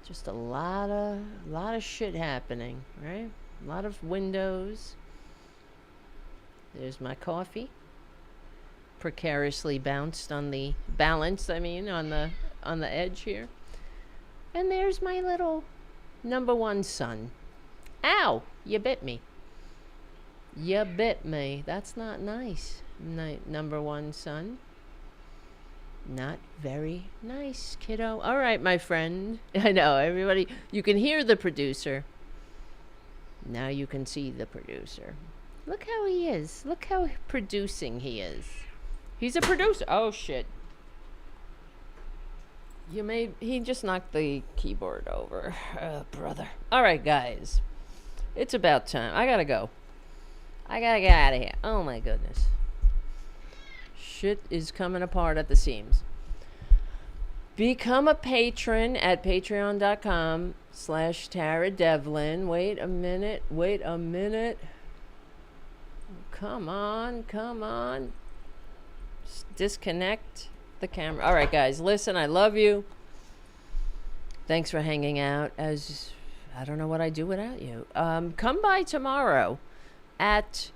Just a lot of shit happening, right? A lot of windows. There's my coffee. Precariously balanced on the edge here. And there's my little number one son. Ow! You bit me. You bit me. That's not nice. Number one son. Not very nice, kiddo. All right, my friend. I know, everybody. You can hear the producer. Now you can see the producer. Look how he is. Look how producing he is. He's a producer. Oh, shit. He just knocked the keyboard over. Oh, brother. All right, guys. It's about time. I gotta go. I gotta get out of here. Oh, my goodness. Shit is coming apart at the seams. Become a patron at patreon.com/Tara-Devlin. Wait a minute. Come on. Just disconnect the camera. All right, guys, listen, I love you. Thanks for hanging out. I don't know what I'd do without you. Come by tomorrow at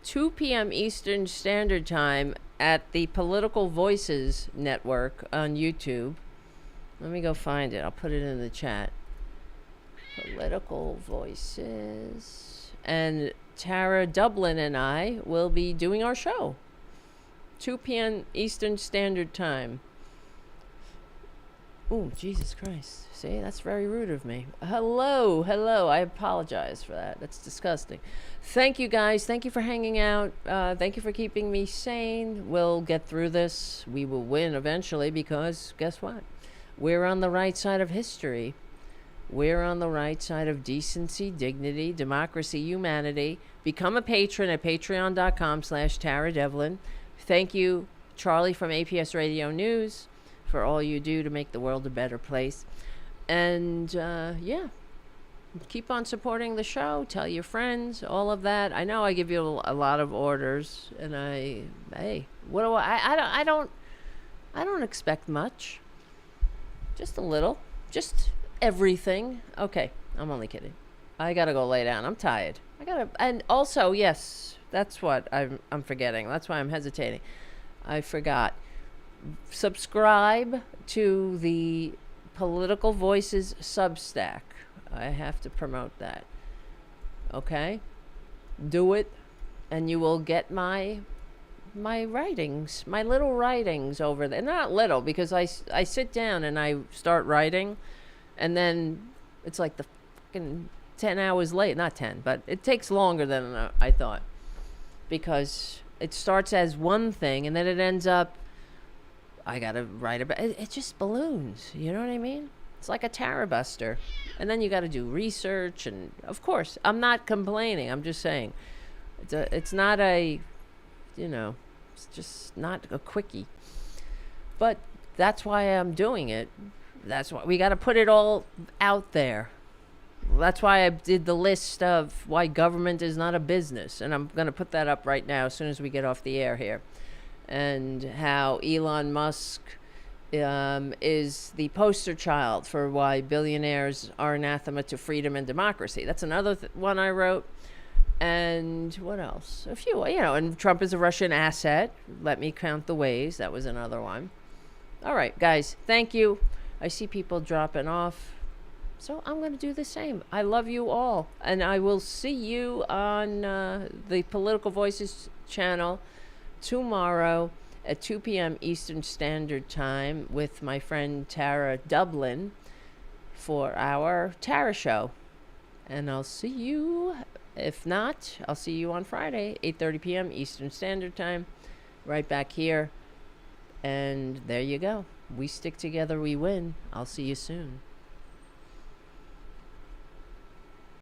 2 p.m. Eastern Standard Time at the Political Voices Network on YouTube. Let me go find it. I'll put it in the chat. Political Voices. And Tara Dublin and I will be doing our show. 2 p.m. Eastern Standard Time. Oh, Jesus Christ. See, that's very rude of me. Hello. I apologize for that. That's disgusting. Thank you, guys. Thank you for hanging out. Thank you for keeping me sane. We'll get through this. We will win eventually because, guess what? We're on the right side of history. We're on the right side of decency, dignity, democracy, humanity. Become a patron at patreon.com/Tara-Devlin. Thank you, Charlie from APS Radio News, for all you do to make the world a better place. And, keep on supporting the show. Tell your friends, all of that. I know I give you a lot of orders, and I don't expect much. Just a little. Just everything. Okay, I'm only kidding. I gotta go lay down. I'm tired. And also, yes, that's what I'm forgetting. That's why I'm hesitating. I forgot. subscribe to the Political Voices Substack. I have to promote that. Okay? Do it, and you will get my writings, my little writings over there. Not little, because I sit down and I start writing, and then it's like the fucking 10 hours late. Not 10, but it takes longer than I thought, because it starts as one thing and then it ends up, I gotta write about it. It just balloons, you know what I mean? It's like a Tarabuster, and then you got to do research, and of course I'm not complaining, I'm just saying it's not a, you know, it's just not a quickie. But that's why I'm doing it. That's why we got to put it all out there. That's why I did the list of why government is not a business, and I'm going to put that up right now as soon as we get off the air here. And how Elon Musk is the poster child for why billionaires are anathema to freedom and democracy. That's another one I wrote. And what else? A few, you know, and Trump is a Russian asset. Let me count the ways. That was another one. All right, guys, thank you. I see people dropping off, so I'm going to do the same. I love you all, and I will see you on the Political Voices channel tomorrow at 2 p.m. Eastern Standard Time with my friend Tara Dublin for our Tara Show. And I'll see you. If not, I'll see you on Friday, 8:30 p.m. Eastern Standard Time, right back here. And there you go. We stick together, we win. I'll see you soon.